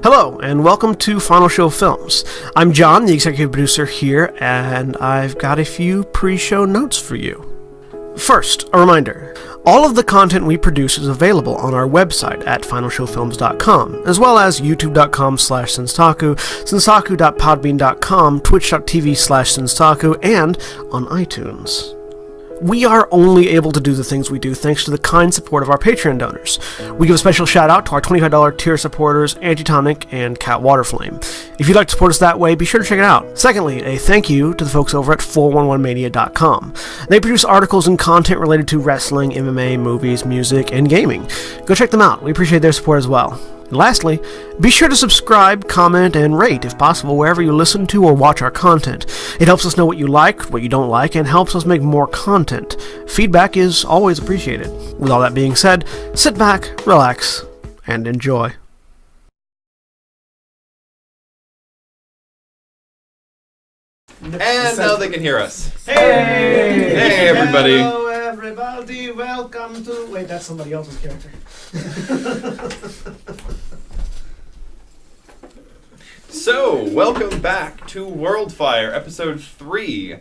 Hello, and welcome to Final Show Films. I'm John, the executive producer here, and I've got a few pre-show notes for you. First, a reminder. All of the content we produce is available on our website at finalshowfilms.com, as well as youtube.com/senstaku, senstaku.podbean.com, twitch.tv/senstaku, and on iTunes. We are only able to do the things we do thanks to the kind support of our Patreon donors. We give a special shout out to our $25 tier supporters, Antitonic and Waterflame. If you'd like to support us that way, be sure to check it out. Secondly, a thank you to the folks over at 411mania.com. They produce articles and content related to wrestling, MMA, movies, music, and gaming. Go check them out. We appreciate their support as well. And lastly, be sure to subscribe, comment, and rate, if possible, wherever you listen to or watch our content. It helps us know what you like, what you don't like, and helps us make more content. Feedback is always appreciated. With all that being said, sit back, relax, and enjoy. And now they can hear us. Hey! Hey, everybody. Hello, everybody. Welcome to... Wait, that's somebody else's character. So, welcome back to Worldfire, Episode 3.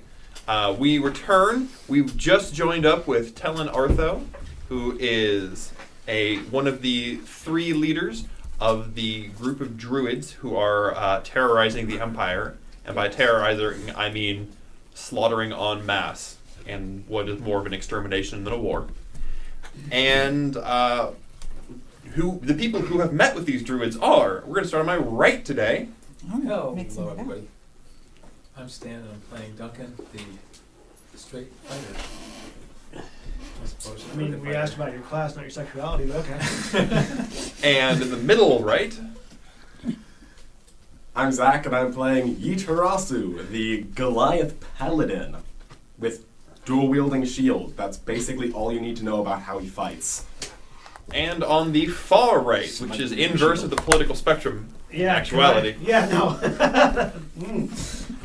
We return. We've just joined up with Tellan Artho, who is one of the 3 leaders of the group of druids who are terrorizing the Empire. And by terrorizing, I mean slaughtering en masse, and what is more of an extermination than a war. And the people who have met with these druids are, we're going to start on my right today. Hello, everybody. I'm Stan, and I'm playing Duncan, the straight fighter. I mean, we asked about your class, not your sexuality, but okay. And in the middle right... I'm Zach, and I'm playing Yitarasu, the Goliath Paladin, with dual-wielding shield. That's basically all you need to know about how he fights. And on the far right, which is inverse of the political spectrum, actuality. Yeah, no.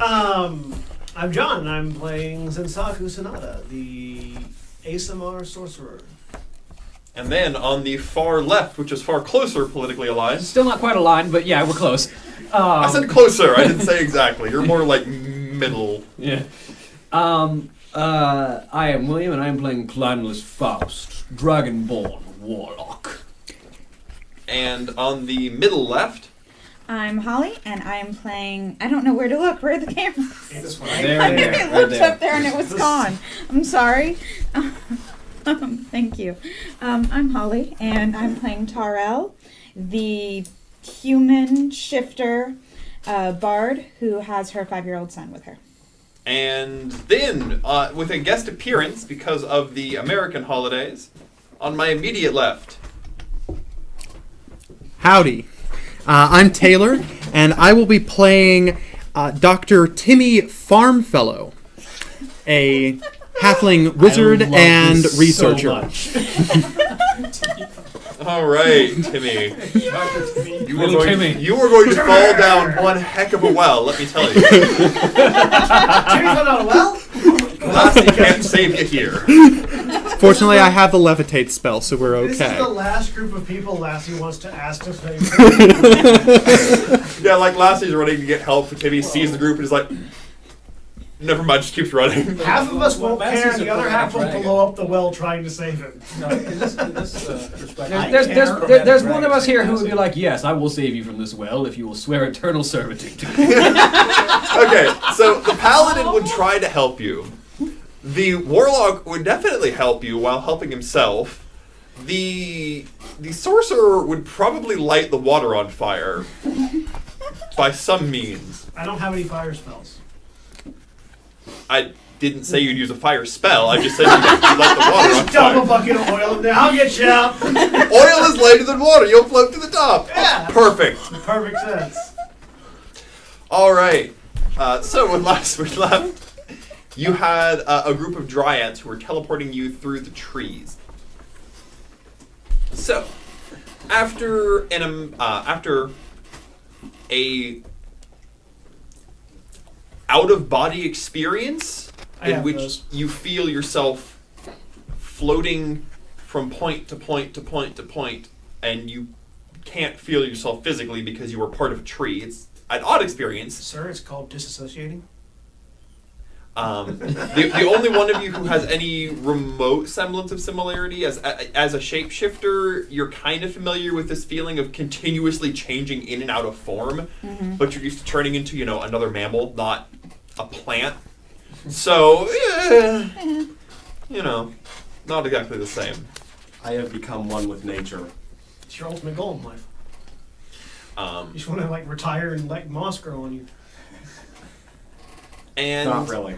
I'm John, and I'm playing Sensaku Sanada, the ASMR sorcerer. And then on the far left, which is far closer politically aligned. Still not quite aligned, but yeah, we're close. I said closer, I didn't say exactly. You're more like middle. Yeah. I am William, and I'm playing Clanless Faust, Dragonborn Warlock. And on the middle left... I'm Holly, and I'm playing... I don't know where to look. Where are the cameras? There, I looked up there, and it was gone. I'm sorry. Thank you. I'm Holly, and I'm playing Tarell, the human shifter bard who has her 5-year-old son with her. And then, with a guest appearance because of the American holidays, on my immediate left... Howdy. I'm Taylor, and I will be playing Dr. Timmy Farmfellow, a halfling wizard and researcher. So All right, Timmy. You were going to fall down one heck of a well, let me tell you. Timmy fell down a well? Lassie can't save you here. Fortunately, I have the levitate spell, so we're okay. This is the last group of people Lassie wants to ask to save. Yeah, like Lassie's running to get help, Timmy sees the group and is like, never mind, just keeps running. Half of us won't care, and the other half will blow up the well trying to save him. No, in this perspective, There's one of us here who would be like, yes, I will save you from this well if you will swear eternal servitude to me. Okay, so the paladin would try to help you. The warlock would definitely help you while helping himself. The sorcerer would probably light the water on fire by some means. I don't have any fire spells. I didn't say you'd use a fire spell. I just said you'd light the water on Just dump a fire. bucket of oil in there. I'll get you out. Oil is lighter than water. You'll float to the top. Yeah. Perfect. Perfect sense. All right. So when last we left, you had a group of dryads who were teleporting you through the trees. So, after a out-of-body experience in which you feel yourself floating from point to point to point to point, and you can't feel yourself physically because you were part of a tree. It's an odd experience. Sir, it's called disassociating. The only one of you who has any remote semblance of similarity as a shapeshifter, you're kind of familiar with this feeling of continuously changing in and out of form, but you're used to turning into, another mammal, not a plant. So, not exactly the same. I have become one with nature. It's your ultimate goal in life. You just want to retire and let moss grow on you. And not really,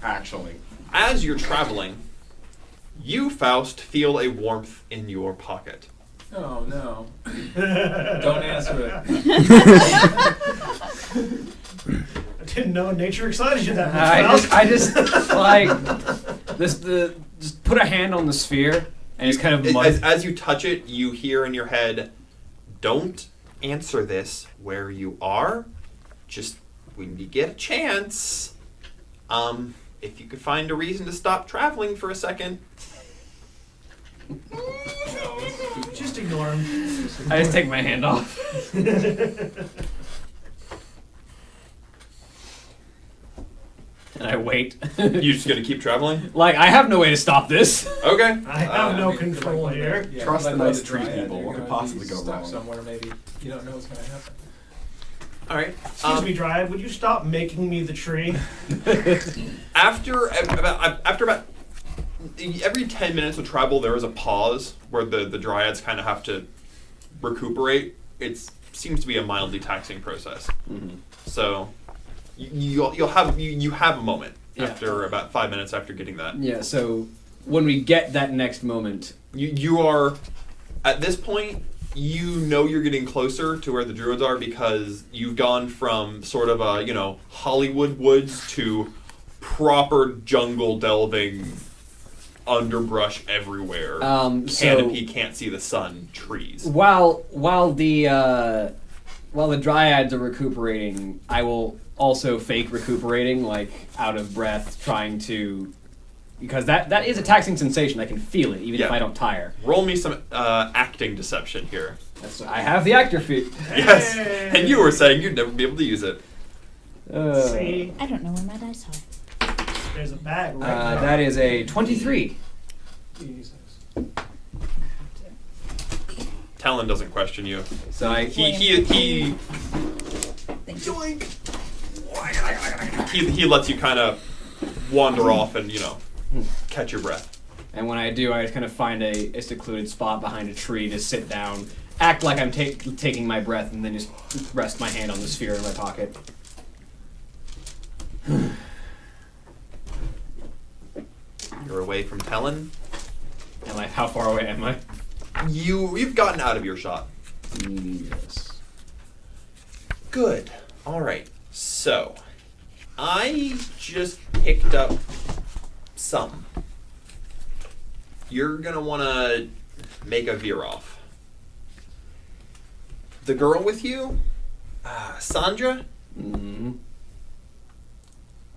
actually. As you're traveling, you, Faust, feel a warmth in your pocket. Oh no! Don't answer it. I didn't know nature excited you that much. I just just put a hand on the sphere and it's kind of as you touch it, you hear in your head, "Don't answer this where you are. Just when you get a chance, if you could find a reason to stop traveling for a second." Just ignore him. I just take my hand off. And I wait. You just gonna keep traveling? I have no way to stop this. Okay. I have no control here. Trust the nice tree dryad, people. you're What could gonna possibly be go stuck wrong? somewhere, maybe you don't know what's going to happen. All right. Excuse me, Dryad. Would you stop making me the tree? After about every 10 minutes of travel, there is a pause where the dryads kind of have to recuperate. It seems to be a mildly taxing process. Mm-hmm. So you have a moment Yeah. after about 5 minutes after getting that. Yeah. So when we get that next moment, You are at this point. You're getting closer to where the druids are because you've gone from sort of a Hollywood woods to proper jungle delving, underbrush everywhere, canopy, can't see the sun, trees. While the dryads are recuperating, I will also fake recuperating, out of breath, trying to, because that is a taxing sensation. I can feel it even if I don't tire. Roll me some acting deception here. I have the actor feat. Yes, and you were saying you'd never be able to use it. See, I don't know where my dice are. there's a bag right there. That is a 23. Jesus. Talon doesn't question you. So He Thank you. he lets you kind of wander off and catch your breath. And when I do, I just kind of find a secluded spot behind a tree to sit down, act like I'm taking my breath, and then just rest my hand on the sphere in my pocket. You're away from Talon. And how far away am I? You've gotten out of your shot. Yes. Good. All right. So, I just picked up some. You're gonna want to make a veer off. The girl with you, Sandra. Mm-hmm.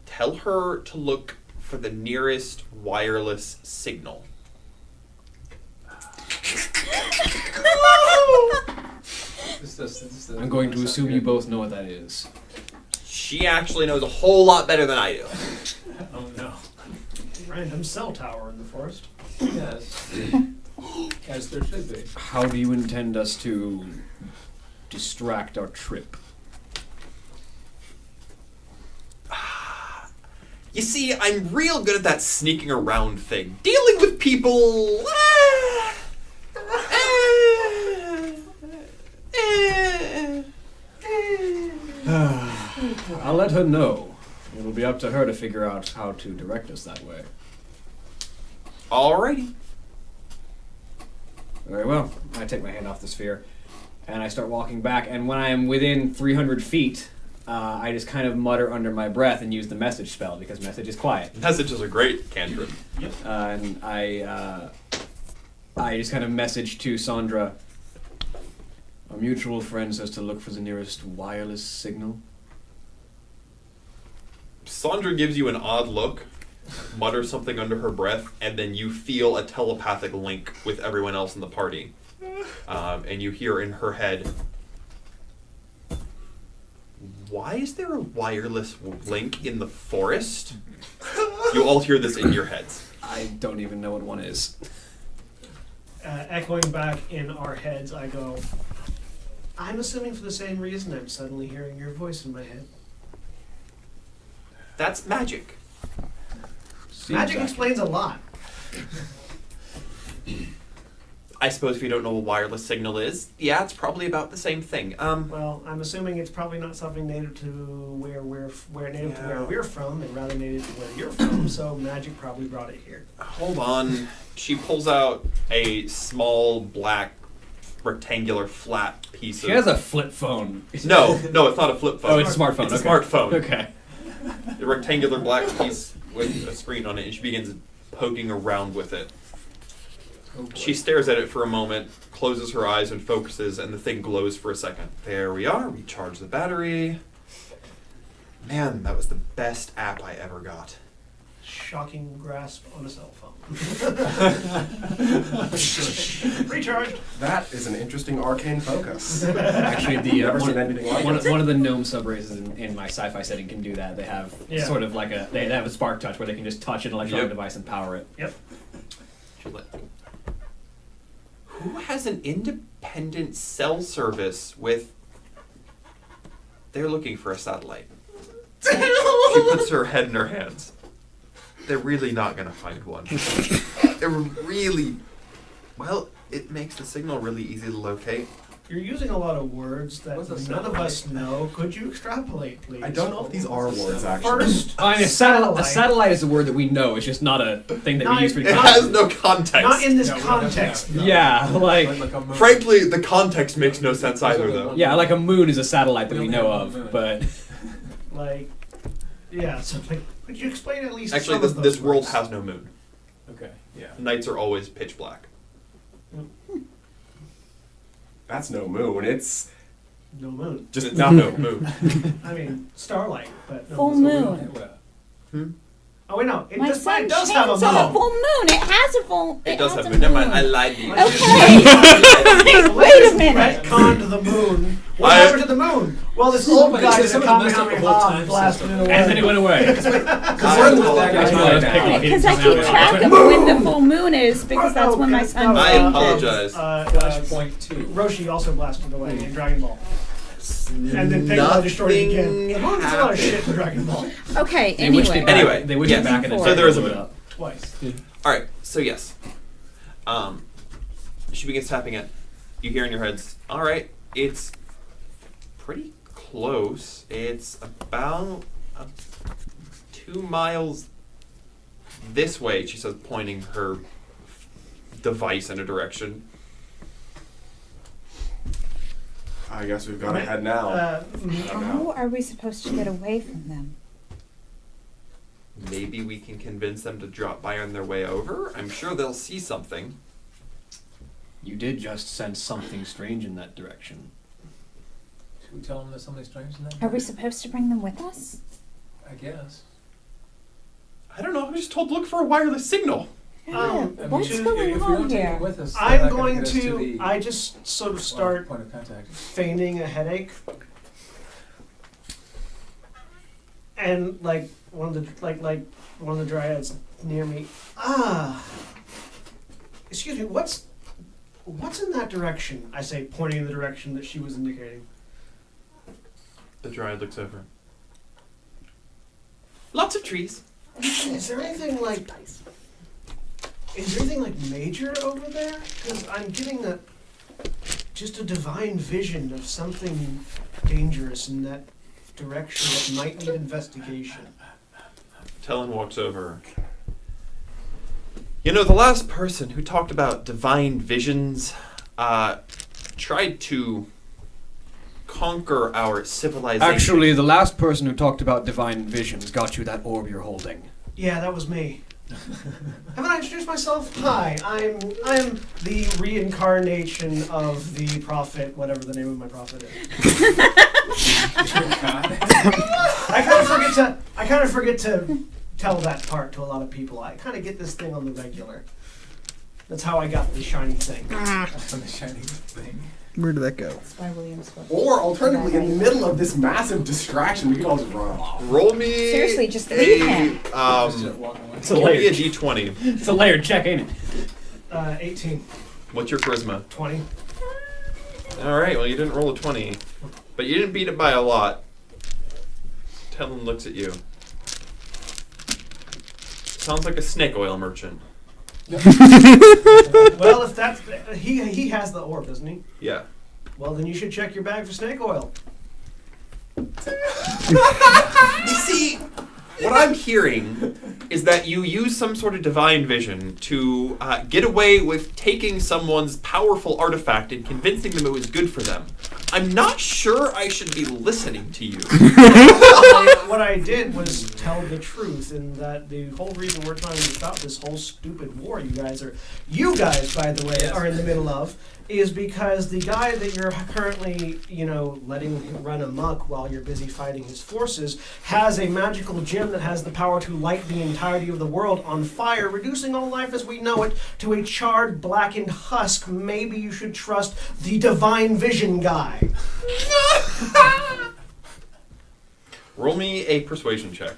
Tell her to look for the nearest wireless signal. I'm going to assume you both know what that is. She actually knows a whole lot better than I do. Oh no. Random cell tower in the forest. Yes. As there should be. How do you intend us to distract our trip? You see, I'm real good at that sneaking around thing. Dealing with people... I'll let her know. It'll be up to her to figure out how to direct us that way. Alrighty. Very well. I take my hand off the sphere, and I start walking back, and when I am within 300 feet, I just kind of mutter under my breath and use the message spell, because message is quiet. Message is a great cantrip. Yep. And I just kind of message to Sandra. Our mutual friend says to look for the nearest wireless signal. Sandra gives you an odd look, mutters something under her breath, and then you feel a telepathic link with everyone else in the party. And you hear in her head, why is there a wireless link in the forest? You all hear this in your heads. I don't even know what one is. Echoing back in our heads, I go, I'm assuming for the same reason I'm suddenly hearing your voice in my head. That's magic. Magic explains a lot. I suppose if you don't know what a wireless signal is, yeah, it's probably about the same thing. Well, I'm assuming it's probably not something native to where we're from, and rather native to where you're from. So magic probably brought it here. Hold on. She pulls out a small black rectangular flat piece. She has a flip phone. No, it's not a flip phone. Oh, it's a smartphone. It's a smartphone. Okay. A rectangular black piece with a screen on it, and she begins poking around with it. She stares at it for a moment, closes her eyes and focuses, and the thing glows for a second. There we are. Recharge the battery. Man, that was the best app I ever got. Shocking grasp on a cell phone. Recharged. That is an interesting arcane focus. Actually, Never seen anything like it. one of the gnome subraces in my sci-fi setting can do that. They have sort of like they have a spark touch where they can just touch an electronic device and power it. Yep. Who has an independent cell service with... They're looking for a satellite. She puts her head in her hands. They're really not going to find one. They're really... Well, it makes the signal really easy to locate. You're using a lot of words that none of us know. Could you extrapolate, please? I don't know if these are words, actually. First, I mean, a satellite is a word that we know. It's just not a thing that we use for It has no context. Not in this context. No. Yeah, like a moon. Frankly, the context makes no sense either, though. yeah, like a moon is a satellite that We we only know have one of, moon. but Like, yeah, something. Could you explain at least Actually, some this, of those this world words? has no moon. Okay, yeah. Nights are always pitch black. That's no moon. It's No moon. Just not no moon. I mean, starlight, but no Full moon. Oh wait, no. My It son does have a Shane's on a moon. full moon. It has a full. It does has have a moon. Never mind, I lied to you. Okay. Wait a minute. Retconned the moon. What I- happened to the moon? Well, this old Somebody- guy did a somebody messed up the whole Kamehameha time blasted it system. away. and then it went away. We're the bad guys right now. Because I keep track of when the full moon is because that's when my son I changes. apologize. Flashpoint 2. Roshi also blasted away in Dragon Ball. And then Piccolo destroyed it again. The moon is a lot of shit in Dragon Ball. Okay. They wished Anyway. it back. Anyway, they wished yes. it back and then So there is a blew it moon. up. Twice. Alright, so yes. She begins tapping it. You hear in your heads, alright, it's pretty close. It's about 2 miles this way, she says, pointing her device in a direction. I guess we've got to head now. How are we supposed to get away from them? Maybe we can convince them to drop by on their way over. I'm sure they'll see something. You did just sense something strange in that direction. Should we tell them there's something strange in that? Are we supposed to bring them with us? I guess. I don't know, I was just told to look for a wireless signal. What's If going we on don't take here? it with us, they're I'm not gonna going get us to. the, I just sort of start point of contact. feigning a headache, and like one of the dryads near me. Excuse me. What's in that direction? I say, pointing in the direction that she was indicating. The dryad looks over. Lots of trees. Is there anything like? Is there anything like major over there? Because I'm getting just a divine vision of something dangerous in that direction that might need investigation. Talon walks over. You know, the last person who talked about divine visions tried to conquer our civilization. Actually, the last person who talked about divine visions got you that orb you're holding. Yeah, that was me. Haven't I introduced myself? Hi, I'm the reincarnation of the prophet, whatever the name of my prophet is. I kind of forget to tell that part to a lot of people. I kind of get this thing on the regular. That's how I got the shiny thing. On the shining thing. Where did that go? That's why Williams was. Or alternatively, in the middle of this massive distraction, we could all just run off. Roll me. Seriously, just leave him. Just walking away. It's a Roll me a layered, d20. it's a layered check, ain't it? 18, What's your charisma? 20. All right. Well, you didn't roll a 20, but you didn't beat it by a lot. Talon looks at you. Sounds like a snake oil merchant. Well, if that's he has the orb, doesn't he? Yeah. Well, then you should check your bag for snake oil. You see, what I'm hearing is that you use some sort of divine vision to get away with taking someone's powerful artifact and convincing them it was good for them. I'm not sure I should be listening to you. What I did was tell the truth, in that the whole reason we're trying to stop this whole stupid war you guys, by the way, are in the middle of, is because the guy that you're currently, letting run amok while you're busy fighting his forces has a magical gem that has the power to light the entirety of the world on fire, reducing all life as we know it to a charred, blackened husk. Maybe you should trust the divine vision guy. Roll me a persuasion check.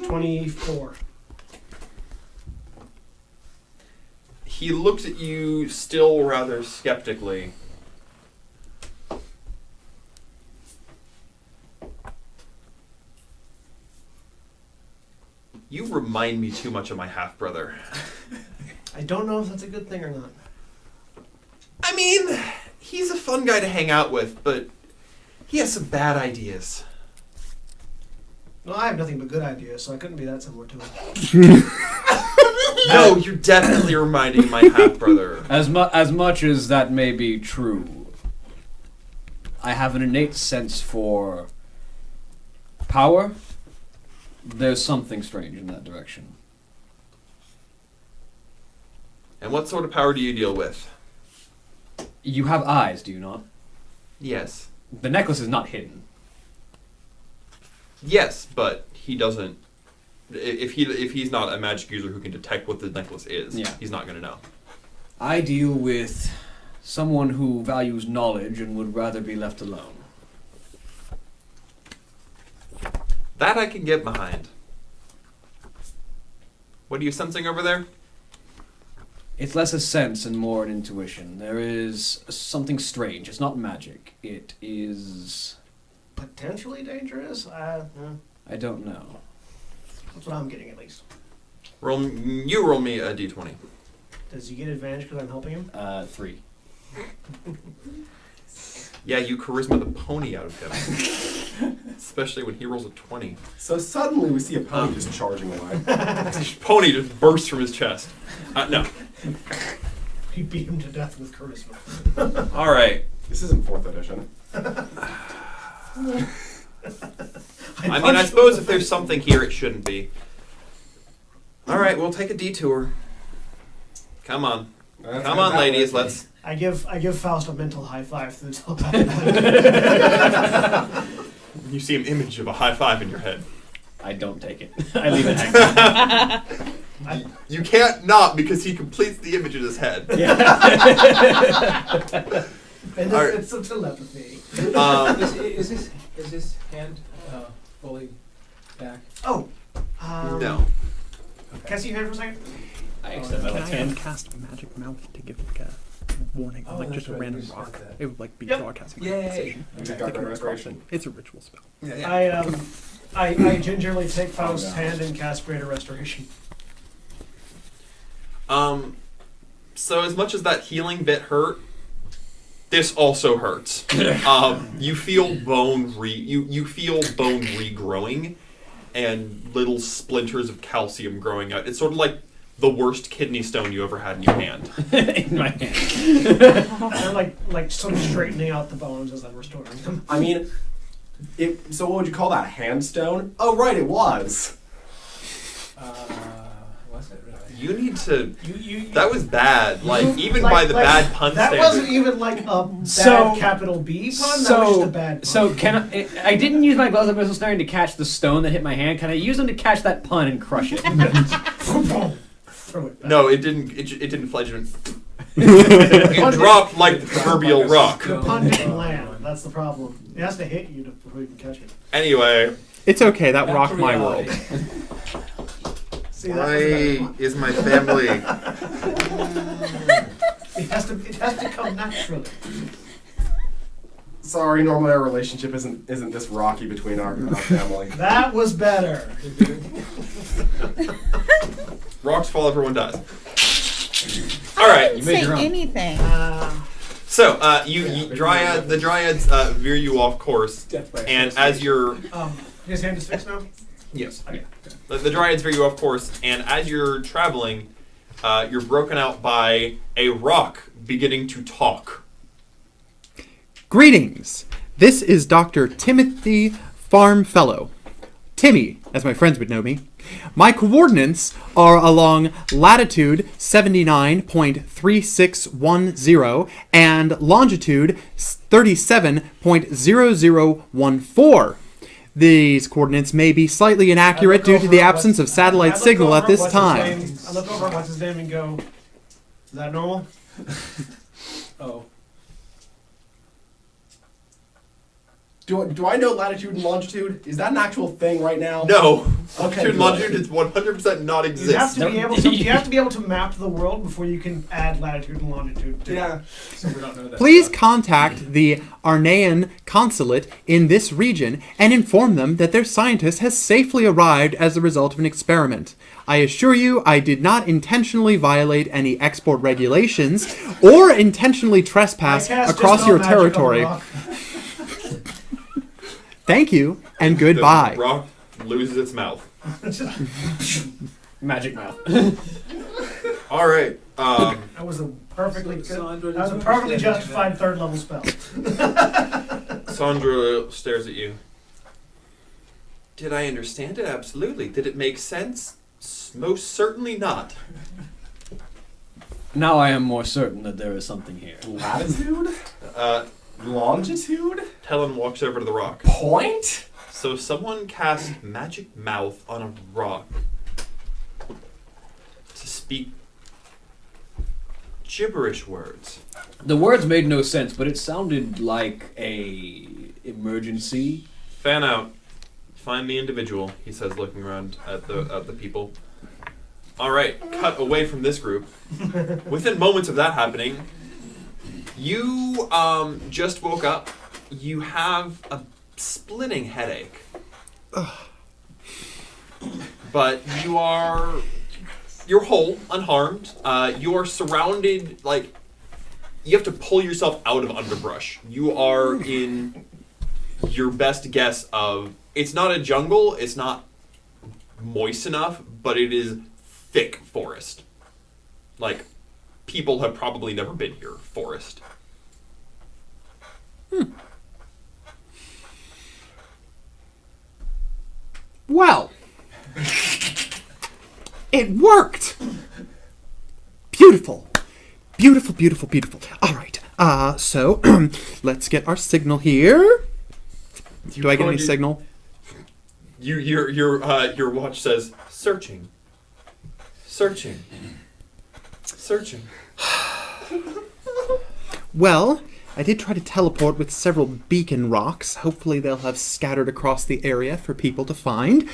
24. He looks at you still rather skeptically. You remind me too much of my half-brother. I don't know if that's a good thing or not. I mean, he's a fun guy to hang out with, but he has some bad ideas. Well, I have nothing but good ideas, so I couldn't be that similar to him. No, you're definitely reminding my half-brother. As much as that may be true, I have an innate sense for power. There's something strange in that direction. And what sort of power do you deal with? You have eyes, do you not? Yes. The necklace is not hidden. Yes, but he doesn't. If he's not a magic user who can detect what the necklace is, Yeah. he's not going to know. I deal with someone who values knowledge and would rather be left alone. That I can get behind. What are you sensing over there? It's less a sense and more an intuition. There is something strange. It's not magic. It is... Potentially dangerous? I don't know. That's what I'm getting, at least. Roll me a d20. Does he get advantage because I'm helping him? 3. Yeah, you charisma the pony out of him. Especially when he rolls a 20. So suddenly we see a pony just charging away. Pony just bursts from his chest. No. He beat him to death with charisma. All right. This isn't 4th edition. I suppose if there's something here, it shouldn't be. All right, we'll take a detour. Come on. Come on, ladies. Let's... I give Faust a mental high five through the telepathic. You see an image of a high five in your head. I don't take it. I leave it hanging. You can't not, because he completes the image in his head. And it's a telepathy. Is this hand fully back? Oh. No. Can I see your hand for a second? I extend my Can left I hand. cast Magic Mouth to give like a warning, Oh, like that's just a right, random you just rock? said that. It would like be Yep. broadcasting. Yay. conversation. You got They that can restoration. respond. It's a ritual spell. I gingerly take Faust's no. hand and cast Greater Restoration. So as much as that healing bit hurt, this also hurts. You feel bone regrowing, and little splinters of calcium growing out. It's sort of like the worst kidney stone you ever had in your hand. In my hand. They're like sort of straightening out the bones as I'm restoring them. I mean, so what would you call that? Handstone? Oh, right, it was. Was it really? You need to. You That was bad. Like even like- by the like, bad pun that standard. wasn't even like a bad So- capital B pun. That was just a bad pun. So can I didn't use my gloves of missile snaring to catch the stone that hit my hand. Can I use them to catch that pun and crush it? Throw it back. No, it didn't. It didn't fledge. It dropped like the proverbial rock. The pun didn't land. That's the problem. It has to hit you before you can catch it. Anyway, It's okay. That Back rocked to my world. reality. See, that was a better pun. is my family? It has to come naturally. Sorry, normally our relationship isn't this rocky between our family. That was better. Rocks fall, everyone dies. All right. Didn't made say your own. anything. So the dryads veer you off course, Death by and assassination. as you're His hand is fixed now? yes, Okay. the dryads veer you off course, and as you're traveling, you're broken out by a rock beginning to talk. Greetings. This is Dr. Timothy Farmfellow. Timmy, as my friends would know me. My coordinates are along latitude 79.3610 and longitude 37.0014. These coordinates may be slightly inaccurate due to the absence of satellite signal at this time. I look over at what's his name and go, is that normal? Oh. Do I know latitude and longitude? Is that an actual thing right now? No, Okay, latitude and good. longitude is 100% not You have exist. to be able to. You have to be able to map the world before you can add latitude and longitude. To Yeah. So we don't know that. Please contact the Arnean consulate in this region and inform them that their scientist has safely arrived as a result of an experiment. I assure you, I did not intentionally violate any export regulations or intentionally trespass I cast across Dispel your Magic on the territory. rock. Thank you and The goodbye. rock loses its mouth. Magic mouth. All right. That was a perfectly good. Sandra, That was a did you perfectly understand justified third level spell. Sandra stares at you. Did I understand it? Absolutely. Did it make sense? Most certainly not. Now I am more certain that there is something here. Latitude? Longitude? Helen walks over to the rock. Point? So someone cast magic mouth on a rock to speak gibberish words. The words made no sense, but it sounded like a emergency. Fan out. Find the individual, he says, looking around at the people. All right, cut away from this group. Within moments of that happening, you just woke up. You have a splitting headache. But you're whole, unharmed. You are surrounded, like, you have to pull yourself out of underbrush. You are in your best guess of, it's not a jungle, it's not moist enough, but it is thick forest. Like, people have probably never been here, forest. Well, it worked. Beautiful. Beautiful, beautiful, beautiful. All right. So let's get our signal here. Do I get any signal? Your watch says searching. Searching. Searching. Well, I did try to teleport with several beacon rocks. Hopefully they'll have scattered across the area for people to find.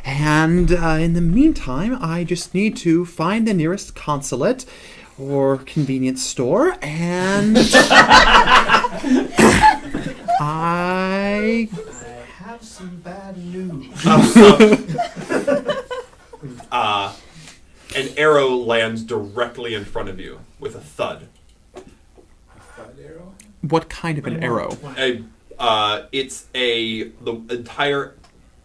And in the meantime, I just need to find the nearest consulate or convenience store, and I have some bad news. An arrow lands directly in front of you with a thud. Thud arrow? What kind of an arrow? It's the entire.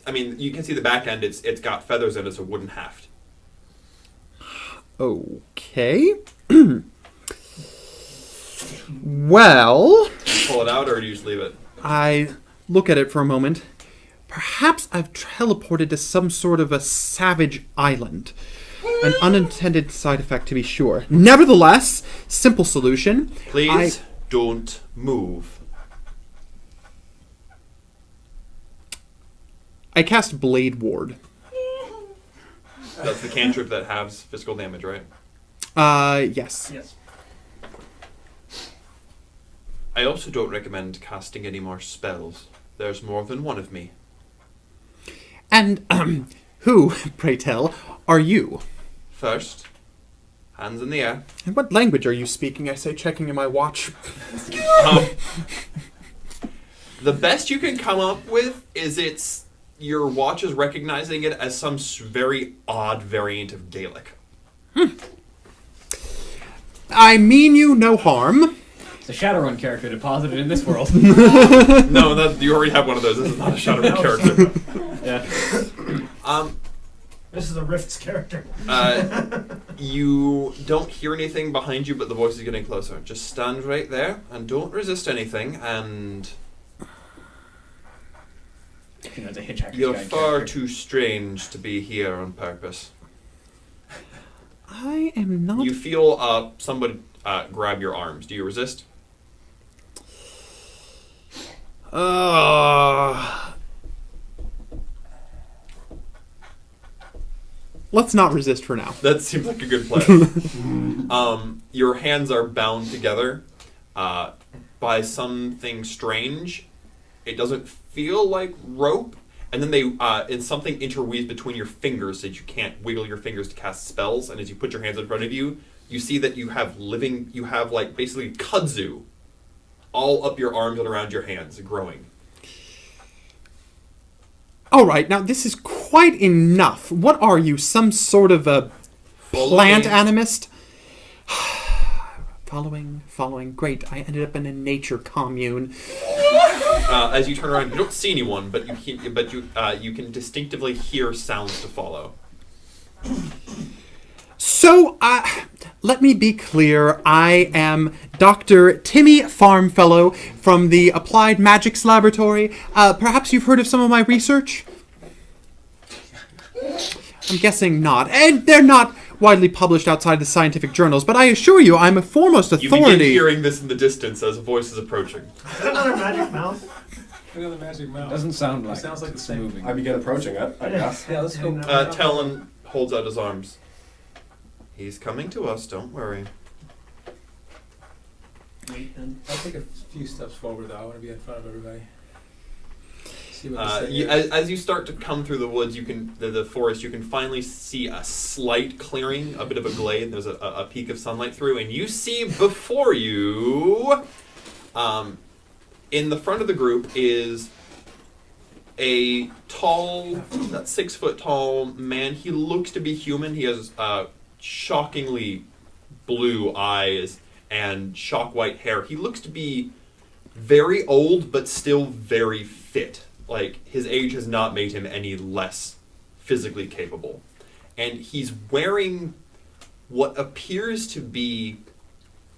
I mean, you can see the back end. It's got feathers and it's a wooden haft. Okay. Well, You pull it out, or do you just leave it? I look at it for a moment. Perhaps I've teleported to some sort of a savage island. An unintended side effect, to be sure. Nevertheless, simple solution. Please don't move. I cast Blade Ward. That's the cantrip that halves physical damage, right? Yes. Yes. I also don't recommend casting any more spells. There's more than one of me. And, who, pray tell, are you? First, hands in the air. And what language are you speaking? I say, checking in my watch. The best you can come up with is your watch is recognizing it as some very odd variant of Gaelic. I mean you no harm. It's a Shadowrun character deposited in this world. No, you already have one of those. This is not a Shadowrun character. Yeah. This is a Rifts character. You don't hear anything behind you, but the voice is getting closer. Just stand right there and don't resist anything, and You know, it's a Hitchhiker's you're Guide far character. too strange to be here on purpose. I am not... You feel somebody grab your arms. Do you resist? Let's not resist for now. That seems like a good plan. Your hands are bound together by something strange. It doesn't feel like rope, and then and something interweaves between your fingers so that you can't wiggle your fingers to cast spells. And as you put your hands in front of you, you see that you have like basically kudzu all up your arms and around your hands, growing. All right, now this is quite enough. What are you, some sort of a plant animist? Following. Great, I ended up in a nature commune. As you turn around, you don't see anyone, but you can distinctively hear sounds to follow. So, let me be clear. I am Dr. Timmy Farmfellow from the Applied Magics Laboratory. Perhaps you've heard of some of my research? I'm guessing not. And they're not widely published outside the scientific journals, but I assure you I'm a foremost You begin authority. hearing this in the distance as a voice is approaching. Is that another magic mouth? Another magic mouse. Doesn't sound like It sounds like the it's same. moving. I begin approaching it, I guess. Yeah, let's go. Talon holds out his arms. He's coming to us, don't worry. I'll take a few steps forward, though. I want to be in front of everybody. See what they say. As you start to come through the woods, you can the forest, you can finally see a slight clearing, a bit of a glade. There's a peak of sunlight through, and you see before you, in the front of the group, is a tall, about 6 foot tall man. He looks to be human. He has shockingly blue eyes and shock white hair. He looks to be very old, but still very fit. Like, his age has not made him any less physically capable. And he's wearing what appears to be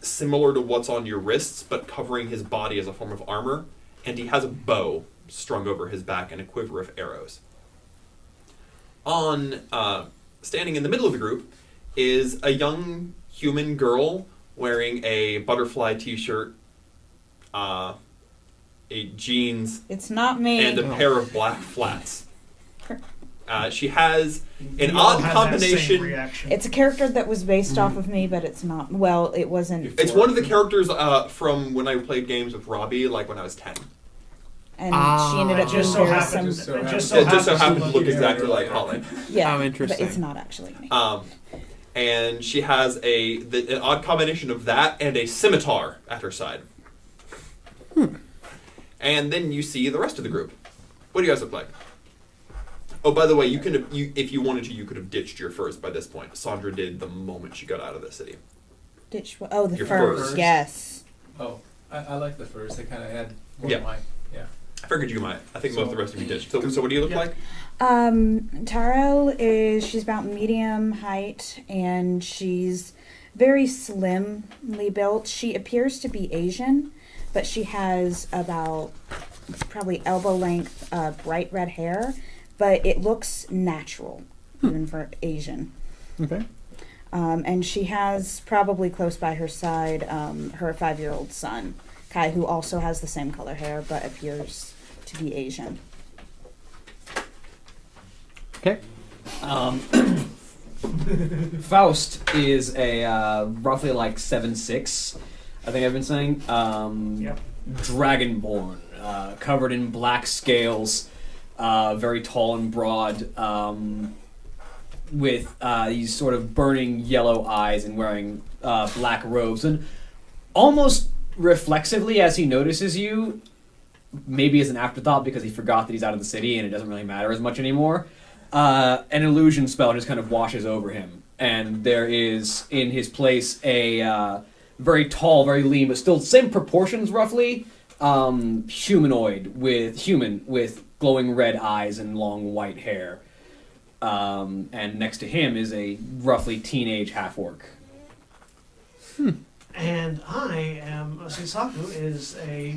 similar to what's on your wrists, but covering his body as a form of armor. And he has a bow strung over his back and a quiver of arrows. Standing in the middle of the group is a young human girl wearing a butterfly t-shirt, a jeans, It's not me. and a pair of black flats. She has an We all odd had that combination. same reaction. It's a character that was based off of me, but it's not. Well, it wasn't. It's one of the characters from when I played games with Robbie, like when I was 10. And she ended up It just so being very happened. similar. It just It just so happens happened to look exactly exactly like Holly. Yeah, Oh, interesting. but it's not actually me. And she has an odd combination of that and a scimitar at her side. And then you see the rest of the group. What do you guys look like? Oh, by the way, if you wanted to, you could have ditched your furs by this point. Sandra did the moment she got out of the city. Ditch. Oh, the Your furs. furs. Yes. Oh, I like the furs. They kind of add more Yeah. to mine. Yeah. I figured you might. I think most of the rest of you ditched. So what do you look like? Tyrell she's about medium height, and she's very slimly built. She appears to be Asian, but she has about probably elbow length bright red hair, but it looks natural, even for Asian. Okay. And she has probably close by her side her 5-year-old son, Kai, who also has the same color hair but appears to be Asian. Okay. Faust is a roughly like 7'6", I think I've been saying. Yep. Dragonborn, covered in black scales, very tall and broad, with these sort of burning yellow eyes and wearing black robes. And almost reflexively, as he notices you, maybe as an afterthought because he forgot that he's out of the city and it doesn't really matter as much anymore, an illusion spell just kind of washes over him. And there is, in his place, a very tall, very lean, but still same proportions roughly, human with glowing red eyes and long white hair. And next to him is a roughly teenage half-orc. And I am Shisaku is a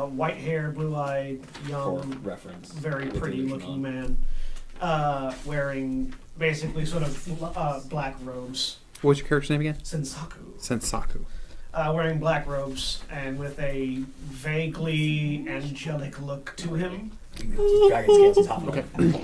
white-haired, blue-eyed, young, For reference. very with pretty-looking illusion man, wearing basically sort of black robes. What was your character's name again? Sensaku. Sensaku. Wearing black robes and with a vaguely angelic look to him. Dragon scales on top of Okay. it.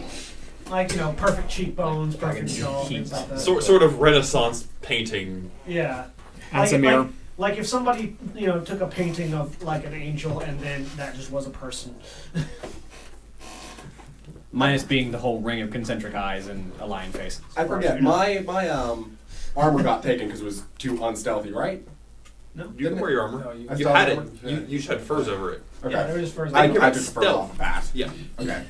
Like, perfect cheekbones, perfect jaw, things like that. Sort of Renaissance painting. Yeah. As a mirror. Like if somebody, took a painting of like an angel and then that just was a person. Minus being the whole ring of concentric eyes and a lion face. I forget. My armor got taken because it was too unstealthy, right? No. You can wear your armor. No, you- I You still had have it. armor? You just had furs over it. Okay. Yeah, there was first. I give it just prefer stealth. off the bat. Yeah. Okay.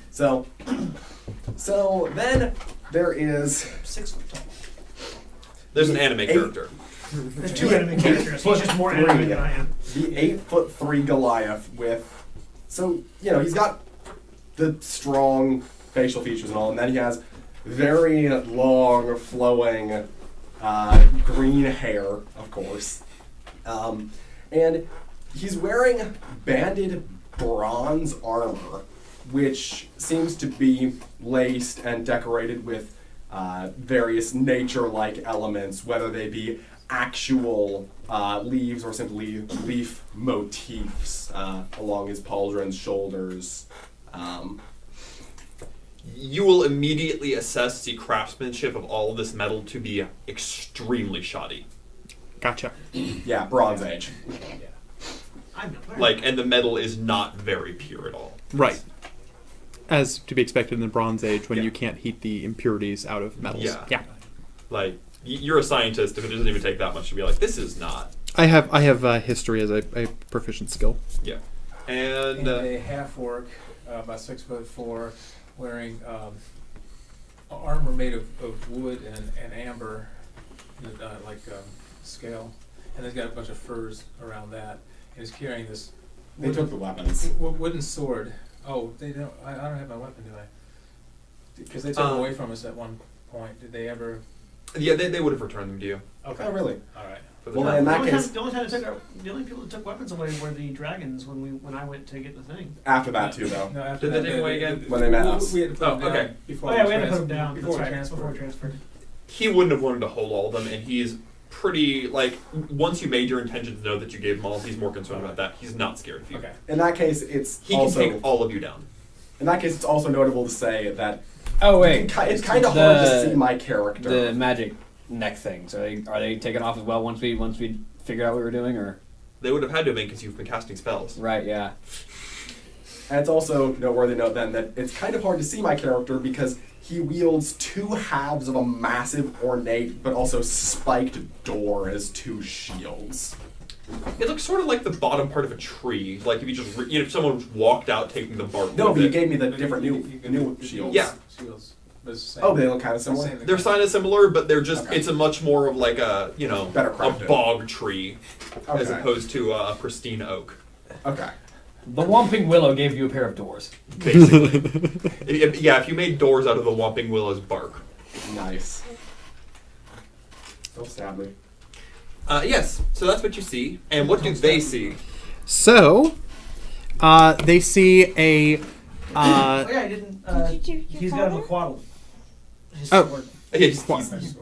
So then there is 6 foot tall. There's an anime character. There's 2 anime characters. He's just more anime than I am. the 8'3" Goliath with, so he's got the strong facial features and all, and then he has very long, flowing, green hair, of course, and he's wearing banded bronze armor, which seems to be laced and decorated with various nature-like elements, whether they be actual leaves or simply leaf motifs along his pauldron's shoulders. You will immediately assess the craftsmanship of all of this metal to be extremely shoddy. Gotcha. Yeah, Bronze Age. I'm not Like, and the metal is not very pure at all. Right. As to be expected in the Bronze Age when Yeah. you can't heat the impurities out of metals. Yeah. Like, you're a scientist, if it doesn't even take that much to be like, this is not. I have history as a proficient skill. Yeah. And And, a half orc, about 6'4", wearing armor made of wood and amber, like scale, and he's got a bunch of furs around that. And he's carrying this They took the weapons. wooden sword. Oh, they don't. I don't have my weapon, do I? Because they took it away from us at one point. Did they ever? yeah, they would have returned them to you. Okay. Oh, really? All right. For the Well, time. in The that only, case, time, the only people that took weapons away were the dragons when I went to get the thing. after that too, though. No, after Did they that, take away again? When they met us. We had to put them down okay. before Oh yeah, we had to put them down. Before That's we right. Before we transferred. transferred. He wouldn't have wanted to hold all of them, and he's pretty, like, once you made your intention to know that you gave him all, he's more concerned about that. He's not scared of you. Okay. In that case, it's He also can take all of you down. in that case it's also notable to say that Oh wait, it's kind of hard to see my the character. magic neck thing. So are they taken off as well once we figured out what we were doing, or? They would have had to have been because you've been casting spells. Right. Yeah. And it's also noteworthy to note then that it's kind of hard to see my character because he wields 2 halves of a massive, ornate, but also spiked door as 2 shields. It looks sort of like the bottom part of a tree. Like if you just, if someone walked out taking the bark. No, with but you it. gave me the But different you new can- shields. Yeah. Shields. But it's the same. Oh, they look kind of It's the similar. same They're kind of similar, but they're just, Okay. it's a much more of like a, Better a crafted. bog tree as Okay. opposed to a pristine oak, Okay. The Whomping Willow gave you a pair of doors. basically. If you made doors out of the Whomping Willow's bark. Nice. Don't stab me. Yes, so that's what you see. And what do they see? So, they see a. Oh yeah, I didn't. Did you He's got a maquaddle. His Oh. sword. Yeah,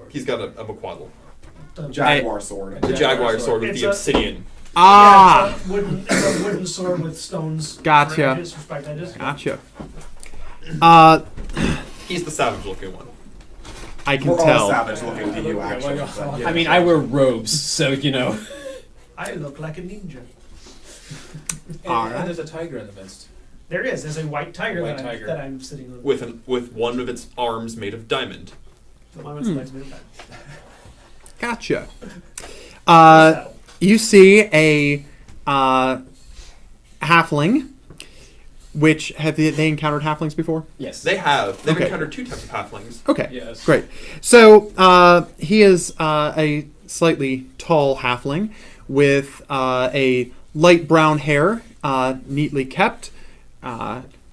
he's got a maquaddle. Jaguar sword. The jaguar sword with It's the a- obsidian. Yeah, it's a wooden sword with stones. Gotcha. For edges, for spiked edges. Gotcha. He's the savage-looking one. I can We're all tell. savage looking to you, actually. but, yeah. I mean, I wear robes, so you know. I look like a ninja. And there's a tiger in the midst. There's a white tiger, White that, tiger. that I'm sitting on. With one of its arms made of diamond. The one with legs made of that. Gotcha. You see a halfling, which have they encountered halflings before? Yes. They've Okay. encountered 2 types of halflings. Okay. Yes. Great. So he is a slightly tall halfling with a light brown hair, neatly kept,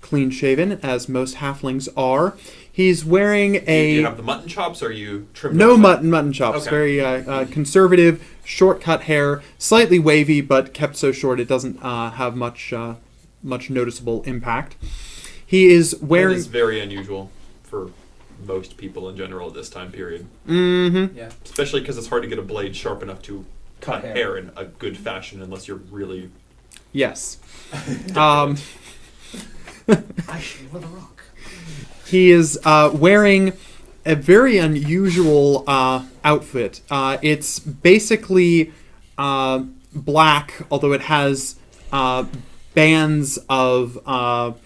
clean shaven, as most halflings are. He's wearing Do you have the mutton chops, or are you trimmed? no off? mutton chops. Okay. Very conservative, short cut hair, slightly wavy, but kept so short it doesn't have much noticeable impact. He is That wearing. is very unusual for most people in general at this time period. Mm-hmm. Yeah. Especially because it's hard to get a blade sharp enough to cut Cut hair. hair in a good fashion unless you're really... Yes. I shave with a rock. He is wearing a very unusual outfit. It's basically black, although it has bands of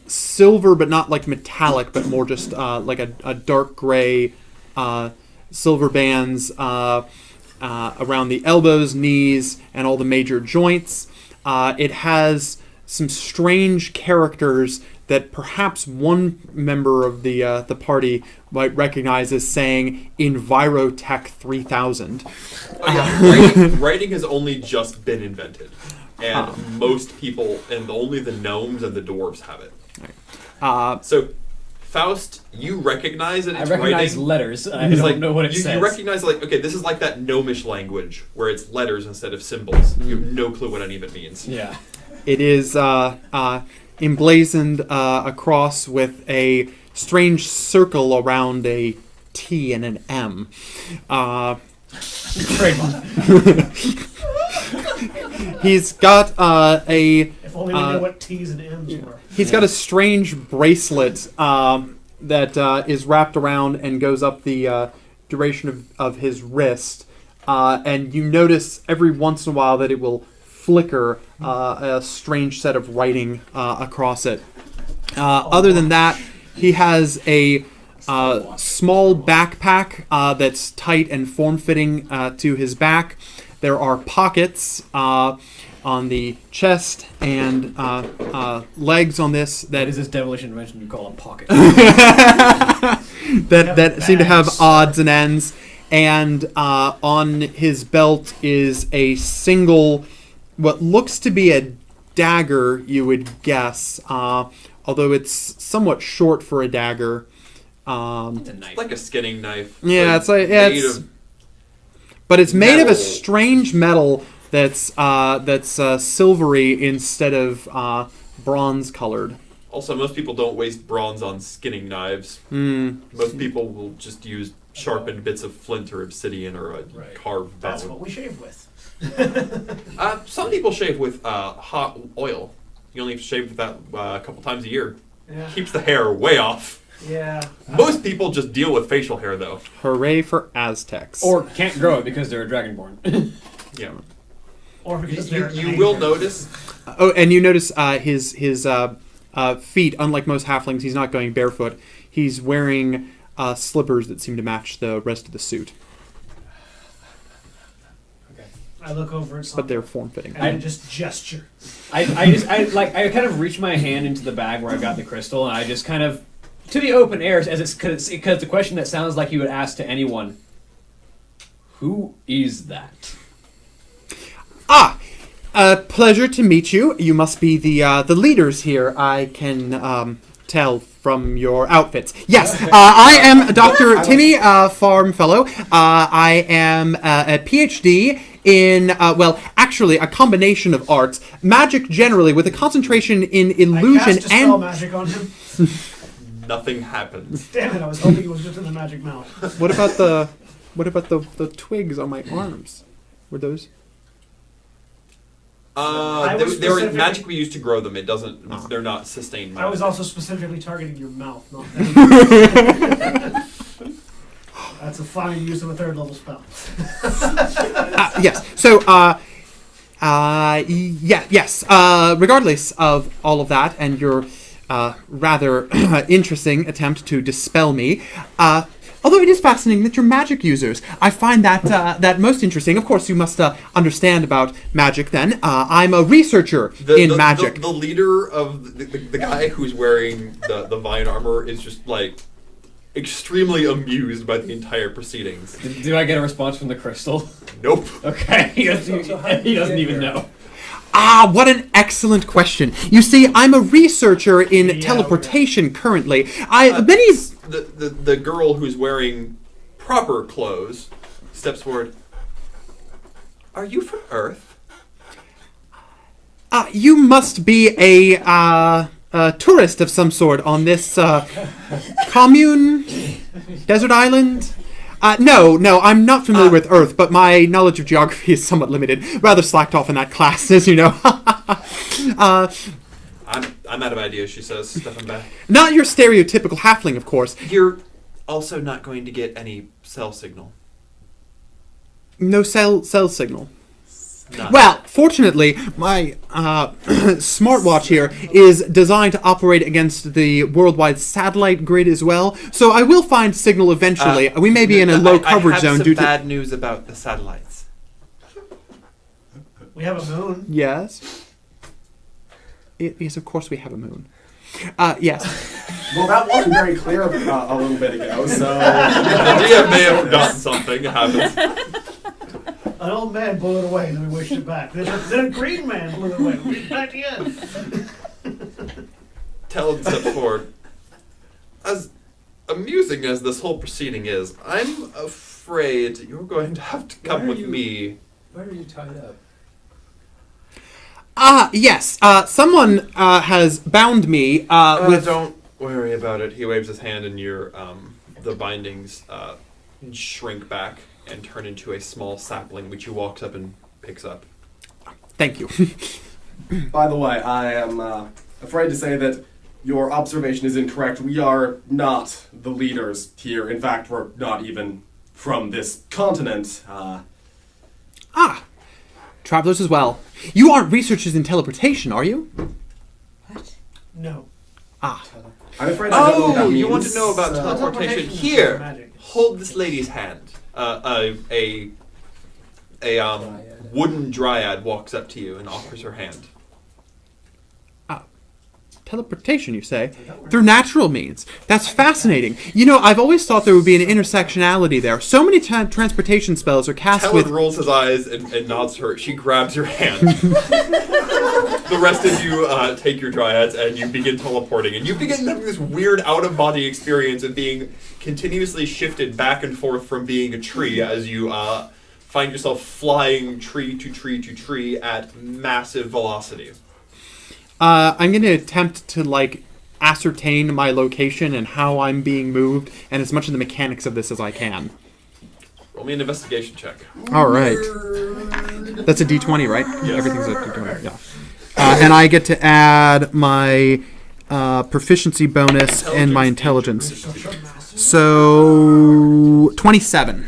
silver, but not like metallic, but more just like a dark gray silver bands around the elbows, knees, and all the major joints. It has some strange characters that perhaps one member of the party might recognize as saying Envirotech 3000. Oh, yeah. writing has only just been invented. And most people, and only the gnomes and the dwarves have it. So, Faust, you recognize it. I It's recognize writing. letters. I It's don't know what it you says. recognize, like, okay, this is like that gnomish language where it's letters instead of symbols. You have no clue what any of it means. Yeah. It is emblazoned across with a strange circle around a T and an M. Trademark. He's got a If only we knew what T's and M's were. he's got a strange bracelet that is wrapped around and goes up the duration of his wrist, and you notice every once in a while that it will flicker a strange set of writing across it. Other than that, he has a small backpack that's tight and form-fitting to his back. There are pockets on the chest and legs on this That is this devilish invention you call a pocket. that seem to have bags. odds and ends. And on his belt is a single, what looks to be a dagger, you would guess, although it's somewhat short for a dagger. It's a knife. Like a skinning knife. Yeah, but it's made of but it's made of a metal. strange metal that's silvery instead of bronze colored. Also, most people don't waste bronze on skinning knives. Most people will just use sharpened bits of flint or obsidian or a Right. carved That's bone. what we shave with. Some people shave with hot oil. You only have to shave with that a couple times a year. Yeah. Keeps the hair way off. Yeah. Most people just deal with facial hair, though. Hooray for Aztecs. Or can't grow it because they're a dragonborn. Yeah. Or because they're You will notice. Oh, and you notice his feet, unlike most halflings, he's not going barefoot. He's wearing slippers that seem to match the rest of the suit, Okay. I look over at but something they're form-fitting. and I just gesture. I kind of reach my hand into the bag where I got the crystal, and I just kind of to the open air as it's because the question that sounds like you would ask to anyone. Who is that? Pleasure to meet you. You must be the leaders here. I can tell from your outfits. Yes, I am Dr. Timmy, farm fellow. I am a PhD in, actually a combination of arts. Magic generally, with a concentration in I illusion cast Dispel and... magic on him. Nothing happens. Damn it, I was hoping it was just in the magic mouth. What about the What about the twigs on my arms? Were those? They're magic we use to grow them. It doesn't. They're not sustained. I was also specifically targeting your mouth, not that. That's a fine use of a third level spell. Yes. So, yes. Regardless of all of that and your rather interesting attempt to dispel me, although it is fascinating that you're magic users, I find that most interesting. Of course, you must understand about magic. Then, I'm a researcher in magic. The leader of the guy who's wearing the vine armor is just like extremely amused by the entire proceedings. Do I get a response from the crystal? Nope. Okay, he doesn't even know. Ah, what an excellent question. You see, I'm a researcher in teleportation currently. The girl who's wearing proper clothes steps forward. Are you from Earth? You must be a tourist of some sort on this commune, desert island. No, I'm not familiar with Earth, but my knowledge of geography is somewhat limited. Rather slacked off in that class, as you know. I'm out of ideas, she says, stepping back. Not your stereotypical halfling, of course. You're also not going to get any cell signal. No cell signal. None. Well, fortunately, my smartwatch here is designed to operate against the worldwide satellite grid as well, so I will find signal eventually. We may be in a low coverage zone due to... I have some bad news about the satellites. We have a moon. Yes. Yes, of course we have a moon. Yes. Well, that wasn't very clear a little bit ago, so... The DM may have forgotten something. It happens. An old man blew it away, and then we wished it back. Then a green man blew it away. We wished it back again. Tell him step forward. As amusing as this whole proceeding is, I'm afraid you're going to have to come with me. Why are you tied up? Yes. Someone has bound me with... Don't worry about it. He waves his hand, and the bindings shrink back and turn into a small sapling, which he walks up and picks up. Thank you. By the way, I am afraid to say that your observation is incorrect. We are not the leaders here. In fact, we're not even from this continent. Travelers as well. You aren't researchers in teleportation, are you? What? No. I'm afraid I don't know what that means. You want to know about teleportation? Teleportation is Here, magic. hold this lady's hand. A wooden dryad walks up to you and offers her hand. Teleportation, you say? Through natural means. That's fascinating. You know, I've always thought there would be an intersectionality there. So many transportation spells are cast Talon with... rolls his eyes and nods to her. She grabs your hand. The rest of you take your dryads and you begin teleporting. And you begin having this weird out-of-body experience of being continuously shifted back and forth from being a tree as you find yourself flying tree to tree to tree at massive velocity. I'm going to attempt to, ascertain my location and how I'm being moved, and as much of the mechanics of this as I can. Roll me an investigation check. All right. That's a D20, right? Yes. Everything's a D20, yeah. And I get to add my proficiency bonus and my intelligence. So, 27.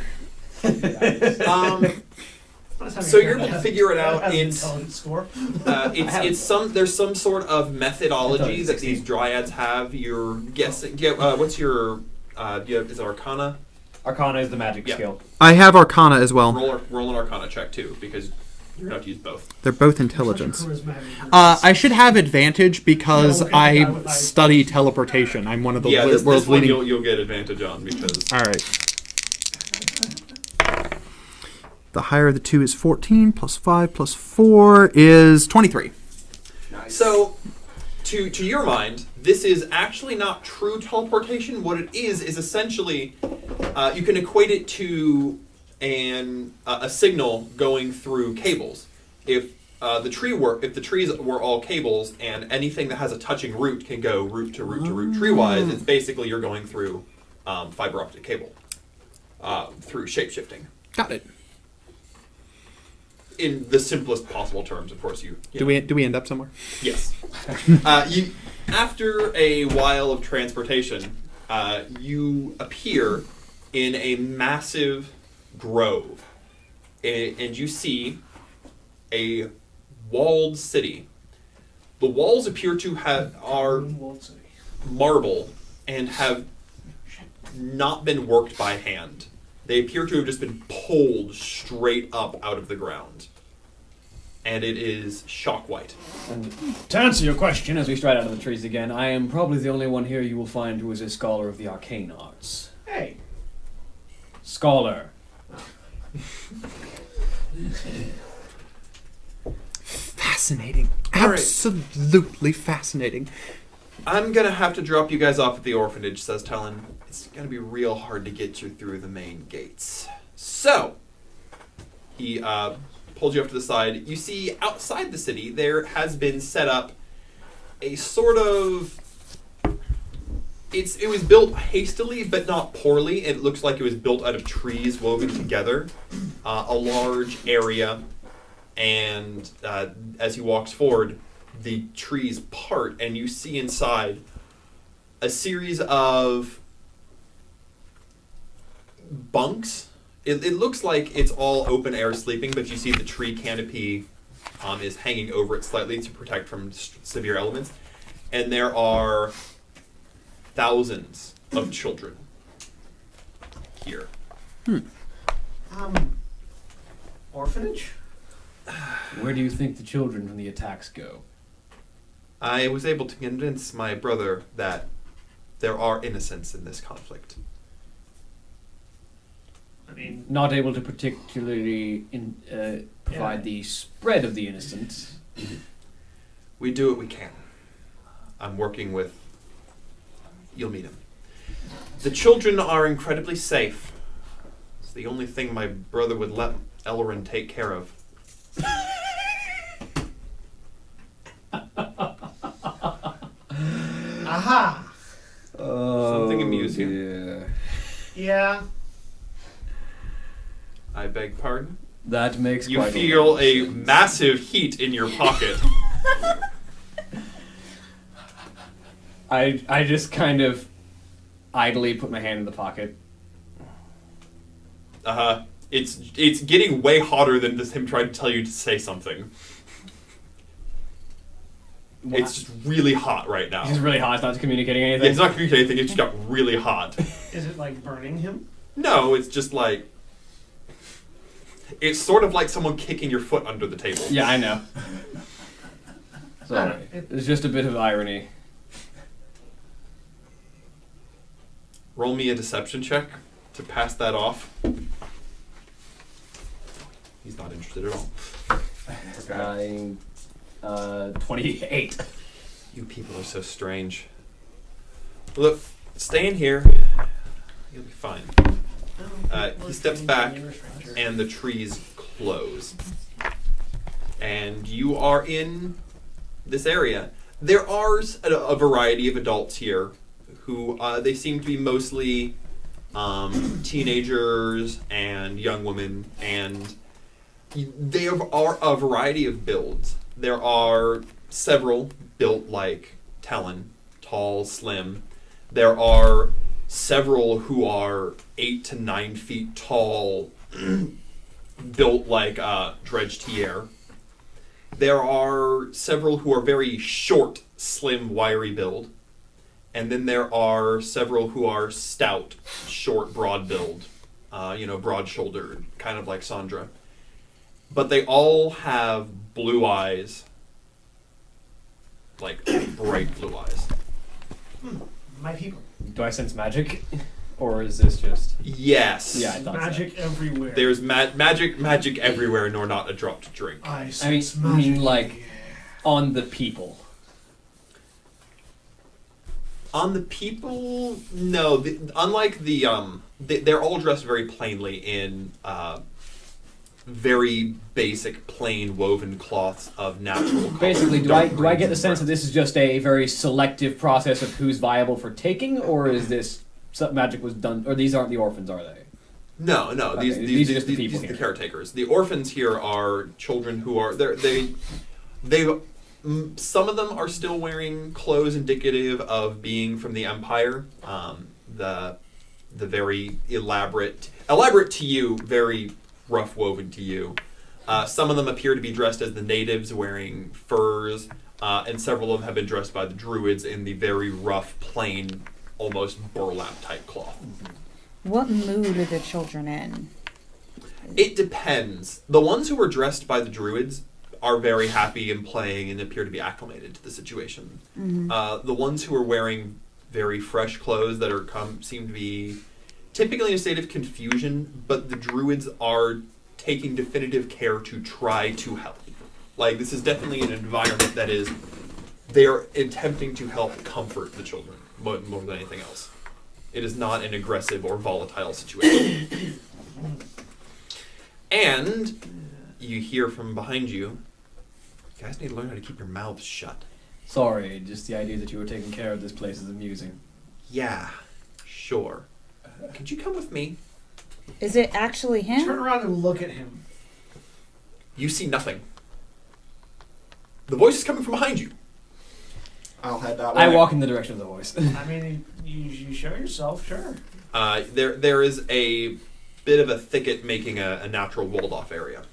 So you're able to figure it out. There's Some sort of methodology that these dryads have. You're guessing. What's your? Is it Arcana? Arcana is the magic skill. I have Arcana as well. Roll an Arcana check too, because you're going to have to use both. They're both intelligence. I should have advantage because I study teleportation. I'm one of the this world's one leading... you'll get advantage on because. All right. The higher of the two is 14, plus 5, plus 4 is 23. Nice. So, to your mind, this is actually not true teleportation. What it is essentially, you can equate it to a signal going through cables. If the trees were all cables and anything that has a touching root can go root to root to root tree-wise, it's basically you're going through fiber optic cable. through shapeshifting. Got it. In the simplest possible terms, of course. Do we end up somewhere? Yes. After a while of transportation, you appear in a massive grove, and you see a walled city. The walls appear to are marble and have not been worked by hand. They appear to have just been pulled straight up out of the ground. And it is shock white. And to answer your question, as we stride out of the trees again, I am probably the only one here you will find who is a scholar of the arcane arts. Hey. Scholar. Fascinating. All right. Absolutely fascinating. I'm going to have to drop you guys off at the orphanage, says Talon. It's going to be real hard to get you through the main gates. So, he pulls you up to the side. You see, outside the city, there has been set up a sort of... It was built hastily, but not poorly. It looks like it was built out of trees woven together. A large area, and as he walks forward, the trees part, and you see inside a series of bunks. It looks like it's all open air sleeping, but you see the tree canopy is hanging over it slightly to protect from severe elements. And there are thousands of children here. Orphanage? Where do you think the children from the attacks go? I was able to convince my brother that there are innocents in this conflict. I mean, Not able to particularly provide the spread of the innocent. We do what we can. I'm working with... You'll meet him. The children are incredibly safe. It's the only thing my brother would let Elrin take care of. aha! Something amuse you? Yeah. I beg pardon? That makes You quite feel lot of a sense. massive heat in your pocket. I just kind of idly put my hand in the pocket. It's getting way hotter than just him trying to tell you to say something. What? It's just really hot right now. It's really hot. It's not communicating Yeah, anything. it's not communicating anything, it just got really hot. Is it like burning him? No, it's just like... It's sort of like someone kicking your foot under the table. Yeah, I know. Sorry. It's just a bit of irony. Roll me a deception check to pass that off. He's not interested at all. 28. You people are so strange. Look, stay in here. You'll be fine. He steps back, and the trees close. And you are in this area. There are a variety of adults here who they seem to be mostly teenagers and young women, and they are a variety of builds. There are several built like Talon, tall, slim. There are several who are 8 to 9 feet tall, built like Dredge Tier. There are several who are very short, slim, wiry build. And then there are several who are stout, short, broad build. Broad-shouldered, kind of like Sandra. But they all have blue eyes. Like, bright blue eyes. My people. Do I sense magic? Or is this just... Yes. Yeah, I thought Magic everywhere. There's magic everywhere, nor not a drop to drink. I I sense mean, magic. like, on the people. On the people, no. Unlike they're all dressed very plainly in very basic, plain woven cloths of natural color. Basically, do dark I greens get the and sense that browns. this is just a very selective process of who's viable for taking, or is this some magic was done, or these aren't the orphans, are they? No. Okay, These are just the these people are the here. caretakers. The orphans here are children who are they. Some of them are still wearing clothes indicative of being from the Empire. The very elaborate to you, very rough woven to you. Some of them appear to be dressed as the natives, wearing furs, and several of them have been dressed by the druids in the very rough, plain, almost burlap type cloth. What mood are the children in? It depends. The ones who were dressed by the druids are very happy and playing and appear to be acclimated to the situation. The ones who are wearing very fresh clothes that seem to be typically in a state of confusion, but the druids are taking definitive care to try to help. Like, this is definitely an environment that is, they are attempting to help comfort the children more than anything else. It is not an aggressive or volatile situation. And you hear from behind you, you guys need to learn how to keep your mouths shut. Sorry, just the idea that you were taking care of this place is amusing. Yeah, sure. Could you come with me? Is it actually him? Turn around and look at him. You see nothing. The voice is coming from behind you. I'll head that way. I walk in the direction of the voice. I mean, you show yourself, sure. There is a bit of a thicket making a natural walled-off area.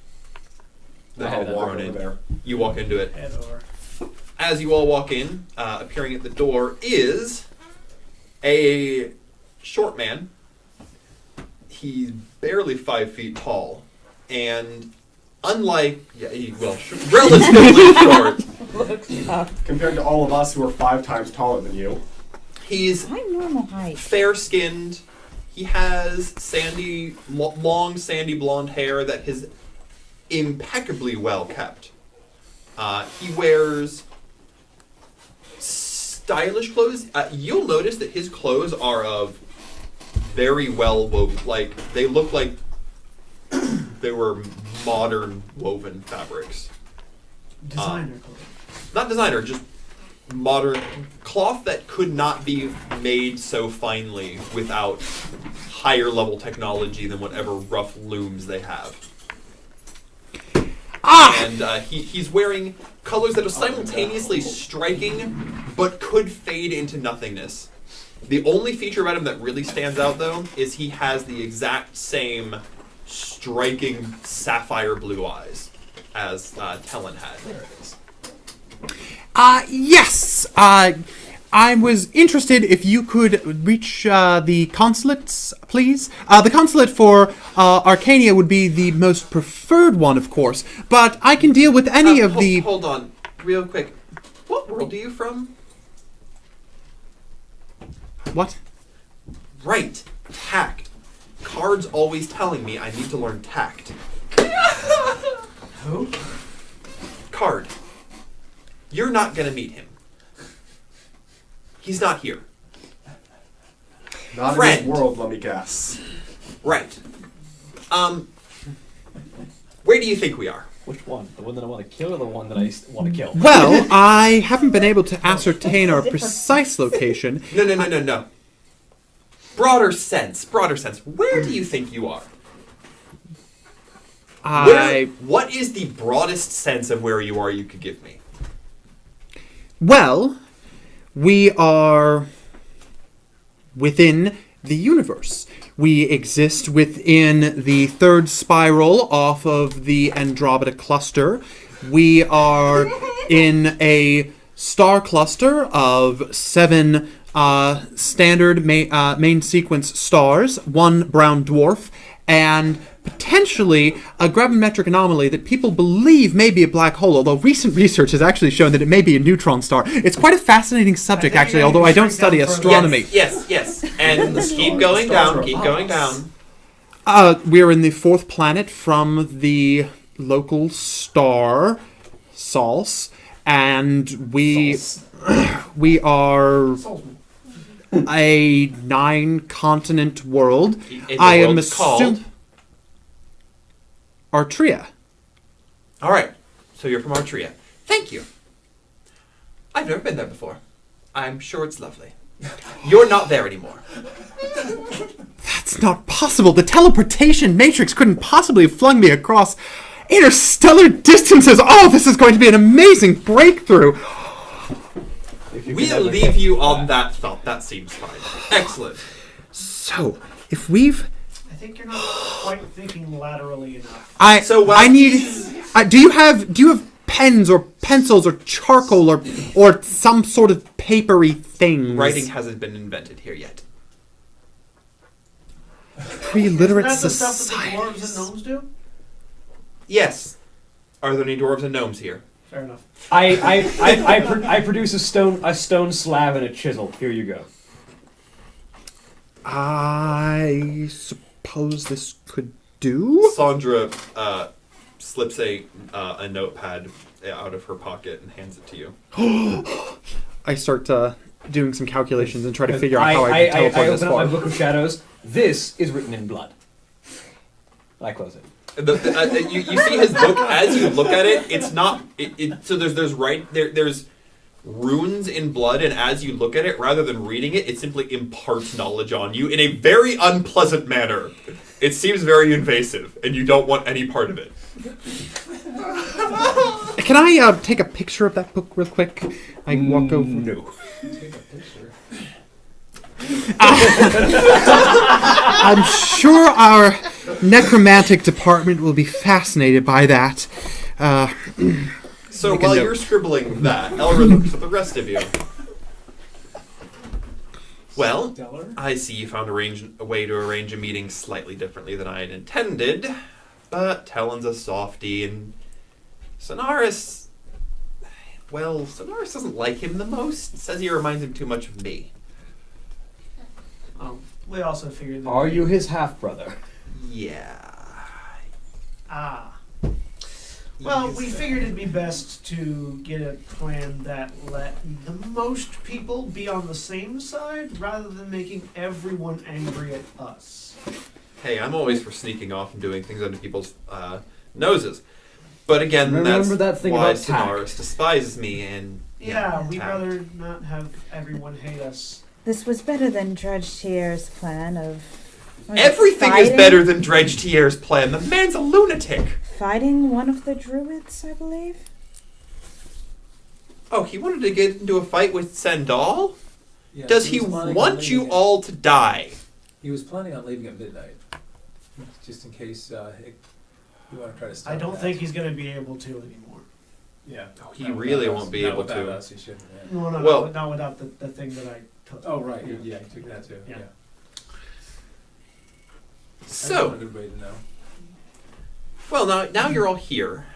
I'll walk over in. there. You walk into it. Head over. As you all walk in, appearing at the door is a short man. He's barely 5 feet tall, and unlike relatively short. Compared to all of us who are 5 times taller than you. He's I'm normal height. fair-skinned. He has long sandy blonde hair that is impeccably well kept. He wears stylish clothes. You'll notice that his clothes are of very well woven. Like, they look like they were modern woven fabrics. Designer clothes. Not designer, just modern cloth that could not be made so finely without higher level technology than whatever rough looms they have. And he's wearing colors that are simultaneously striking but could fade into nothingness. The only feature about him that really stands out, though, is he has the exact same striking sapphire blue eyes as Tellen had. There it is. Yes. I was interested if you could reach the consulates, please. The consulate for Arcania would be the most preferred one, of course, but I can deal with any of the... Hold on, real quick. What world are you from? What? Right, tact. Card's always telling me I need to learn tact. Who? Card. You're not gonna meet him. He's not here. Not Friend. in this world, let me guess. Right. Where do you think we are? Which one? The one that I want to kill or the one that I want to kill? Well, I haven't been able to ascertain our precise location. No. Broader sense. Where do you think you are? What is the broadest sense of where you are you could give me? Well, we are within the universe. We exist within the third spiral off of the Andromeda cluster. We are in a star cluster of 7 standard main sequence stars, 1 brown dwarf, and potentially a gravimetric anomaly that people believe may be a black hole, although recent research has actually shown that it may be a neutron star. It's quite a fascinating subject, actually, although I don't study astronomy. Yes. And keep going down. We're in the 4th planet from the local star, Sols, and we are a 9-continent world. I am assuming Artria. All right. So you're from Artria. Thank you. I've never been there before. I'm sure it's lovely. You're not there anymore. That's It's not possible. The teleportation matrix couldn't possibly have flung me across interstellar distances. Oh, this is going to be an amazing breakthrough. We'll leave you on that thought. That seems fine. Excellent. So, if we've... I think you're not quite thinking laterally enough. I need... do you have pens or pencils or charcoal or some sort of papery thing? Writing hasn't been invented here yet. Pre-literate Isn't that the stuff society. that the dwarves and gnomes do? Yes. Are there any dwarves and gnomes here? Fair enough. I produce a stone slab and a chisel. Here you go. I suppose this could do? Sandra slips a notepad out of her pocket and hands it to you. I start doing some calculations and try to figure out how I can teleport I this open up my far. book of shadows. This is written in blood. I close it. You see his book as you look at it. It's not. So there's runes in blood, and as you look at it, rather than reading it, it simply imparts knowledge on you in a very unpleasant manner. It seems very invasive, and you don't want any part of it. Can I take a picture of that book real quick? I walk over. No. Take a picture. I'm sure our necromantic department will be fascinated by that. So Make a while note. you're scribbling that, Elra looks at the rest of you. Well, Stellar? I see you found a way to arrange a meeting slightly differently than I had intended, but Talon's a softie, and Sonaris... Well, Sonaris doesn't like him the most. Says he reminds him too much of me. We also figured that... Are you his half-brother? Yeah. Ah. Well, we figured it'd be best to get a plan that let the most people be on the same side rather than making everyone angry at us. Hey, I'm always for sneaking off and doing things under people's noses. But again, Remember that's that thing why about tact. Sonaris despises me and... Yeah, we'd tact. rather not have everyone hate us. This was better than Dredge Tier's plan of... Everything is better than Dredge Tier's plan. The man's a lunatic. Fighting one of the druids, I believe. Oh, he wanted to get into a fight with Sandal? Yeah, Does he was planning on want you leaving all to die? He was planning on leaving at midnight, just in case you want to try to stop I don't that. think he's going to be able to anymore. Yeah. He Not really without won't us. be Not able without to. Us, he shouldn't. Yeah. No, Well- not without the thing that I took. Oh right, yeah, he took that too. Yeah. Yeah. That's So, a good way to know. well, now you're all here.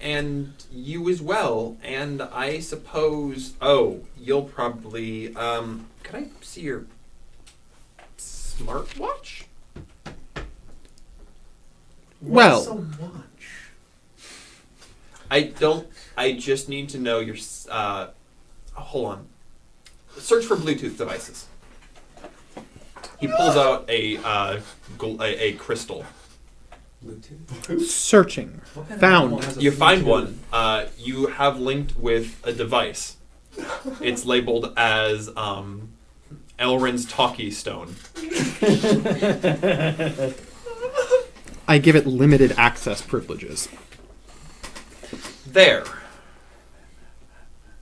And you as well. And I suppose... Oh, you'll probably... Can I see your smartwatch? Well- What's a watch? I just need to know your... hold on. Search for Bluetooth devices. He pulls out a crystal. Bluetooth. Searching. What kind of Found. animal has a You find Bluetooth? one. You have linked with a device. It's labeled as Elrin's Talkie Stone. I give it limited access privileges. There.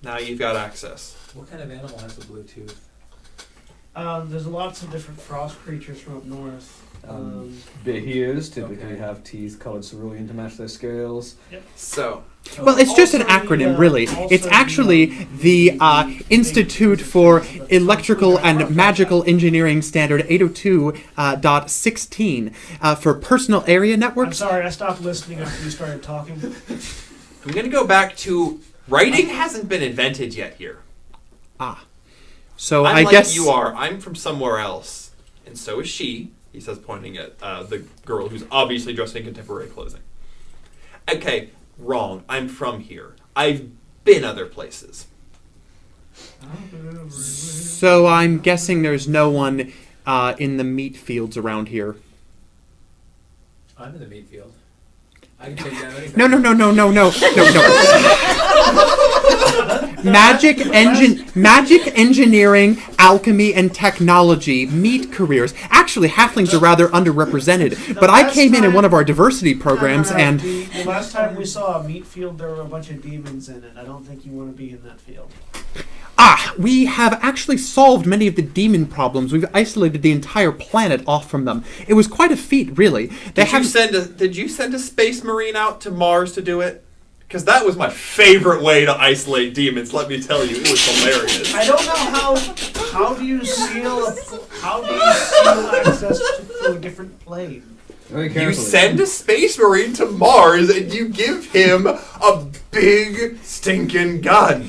Now you've got access. What kind of animal has a Bluetooth? There's lots of different frost creatures from up north. Behears typically Okay. have teeth colored cerulean to match their scales. So, Well, it's just an Also acronym, the, really. also It's actually the Institute for Electrical and Magical Engineering Standard 802.16 for personal area I'm networks. sorry, I stopped listening after you started talking. I'm going to go back to... Writing hasn't been invented yet here. So I'm I like guess you are. I'm from somewhere else. And so is she, he says, pointing at the girl who's obviously dressed in contemporary clothing. Okay, wrong. I'm from here. I've been other places. So I'm guessing there's no one in the meat fields around here. I'm in the meat field. I can take down anything. No. magic engineering, alchemy, and technology meet careers. Actually, halflings are rather underrepresented. But I came in one of our diversity programs, and the last time we saw a meat field, there were a bunch of demons in it. I don't think you want to be in that field. we have actually solved many of the demon problems. We've isolated the entire planet off from them. It was quite a feat, really. Did you send a space marine out to Mars to do it? Because that was my favorite way to isolate demons. Let me tell you, it was hilarious. I don't know how do you seal access to a different plane? Very carefully. You send a space marine to Mars and you give him a big stinking gun.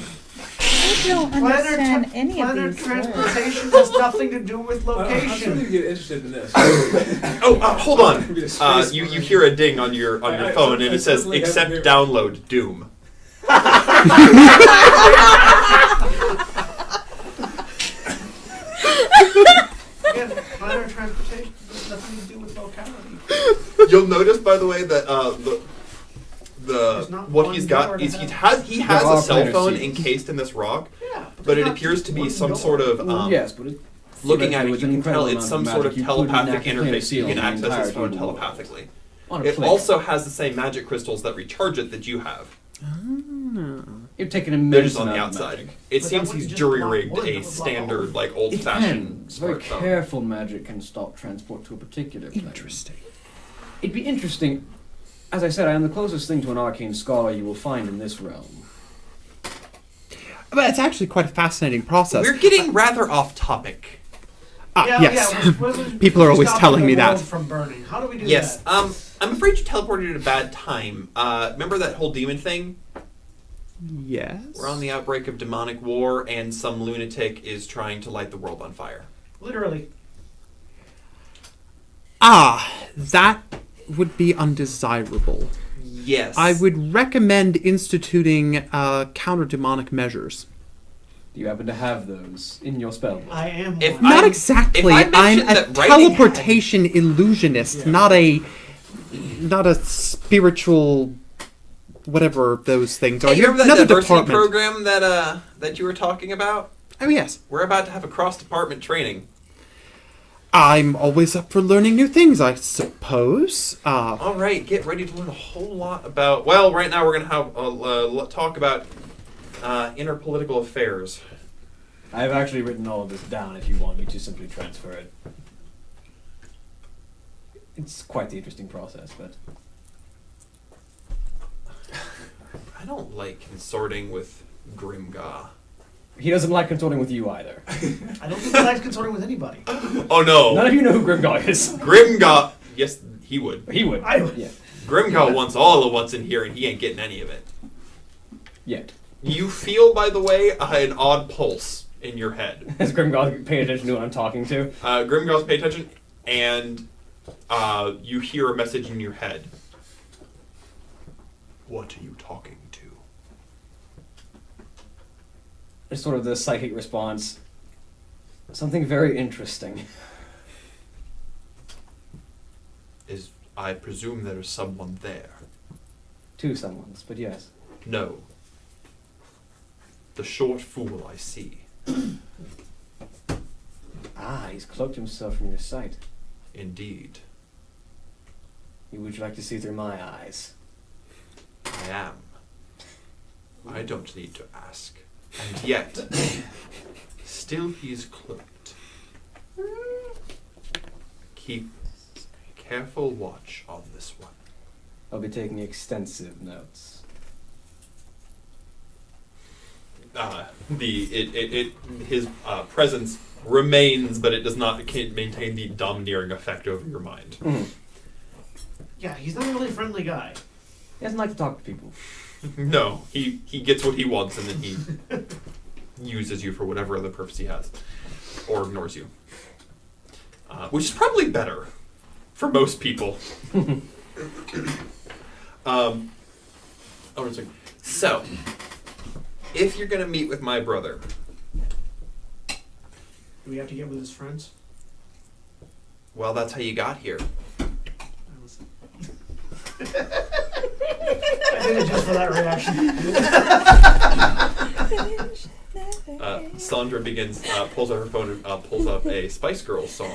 I don't understand any of Planet these transportation has nothing to do with I'm sure location. you get interested in this. Hold on. You hear a ding on your phone and it says accept download Doom. Again, planet transportation has nothing to do with locality. You'll notice, by the way, that There's not what one he's got door to is he have. has a cell phone seats. encased in this rock, Yeah, but it there's appears not to be one some door. sort of yes, but it, looking at it, with you an can tell incredible it's some amount sort of of magic, you put an telepathic active interface. You seal can on the access entire his phone keyboard. telepathically. on a It plate. also has the same magic crystals that recharge it that you have. You've taken a They're immense just on the amount of outside. magic. It But seems that he's wouldn't just jury block rigged wood, that a would block standard, all. like It old-fashioned can. Very smartphone. careful magic can stop transport to a particular plane. interesting. It'd be interesting. As I said, I am the closest thing to an arcane scholar you will find in this realm. But it's actually quite a fascinating process. We're getting rather off topic. Yes. we're People are always stopping telling the me that. world from burning. How do we do Yes. that? I'm afraid you teleported at a bad time. Remember that whole demon thing? Yes. We're on the outbreak of demonic war, and some lunatic is trying to light the world on fire. Literally. That would be undesirable. Yes. I would recommend instituting counter-demonic measures. Do you happen to have those in your spellbook? I am If one. Not I'm- exactly. if I I'm mentioned a that writing teleportation illusionist, Yeah. not a spiritual whatever those things are. Hey, you remember that Another diversity department. program that you were talking about? Oh yes. We're about to have a cross-department training. I'm always up for learning new things, I suppose. All right, get ready to learn a whole lot about. Well, right now we're going to have a talk about interpolitical affairs. I have actually written all of this down if you want me to simply transfer it. It's quite the interesting process, but... I don't like consorting with Grimgar. He doesn't like consorting with you either. I don't think he likes consorting with anybody. Oh no, None of you know who Grimgar is. Grimgar. Yes, he would. He would. I would. Yeah. Grimgar wants all of what's in here, and he ain't getting any of it. Yet. You feel, by the way, an odd pulse in your head. Has Grimgar paid attention to what I'm talking to? Grimgar's pay attention, and you hear a message in your head. What are you talking to? It's sort of the psychic response. Something very interesting. I presume there is someone there. Two someones, but yes. No. The short fool I see. Ah, he's cloaked himself from your sight. Indeed. Would you like to see through my eyes? I am. I don't need to ask. And yet, still he is cloaked. Keep careful watch on this one. I'll be taking extensive notes. His presence remains, but it does not maintain the domineering effect over your mind. Mm. Yeah, he's not a really friendly guy. He doesn't like to talk to people. No, he gets what he wants, and then he uses you for whatever other purpose he has, or ignores you, which is probably better for most people. So, if you're gonna meet with my brother, Do we have to get with his friends? well, that's how you got here. I did it just for that reaction. Sandra pulls out her phone and pulls up a Spice Girls song.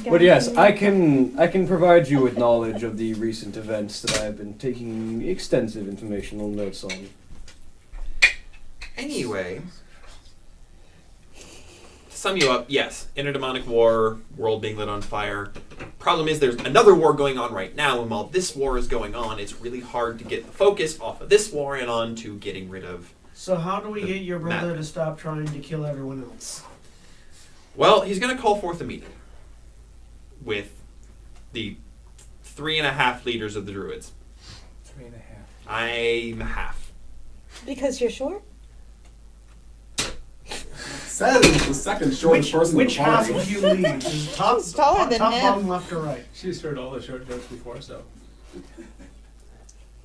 But yes, I can provide you with knowledge of the recent events that I have been taking extensive informational notes on. Anyway, to sum you up, yes, interdemonic war, world being lit on fire. Problem is there's another war going on right now, and while this war is going on, it's really hard to get the focus off of this war and on to getting rid of. So how do we get your brother to stop trying to kill everyone else? Well, he's going to call forth a meeting with the 3.5 leaders of the Druids. 3.5. I'm half. Because you're short? Says the second shortest person Which in the half party. of you lead? Is top, He's taller than top, him. bottom, left, or right? She's heard all the short jokes before, so.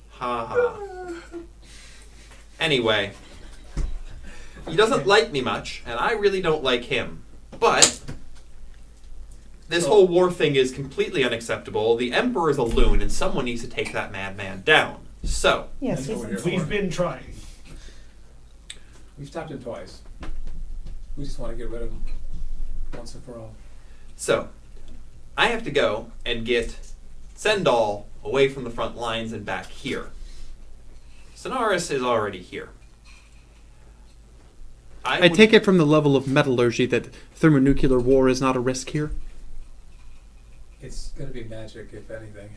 Ha ha. Anyway, he doesn't like me much, and I really don't like him. But this whole war thing is completely unacceptable. The Emperor is a loon, and someone needs to take that madman down. So, Yes, That's what we're he's here We've been trying. We've stopped him twice. We just want to get rid of him once and for all. So, I have to go and get Sendal away from the front lines and back here. Sonaris is already here. I take it from the level of metallurgy that thermonuclear war is not a risk here. It's going to be magic, if anything.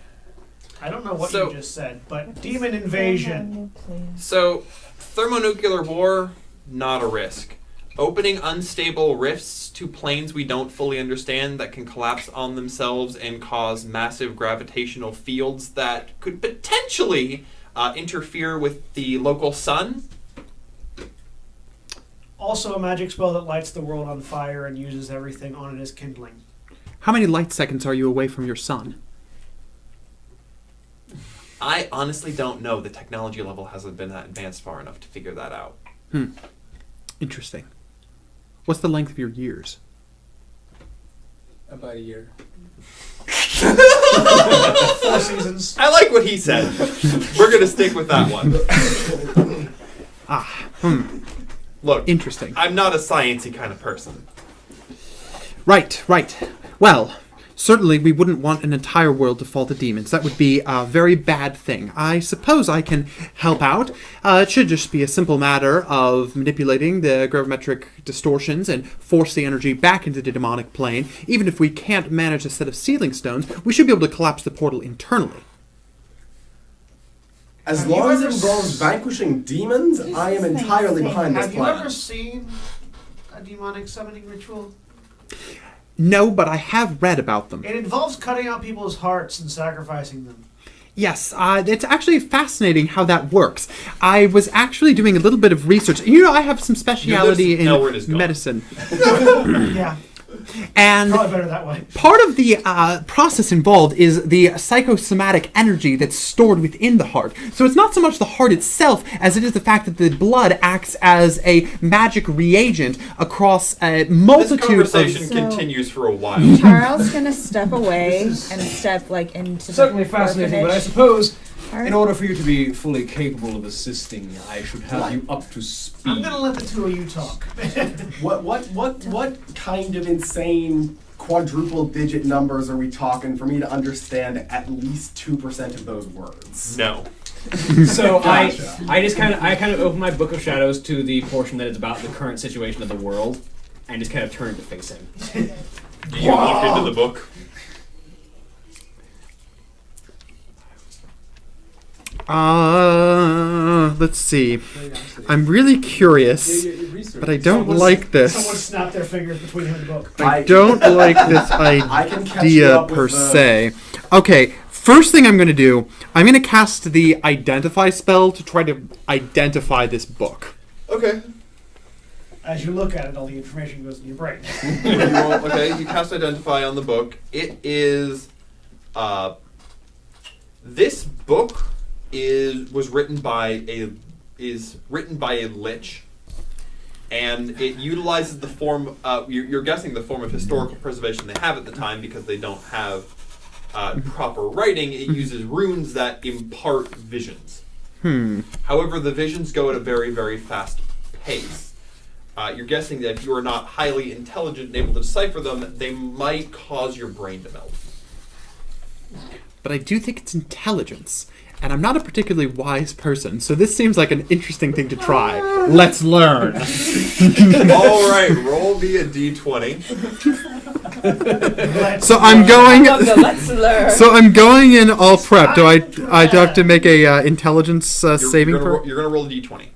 I don't know what So- you just said, but demon invasion. So, thermonuclear war, not a risk. Opening unstable rifts to planes we don't fully understand that can collapse on themselves and cause massive gravitational fields that could potentially interfere with the local sun. Also a magic spell that lights the world on fire and uses everything on it as kindling. How many light seconds are you away from your sun? I honestly don't know. The technology level hasn't been advanced far enough to figure that out. Interesting. What's the length of your years? About a year. 4 seasons. I like what he said. We're going to stick with that one. Look, Interesting. I'm not a sciencey kind of person. Right. Well, certainly we wouldn't want an entire world to fall to demons. That would be a very bad thing. I suppose I can help out. It should just be a simple matter of manipulating the gravimetric distortions and force the energy back into the demonic plane. Even if we can't manage a set of sealing stones, we should be able to collapse the portal internally. As Have long you as it ever involves vanquishing demons, I am entirely behind this Have you plan. ever seen a demonic summoning ritual? No, but I have read about them. It involves cutting out people's hearts and sacrificing them. Yes, it's actually fascinating how that works. I was actually doing a little bit of research. You know, I have some speciality in Elward is gone. medicine. Yeah, And probably better that way. part of the process involved is the psychosomatic energy that's stored within the heart. So it's not so much the heart itself as it is the fact that the blood acts as a magic reagent across a This multitude conversation of... So- continues for a while. Charles gonna step away and step like into Certainly the fascinating, but I orphanage. suppose Alright. in order for you to be fully capable of assisting, I should have you up to I'm speed. gonna let the two of you talk. What kind of insane quadruple digit numbers are we talking for me to understand at least 2% of those words? No. So Gotcha. I kind of open my book of shadows to the portion that is about the current situation of the world, and just kind of turn to face him. Do you look into the book? Let's see. I'm really curious, but I don't like Someone this. snapped their fingers between him and the book. I don't like this I can catch you idea up per with the- se. Okay, first thing I'm going to do, I'm going to cast the Identify spell to try to identify this book. Okay. As you look at it, all the information goes in your brain. Okay, you cast Identify on the book. It is... this book was written by a lich, and it utilizes the form. You're guessing the form of historical preservation they have at the time because they don't have proper writing, it uses runes that impart visions. However, the visions go at a very, very fast pace. You're guessing that if you are not highly intelligent and able to decipher them, they might cause your brain to melt. But I do think it's intelligence. And I'm not a particularly wise person, so this seems like an interesting thing to try. Let's learn. All right, roll me a d20. So I'm going. Let's learn. So I'm going in all prep. Do I have to make a intelligence saving throw? You're gonna roll a d20.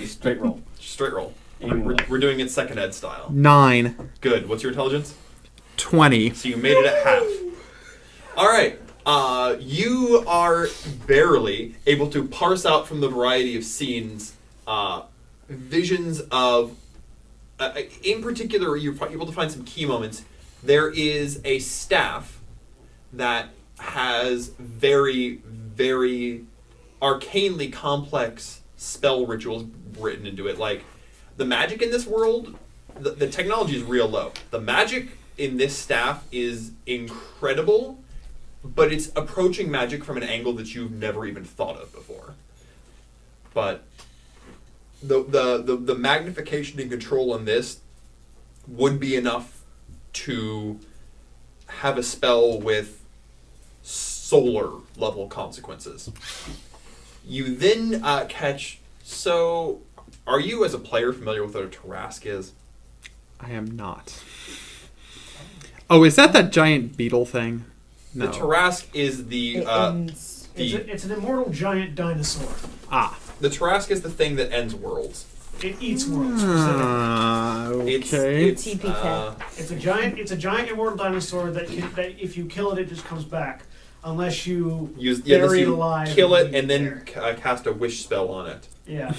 Straight roll. Straight roll. Aiming We're doing it second ed style. 9. Good. What's your intelligence? 20. So you made it at half. All right. You are barely able to parse out from the variety of scenes visions of, in particular, you're able to find some key moments. There is a staff that has very, very arcanely complex spell rituals written into it. Like, the magic in this world, the technology is real low. The magic in this staff is incredible, but it's approaching magic from an angle that you've never even thought of before. But the magnification and control on this would be enough to have a spell with solar level consequences. You then catch... So, are you as a player familiar with what a Tarask is? I am not. Oh, is that giant beetle thing? No. The Tarask is the... It's an immortal giant dinosaur. The Tarask is the thing that ends worlds. It eats worlds. Okay. It's a giant immortal dinosaur that if you kill it, it just comes back, unless you bury it alive. Kill it and then cast a wish spell on it. Yeah.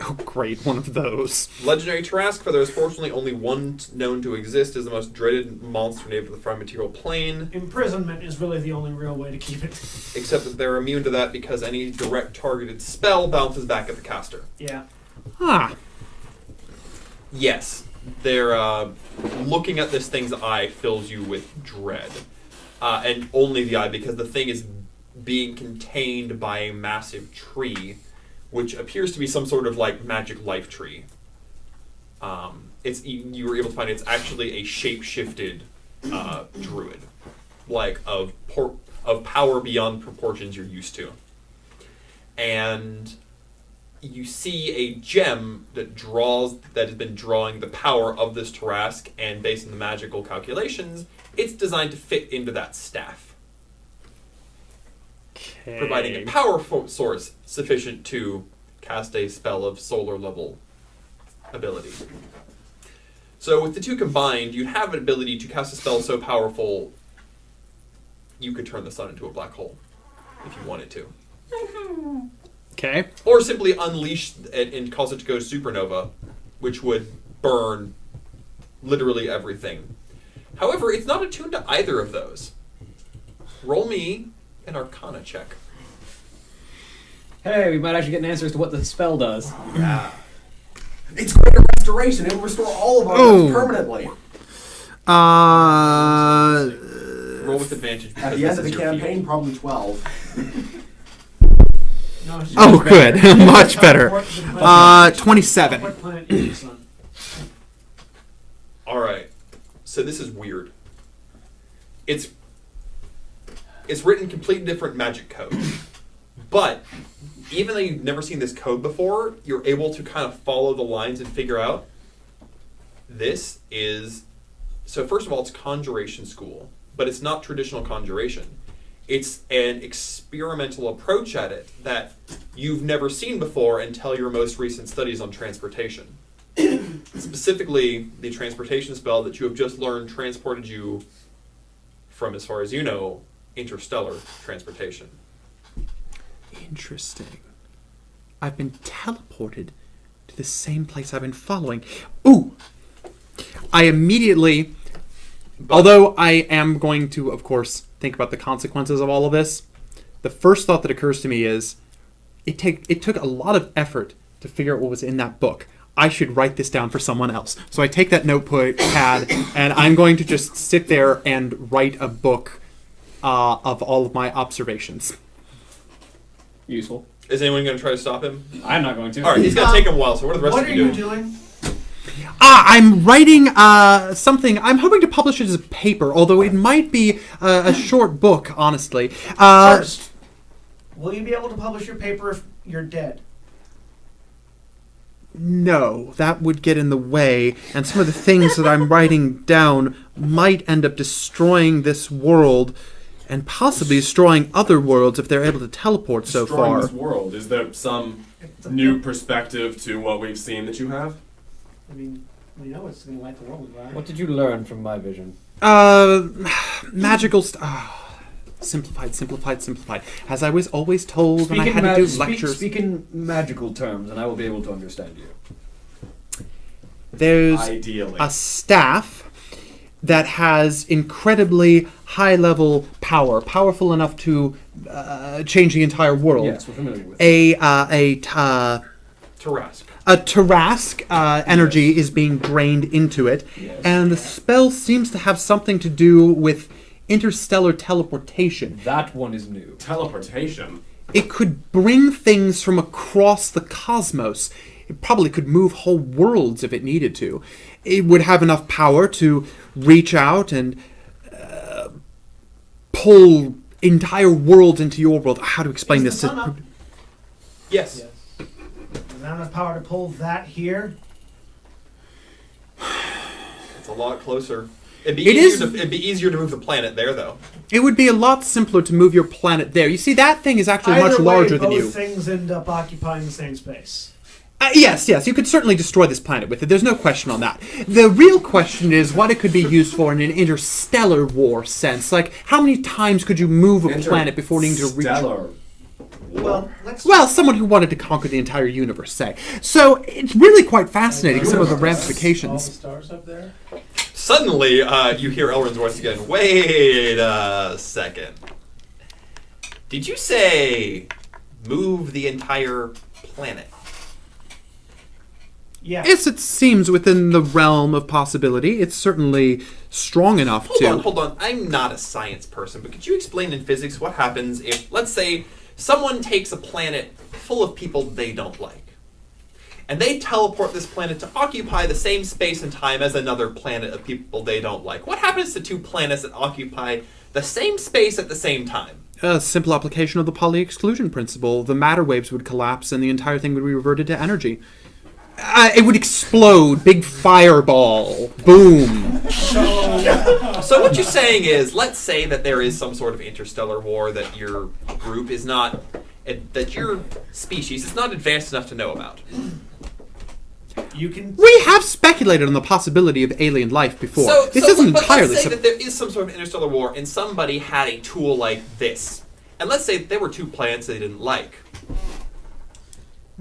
Oh, great, one of those. Legendary Tarask, for there is fortunately only one known to exist, is the most dreaded monster native of the Prime Material Plane. Imprisonment is really the only real way to keep it. Except that they're immune to that because any direct targeted spell bounces back at the caster. Yeah. Yes, they're looking at this thing's eye fills you with dread. And only the eye, because the thing is being contained by a massive tree, which appears to be some sort of like magic life tree. You were able to find it's actually a shape-shifted druid, like of power beyond proportions you're used to. And you see a gem that has been drawing the power of this Tarask, and based on the magical calculations, it's designed to fit into that staff. Okay. Providing a power source sufficient to cast a spell of solar level ability. So with the two combined, you'd have an ability to cast a spell so powerful you could turn the sun into a black hole if you wanted to. Okay. Or simply unleash it and cause it to go supernova, which would burn literally everything. However, it's not attuned to either of those. Roll me an Arcana check. Hey, we might actually get an answer as to what the spell does. Yeah. It's greater restoration. It will restore all of our lives permanently. Roll with advantage. At the end of the campaign, probably 12. No, it's Oh, just good. Much better. What planet 27. is the sun? Alright. So this is weird. It's written completely different magic code. But even though you've never seen this code before, you're able to kind of follow the lines and figure out this is... So first of all, it's conjuration school, but it's not traditional conjuration. It's an experimental approach at it that you've never seen before until your most recent studies on transportation. Specifically, the transportation spell that you have just learned transported you from, as far as you know, interstellar transportation. Interesting. I've been teleported to the same place I've been following. Ooh! I immediately... Although I am going to, of course, think about the consequences of all of this, the first thought that occurs to me is, it took a lot of effort to figure out what was in that book. I should write this down for someone else. So I take that notepad and I'm going to just sit there and write a book of all of my observations. Useful. Is anyone going to try to stop him? I'm not going to. All right, he's going to take him a while. So what are the rest What of are you you doing? doing? I'm writing something. I'm hoping to publish it as a paper, although it might be a short book, honestly. First, will you be able to publish your paper if you're dead? No, that would get in the way, and some of the things that I'm writing down might end up destroying this world, and possibly destroying other worlds if they're able to teleport so Destroying far. this world. Is there some new perspective to what we've seen that you have? I mean, we know it's going to light the world, right? What did you learn from my vision? Magical simplified. As I was always told when I had to do lectures. Speak in magical terms, and I will be able to understand you. There's Ideally. a staff that has incredibly high-level power, powerful enough to change the entire world. Yes, we're familiar with it. Tarask. A Tarask energy is being drained into it, Yes. and the spell seems to have something to do with interstellar teleportation. That one is new. Teleportation. It could bring things from across the cosmos. It probably could move whole worlds if it needed to. It would have enough power to reach out and pull entire worlds into your world. How to explain Is this? the sun up? Yes. Is there enough power to pull that here? It's a lot closer. It'd be easier to move the planet there, though. It would be a lot simpler to move your planet there. You see, that thing is actually much larger than you. Both things end up occupying the same space. Yes, you could certainly destroy this planet with it. There's no question on that. The real question is what it could be used for in an interstellar war sense. Like, how many times could you move a planet before needing to reach? Interstellar. Well, Someone who wanted to conquer the entire universe, say. So it's really quite fascinating, some of the All ramifications. the stars up there. Suddenly, you hear Elrond's voice again. Wait a second. Did you say move the entire planet? yeah. Yes, it seems within the realm of possibility. It's certainly strong enough to... Hold on. I'm not a science person, but could you explain in physics what happens if, let's say, someone takes a planet full of people they don't like, and they teleport this planet to occupy the same space and time as another planet of people they don't like? What happens to two planets that occupy the same space at the same time? A simple application of the Pauli exclusion principle. The matter waves would collapse and the entire thing would be reverted to energy. It would explode. Big fireball. Boom. So what you're saying is, let's say that there is some sort of interstellar war that your group is not, that your species is not advanced enough to know about. You can. We have speculated on the possibility of alien life before. This isn't but entirely... let's say that there is some sort of interstellar war and somebody had a tool like this. And let's say there were two planets they didn't like.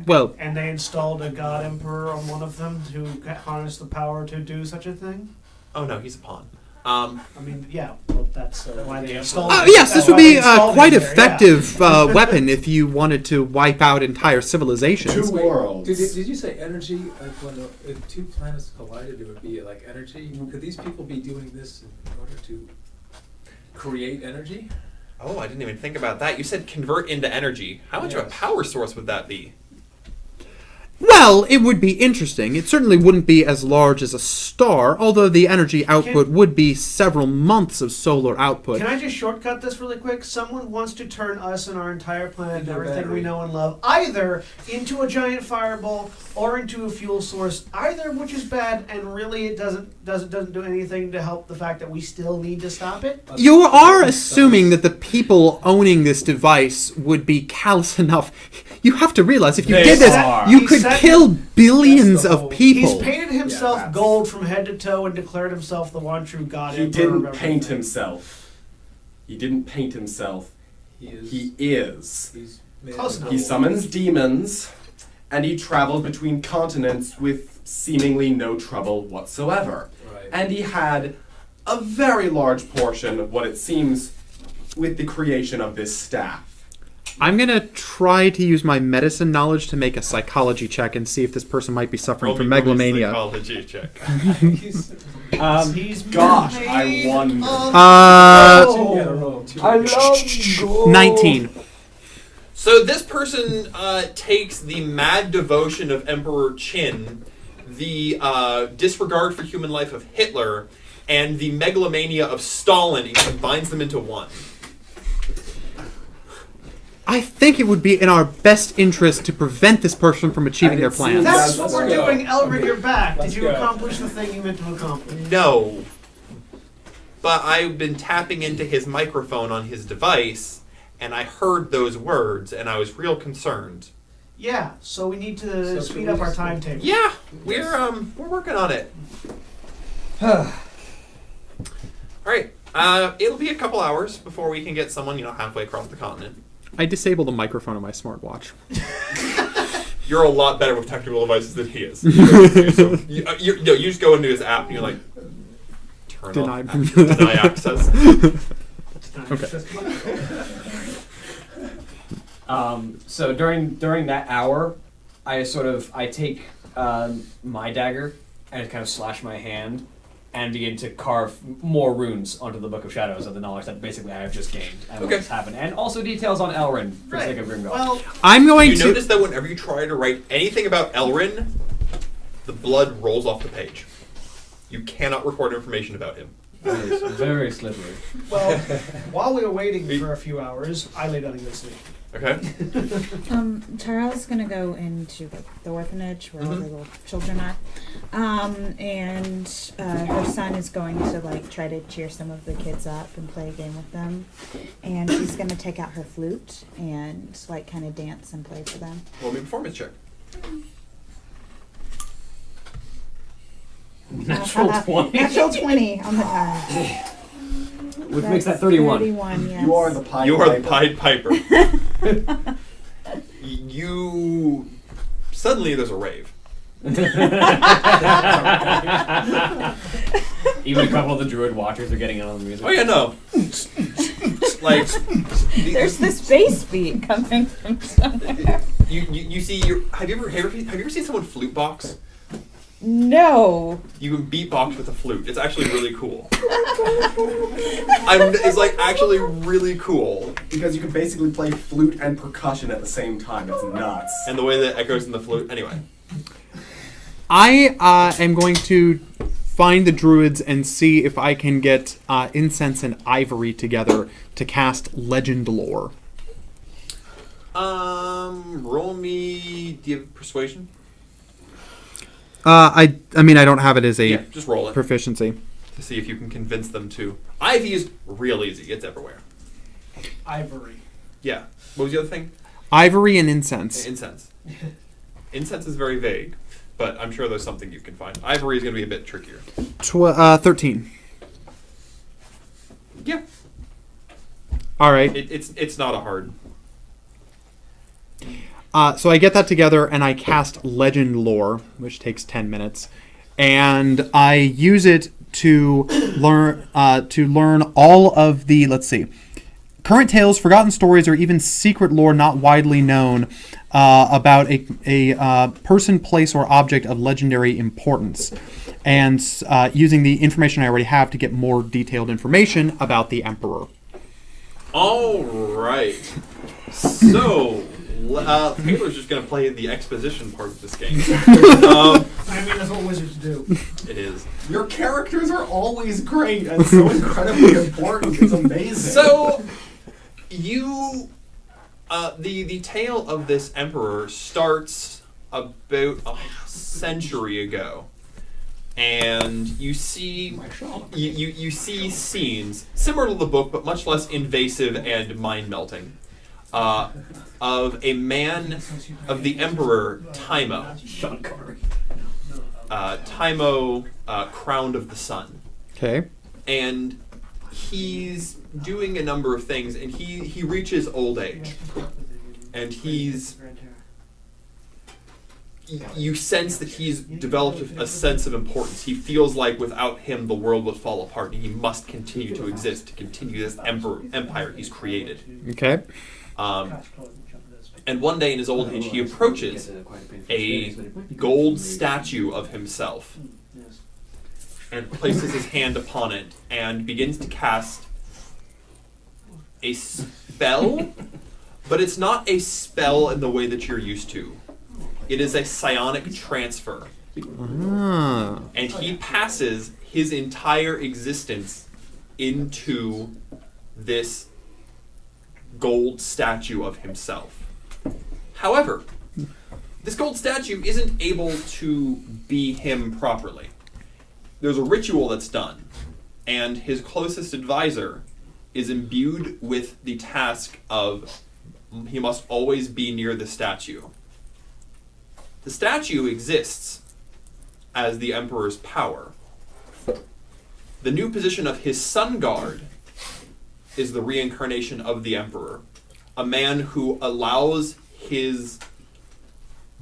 Well, And they installed a god emperor on one of them to harness the power to do such a thing? Oh no, he's a pawn. I mean, yeah, well, that's why they installed yes, this would be quite it there, effective weapon if you wanted to wipe out entire civilizations. Two worlds. Did you say energy? Like when if two planets collided, it would be like energy. Could these people be doing this in order to create energy? Oh, I didn't even think about that. You said convert into energy. How much of a Yes. power source would that be? Well, it would be interesting. It certainly wouldn't be as large as a star, although the energy output would be several months of solar output. Can I just shortcut this really quick? Someone wants to turn us and our entire planet and Into a everything we battery. know and love either into a giant fireball or into a fuel source, either which is bad, and really it doesn't do anything to help the fact that we still need to stop it. You are assuming that the people owning this device would be callous enough. You have to realize if you They did this, are. you He could said kill that- billions that's the of whole- people. He's painted himself that's- gold from head to toe and declared himself the one true god. He emperor didn't of paint everything. himself. He didn't paint himself. He is. He is. He's made Close of enough. He gold. summons demons, and he travels between continents with seemingly no trouble whatsoever. Right. And he had a very large portion of what it seems with the creation of this staff. I'm going to try to use my medicine knowledge to make a psychology check and see if this person might be suffering from megalomania. Psychology check. He's Gosh, I won. I love 19. So this person takes the mad devotion of Emperor Qin, the disregard for human life of Hitler, and the megalomania of Stalin and combines them into one. I think it would be in our best interest to prevent this person from achieving their plans. That's Let's what we're go. doing, Elric, you're back. Let's Did you go. accomplish the thing you meant to accomplish? No. But I've been tapping into his microphone on his device, and I heard those words, and I was real concerned. Yeah, so we need So to can speed we up our just- timetable. Yeah, we're working on it. All right. It'll be a couple hours before we can get someone, halfway across the continent. I disabled the microphone on my smartwatch. You're a lot better with technical devices than he is. So you just go into his app and you're like, turn Deny. off, deny access. Okay. So during that hour, I take my dagger and kind of slash my hand and begin to carve more runes onto the Book of Shadows of the knowledge that basically I have just gained and Okay. what's happened, and also details on Elrin for the sake of Grimgall. Well, I'm going You to... notice that whenever you try to write anything about Elrin, the blood rolls off the page. You cannot record information about him. It's very slippery. well, while we were waiting for a few hours, I lay down and go to sleep. Okay? Tara's gonna go into the orphanage where all the little children are, and her son is going to try to cheer some of the kids up and play a game with them, and she's gonna take out her flute and kind of dance and play for them. Roll me a performance check. Natural 20. Natural 20 on the die. Which makes that 31. 31, yes. You are the Pied You are the Piper. Pied Piper. You... Suddenly there's a rave. Even a couple of the druid watchers are getting in on the music. Oh yeah, no. Like... There's this bass beat coming from somewhere. You see... Have you ever seen someone flute box? No. You can beatbox with a flute. It's actually really cool. It's actually really cool. Because you can basically play flute and percussion at the same time. It's nuts. And the way that echoes in the flute. Anyway. I am going to find the druids and see if I can get incense and ivory together to cast legend lore. Roll me... Do you have persuasion? I mean, I don't have it as a Yeah, just roll it. proficiency. To see if you can convince them to... Ivy is real easy. It's everywhere. Ivory. Yeah. What was the other thing? Ivory and incense. Incense. Incense is very vague, but I'm sure there's something you can find. Ivory is going to be a bit trickier. 13. Yeah. All right. It's not a hard... So I get that together and I cast legend lore, which takes 10 minutes, and I use it to learn all of the, let's see, current tales, forgotten stories, or even secret lore not widely known about a person, place, or object of legendary importance, and using the information I already have to get more detailed information about the Emperor. All right. So... Taylor's just going to play the exposition part of this game. I mean, that's what wizards do. It is. Your characters are always great and so incredibly important. It's amazing. So, you... the tale of this emperor starts about a century ago. And you see... You see scenes similar to the book, but much less invasive and mind-melting. Of a man, of the Emperor Tymo. Sean Connery. Tymo, crowned of the sun. Okay. And he's doing a number of things, and he reaches old age. And you sense that he's developed a sense of importance. He feels like without him the world would fall apart, and he must continue to exist to continue this empire he's created. Okay. And one day in his old age, he approaches a gold statue of himself and places his hand upon it and begins to cast a spell, but it's not a spell in the way that you're used to. It is a psionic transfer. And he passes his entire existence into this gold statue of himself. However, this gold statue isn't able to be him properly. There's a ritual that's done, and his closest advisor is imbued with the task of he must always be near the statue. The statue exists as the Emperor's power. The new position of his sun guard is the reincarnation of the Emperor, a man who allows his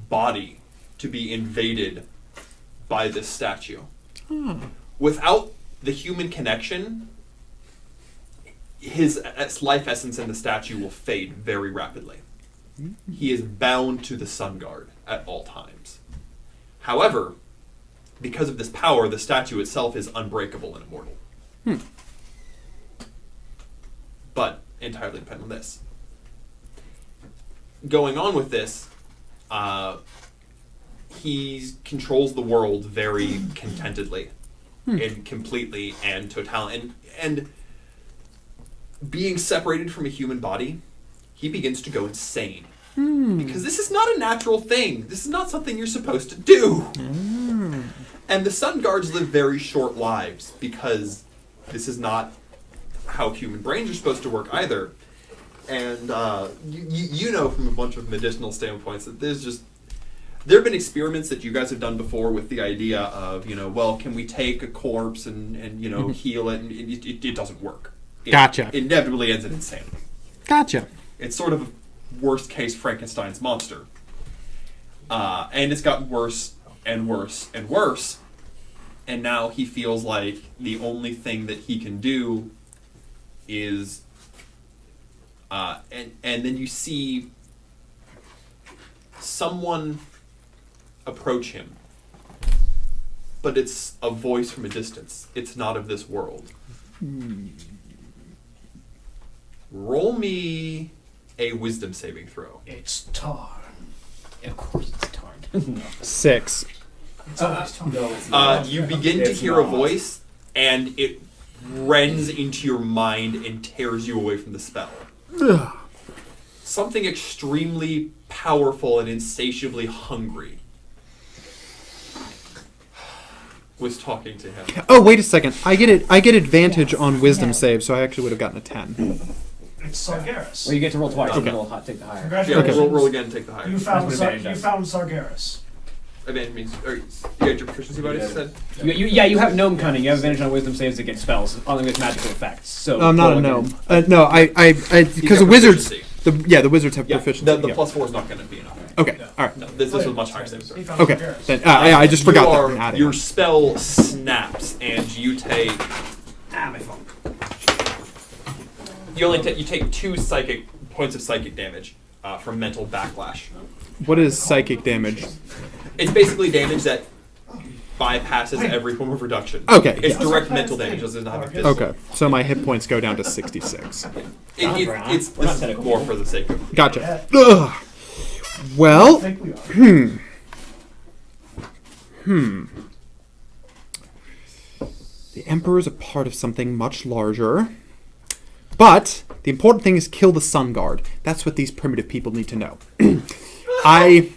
body to be invaded by this statue. Without the human connection, his life essence in the statue will fade very rapidly. He is bound to the sun guard at all times. However, because of this power, the statue itself is unbreakable and immortal. But entirely dependent on this. Going on with this, he controls the world very contentedly and completely and totally. And being separated from a human body, he begins to go insane. Because this is not a natural thing. This is not something you're supposed to do. And the Sun Guards live very short lives because this is not how human brains are supposed to work either. And you know from a bunch of medicinal standpoints that there have been experiments that you guys have done before with the idea of, well, can we take a corpse and heal it? And it doesn't work. It Gotcha. inevitably ends in insanity. Gotcha. It's sort of a worst case Frankenstein's monster. And it's gotten worse and worse and worse. And now he feels like the only thing that he can do is... and then you see someone approach him. But it's a voice from a distance. It's not of this world. Roll me a wisdom saving throw. It's Tar. Of course it's Tarn. 6. It's always Tar. No, it's not. You begin to It's hear a not. voice, and it rends into your mind and tears you away from the spell. Something extremely powerful and insatiably hungry was talking to him. Oh, wait a second. I get advantage on wisdom save, so I actually would have gotten a 10. It's Sargeras. Well, you get to roll twice. Okay. You can take the higher. Yeah, Congratulations. roll again and take the higher. You found That's what advantage does. Sargeras. Advantage means... you got your proficiency bonus, you said? You have gnome cunning. You have advantage on wisdom saves against spells, only with magical effects. So I'm not roll a again. gnome. No, I because got the wizards, proficiency. the wizards have Yeah, proficiency. the yeah. plus 4 is not going to be enough. Okay, all right. No, this was much higher saving throw. He found Okay, Sargeras. then I just forgot that from adding. Your spell snaps, and you take... My phone. You take 2 points of psychic damage from mental backlash. What is psychic damage? It's basically damage that bypasses every form of reduction. Okay, It's yeah. direct mental damage, doesn't have a physical. Okay, so my hit points go down to 66. It's We're not this is technical. more for the sake of... Gotcha. Ugh. Well, I think we are. The Emperor is a part of something much larger. But the important thing is kill the Sun Guard. That's what these primitive people need to know. I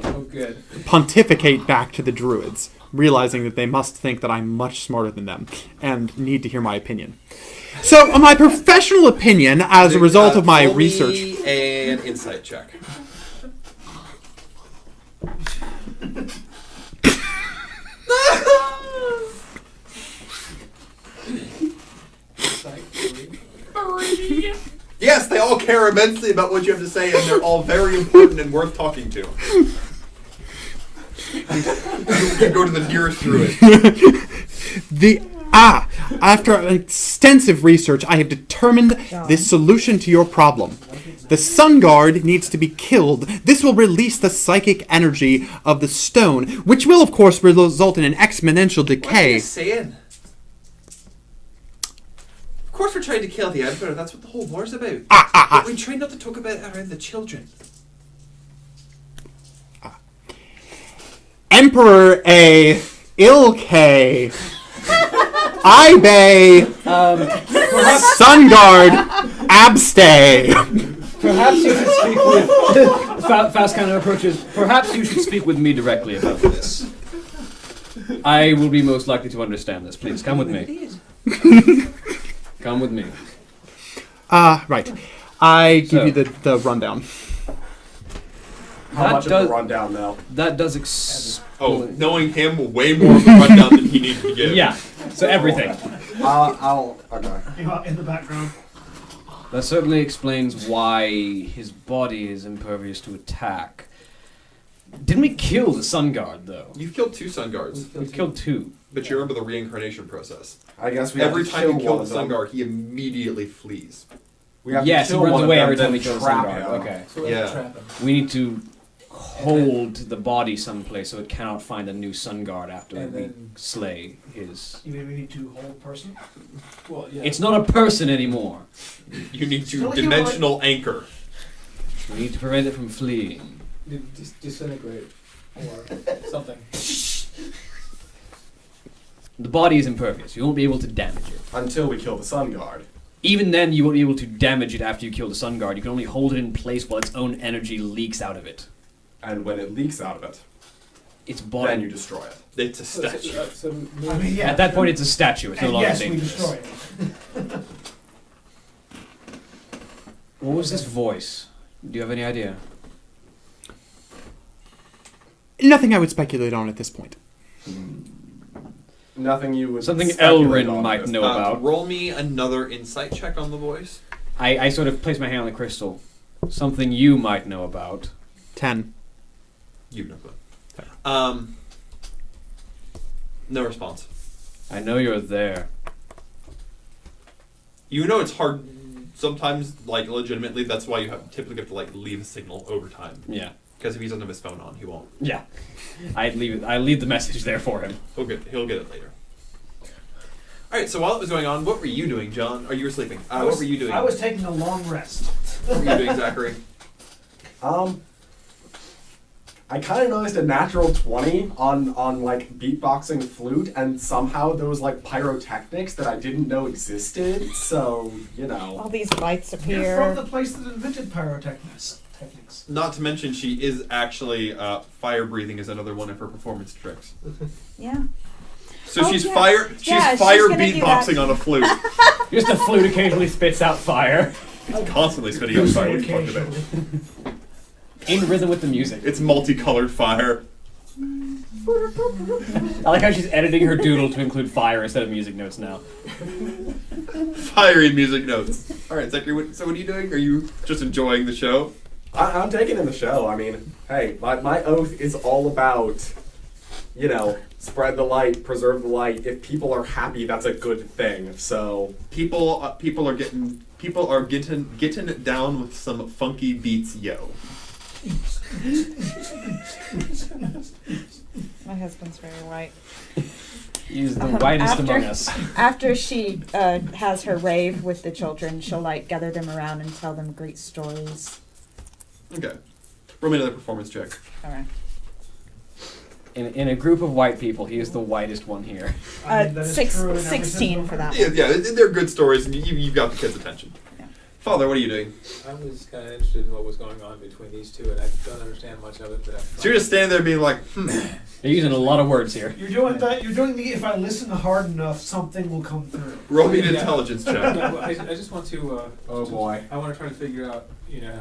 Oh, good. pontificate back to the druids, realizing that they must think that I'm much smarter than them and need to hear my opinion. So, my professional opinion, as a result of my roll me research... an insight check. Yes, they all care immensely about what you have to say, and they're all very important and worth talking to. You go to the nearest druid. After extensive research, I have determined the solution to your problem. The Sun Guard needs to be killed. This will release the psychic energy of the stone, which will, of course, result in an exponential What are decay. you saying? Of course we're trying to kill the Emperor. That's what the whole war's about. But we try not to talk about it around the children. Emperor A. Ilke. Ibe. Sun Guard. Abstay. Perhaps you should speak with... Faust kind of approaches. Perhaps you should speak with me directly about this. I will be most likely to understand this. Please, come with me. Come with me. Right. I give you the rundown. How That much of does- the rundown, though? That does Oh, knowing him, way more of a rundown than he needs to give. Yeah, so everything. Okay. In the background. That certainly explains why his body is impervious to attack. Didn't we kill the Sun Guard, though? You've killed 2 Sun Guards, We killed 2. but you remember the reincarnation process. I guess we Every have to time you kill kill one the of Sun them. Guard, he immediately flees. We have Yes, to he kill runs one away of them, every time then we kill the Sun trap Guard. him. Okay. So we have Yeah. to trap him. We need to hold the body someplace so it cannot find a new Sun Guard after And we then- slay his... You mean we need to hold person? Well, yeah. It's not a person anymore. You need to Still dimensional anchor. We need to prevent it from fleeing. Disintegrate or something. The body is impervious. You won't be able to damage it. Until we kill the Sun Guard. Even then, you won't be able to damage it after you kill the Sun Guard. You can only hold it in place while its own energy leaks out of it. And when it leaks out of it, Its then body... you destroy it. It's a statue. I mean, yeah. At that point, it's a statue. It's no And longer yes, we dangerous. destroy it. What was this voice? Do you have any idea? Nothing I would speculate on at this point. Nothing you would Something speculate Elrin on might this. know about. Roll me another insight check on the voice. I sort of place my hand on the crystal. Something you might know about. 10. You know that. No response. I know you're there. You know it's hard sometimes, like, legitimately, that's why you typically have to, like, leave a signal over time. Yeah. Because if he doesn't have his phone on, he won't. Yeah. I leave the message there for him. He'll get it later. Alright, so while it was going on, what were you doing, John? Or you were sleeping. What were you doing? I was taking a long rest. What were you doing, Zachary? I kind of noticed a natural 20 on like beatboxing flute, and somehow there was like pyrotechnics that I didn't know existed. So All these lights You're from appear. the place that invented pyrotechnics. Not to mention, she is actually fire breathing is another one of her performance tricks. Yeah. So Oh, she's yeah. fire. She's Yeah, she's fire gonna do that. beatboxing on a flute. Just the flute occasionally spits out fire. Constantly spitting out fire. What are you talking about? Occasionally. In rhythm with the music. It's multicolored fire. I like how she's editing her doodle to include fire instead of music notes now. Fiery music notes. All right, Zachary. So what are you doing? Are you just enjoying the show? I'm taking in the show. I mean, hey, my oath is all about, spread the light, preserve the light. If people are happy, that's a good thing. So People are getting down with some funky beats, yo. My husband's very white. He's the whitest among us. After she has her rave with the children, she'll gather them around and tell them great stories. Okay. Roll me another performance check. All right. In a group of white people, he is the whitest one here. I mean, that is true in every 16 sense for of that the Yeah, one. yeah, they're good stories, and you've got the kids' attention. Yeah. Father, what are you doing? I was kind of interested in what was going on between these two, and I don't understand much of it. But So you're just standing there being like, They're using a lot of words here. You're doing that. You're doing the. If I listen hard enough, something will come through. roll me an Yeah. intelligence check. Yeah, well, I just want to. Oh, boy. I want to try to figure out,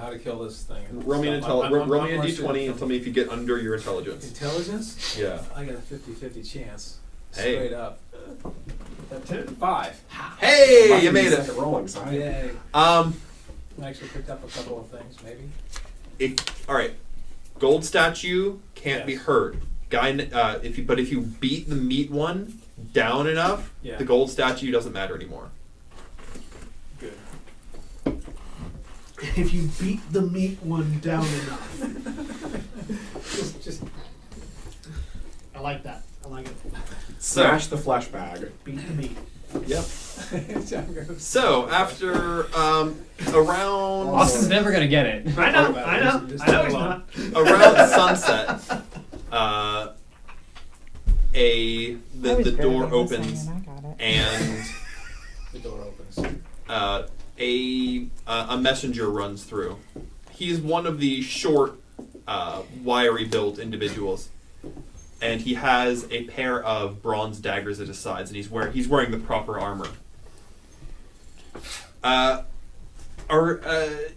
how to kill this thing. Roll me an So I'm roll me a interested d20 in and tell me if you get under your intelligence. Intelligence? Yeah. I got a 50-50 chance. Hey. Straight up. That's it. 5. Hey, Lucky you made it. second rolling, so Yay. Um, I actually picked up a couple of things, maybe. all right. Gold statue can't be Yes. hurt. Guy, if you beat the meat one, down enough, Yeah. the gold statue doesn't matter anymore. Good. If you beat the meat one down enough. Just I like that. I like it. Smash the flesh bag. Beat the meat. Yep. So after around Austin's never gonna get it. I know he's not. around sunset, the door opens and the door opens. a messenger runs through. He's one of the short, wiry-built individuals, and he has a pair of bronze daggers at his sides, and he's wearing the proper armor.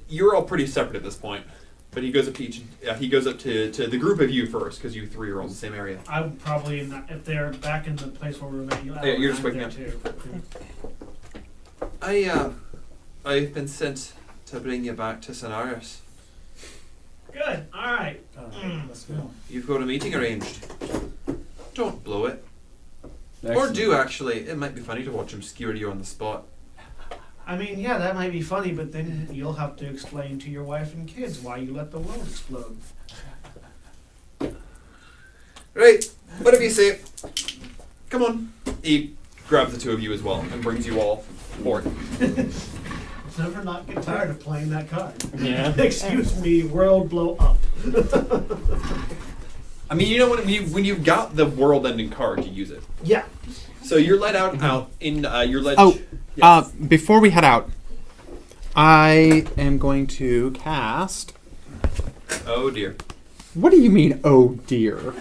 You're all pretty separate at this point, but he goes up to the group of you first, because you three are all in the same area. I would probably not, if they're back in the place where we were met. You're just waking up. Too. I've been sent to bring you back to Sonaris. Good. All right. Let's go. You've got a meeting arranged. Don't blow it. Or Excellent. do, actually. It might be funny to watch him skewer you on the spot. I mean, yeah, that might be funny, but then you'll have to explain to your wife and kids why you let the world explode. Right. Whatever you say. Come on. He grabs the two of you as well and brings you all forth. Never not get tired of playing that card. Yeah. Excuse me, world blow up. I mean, you know when you've got the world-ending card, you use it. Yeah. So you're led out in you're led. Oh, Yes. before we head out, I am going to cast. Oh dear. What do you mean, oh dear?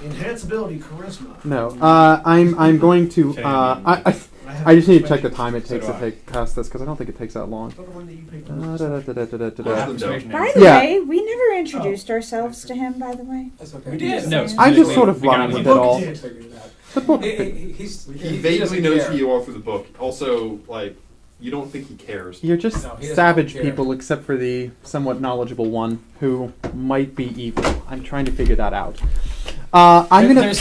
Enhance ability, charisma. No, I'm going to. I just need to check the time it takes do to cast this because I don't think it takes that long. What the one that you picked? By the Yeah. way, we never introduced ourselves to him, by the way. That's okay. We did. No, I just we- sort of we got run with him. it all. Did. Figured it out. The book. He vaguely knows who you are through the book. Also, like, you don't think he cares. You're just No, he doesn't savage care. people, except for the somewhat knowledgeable one who might be evil. I'm trying to figure that out. I'm gonna. There's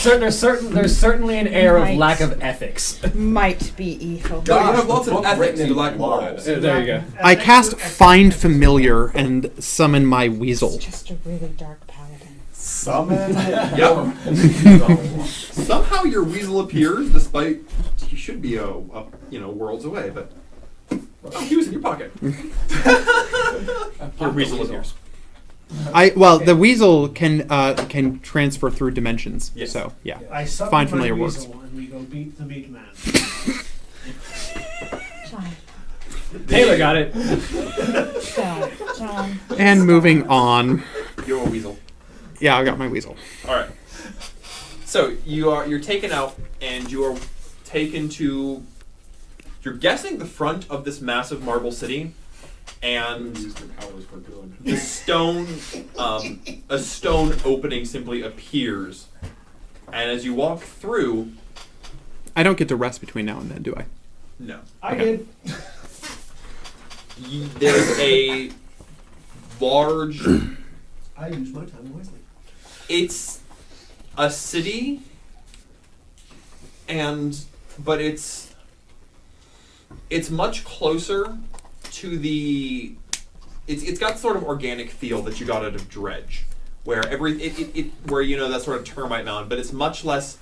certainly an air of Might. lack of ethics. Might be evil. No, you have lots of ethics in you like blood. morals. There you go. I cast Find Familiar and summon my weasel. It's just a really dark paladin. Summon. Yep. Somehow your weasel appears, despite you should be worlds away, but he was in your pocket. Your weasel appears. The weasel can transfer through dimensions. Yes. So yeah. I summon Find my familiar weasel and we go beat the meat man. John. Taylor got it. John. And moving on. You're a weasel. Yeah, I got my weasel. All right. So you're taken out, and you are taken to. You're guessing the front of this massive marble city, and the stone, a stone opening simply appears, and as you walk through, I don't get to rest between now and then, do I? no, I did. there's a large. I use my time wisely. It's a city, but it's much closer to the. It's got sort of organic feel that you got out of Dredge, where where that sort of termite mound, but it's much less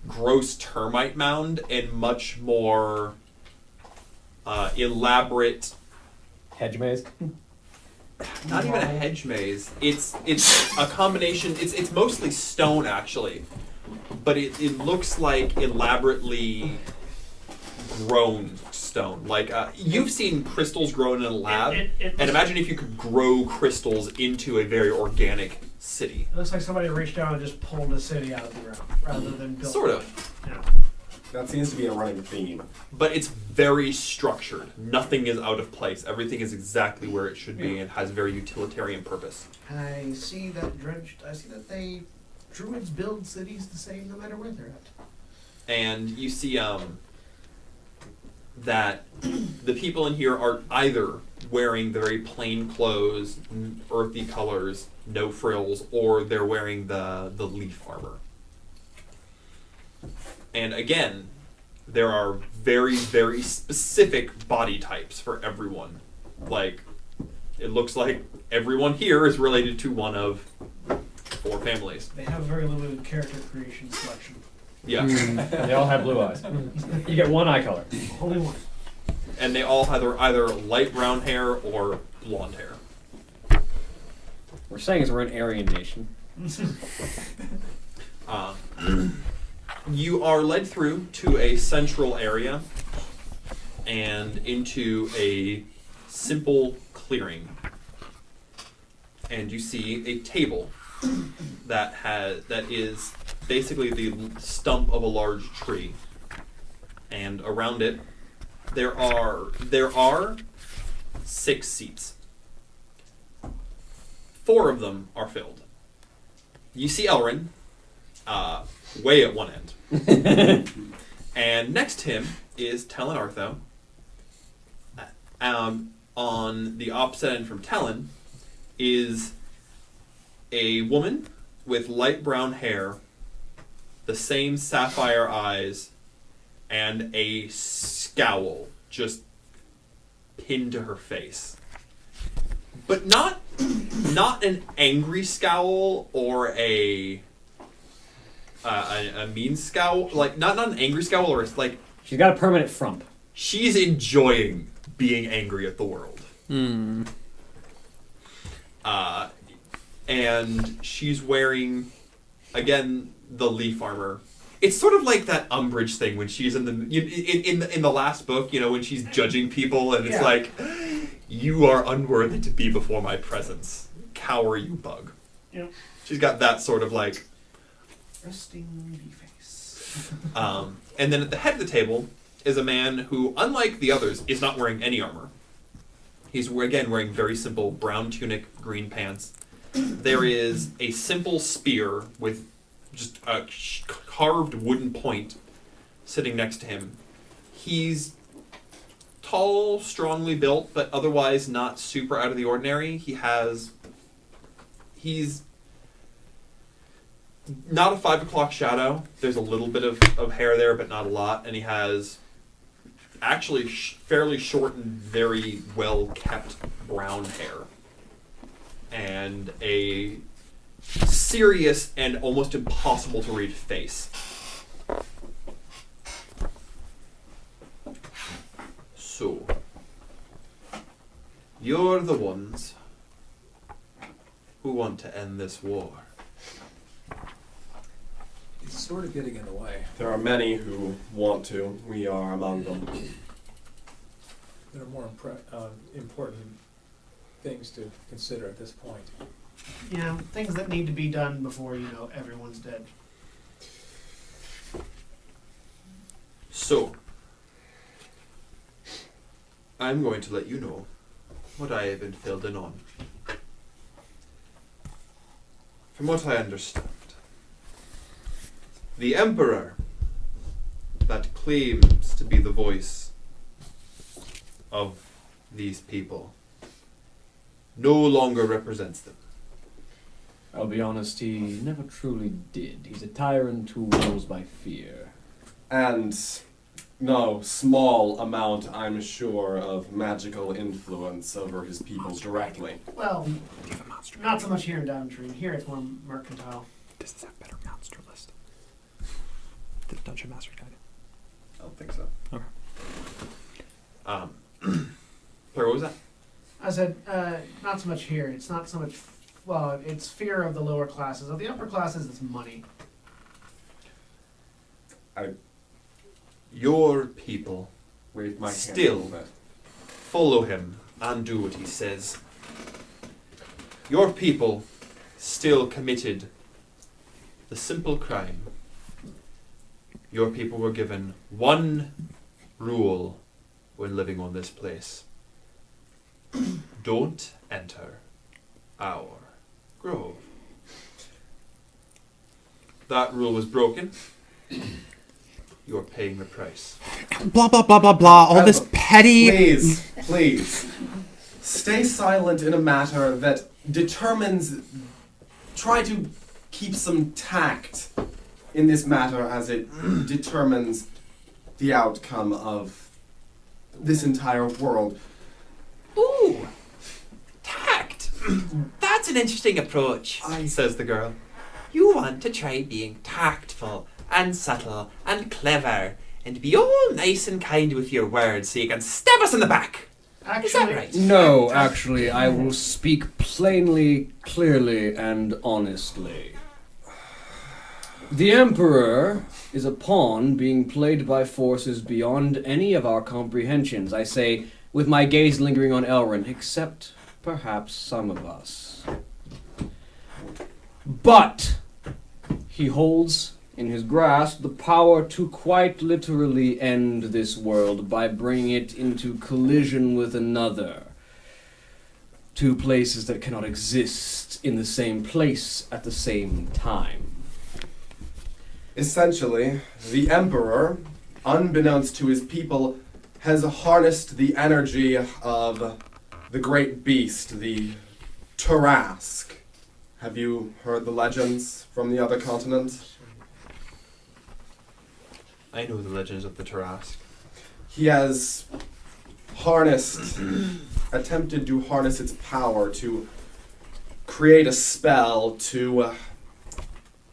gross termite mound and much more elaborate. Hedge maze. Not even a hedge maze. It's a combination. It's mostly stone actually, but it looks like elaborately grown stone. Like you've seen crystals grown in a lab, and imagine if you could grow crystals into a very organic city. It looks like somebody reached down and just pulled a city out of the ground rather than built. Sort of. Yeah. That seems to be a running theme. But it's very structured. Nothing is out of place. Everything is exactly where it should be and has very utilitarian purpose. I see that druids build cities the same no matter where they're at. And you see that the people in here are either wearing the very plain clothes, earthy colors, no frills, or they're wearing the leaf armor. And again, there are very, very specific body types for everyone. Like, it looks like everyone here is related to one of 4 families. They have very limited character creation selection. Yeah. They all have blue eyes. You get one eye color. Only one. And they all have either light brown hair or blonde hair. We're saying is we're an Aryan nation. You are led through to a central area and into a simple clearing. And you see a table that is basically the stump of a large tree. And around it there are 6 seats. 4 of them are filled. You see Elrin, way at one end. And next to him is Talon Artho. On the opposite end from Talon is a woman with light brown hair, the same sapphire eyes, and a scowl just pinned to her face. But not an angry scowl or a mean scowl, like not an angry scowl, or like she's got a permanent frump. She's enjoying being angry at the world. And she's wearing, again, the leaf armor. It's sort of like that Umbridge thing when she's in the last book, when she's judging people, and it's like, you are unworthy to be before my presence. Cower, you bug. Yep. She's got that sort of like resting face. And then at the head of the table is a man who, unlike the others, is not wearing any armor. He's again wearing very simple brown tunic, green pants. There is a simple spear with just a carved wooden point sitting next to him. He's tall, strongly built, but otherwise not super out of the ordinary. He's not a 5 o'clock shadow. There's a little bit of hair there, but not a lot. And he has actually fairly short and very well-kept brown hair. And a serious and almost impossible to read face. So, you're the ones who want to end this war. It's sort of getting in the way. There are many who want to. We are among them. There are more important things to consider at this point. Things that need to be done before, everyone's dead. So, I'm going to let you know what I have been filled in on. From what I understand, the Emperor that claims to be the voice of these people no longer represents them. I'll be honest, he never truly did. He's a tyrant who rules by fear. And no small amount, I'm sure, of magical influence over his peoples directly. Well, not so much here in Downtree. Here it's more mercantile. Does this have better monster list? The Dungeon Master Guide. I don't think so. Okay. Sorry, what was that? I said, not so much here. It's not so much, it's fear of the lower classes. Of the upper classes, it's money. Your people Wave my hand a still little bit. follow him and do what he says. Your people still committed the simple crime. Your people were given one rule when living on this place. Don't enter our grove. That rule was broken. You're paying the price. Blah, blah, blah, blah, blah. All this petty... Please. Stay silent in a matter that determines... Try to keep some tact in this matter as it determines the outcome of this entire world. Ooh, tact. That's an interesting approach. Says the girl. You want to try being tactful and subtle and clever and be all nice and kind with your words so you can stab us in the back. Is that right? No, actually, I will speak plainly, clearly, and honestly. The Emperor is a pawn being played by forces beyond any of our comprehensions, I say, with my gaze lingering on Elrin, except perhaps some of us. But he holds in his grasp the power to quite literally end this world by bringing it into collision with another. Two places that cannot exist in the same place at the same time. Essentially, the Emperor, unbeknownst to his people, has harnessed the energy of the great beast, the Tarask. Have you heard the legends from the other continent? I know the legends of the Tarask. He has attempted to harness its power to create a spell to,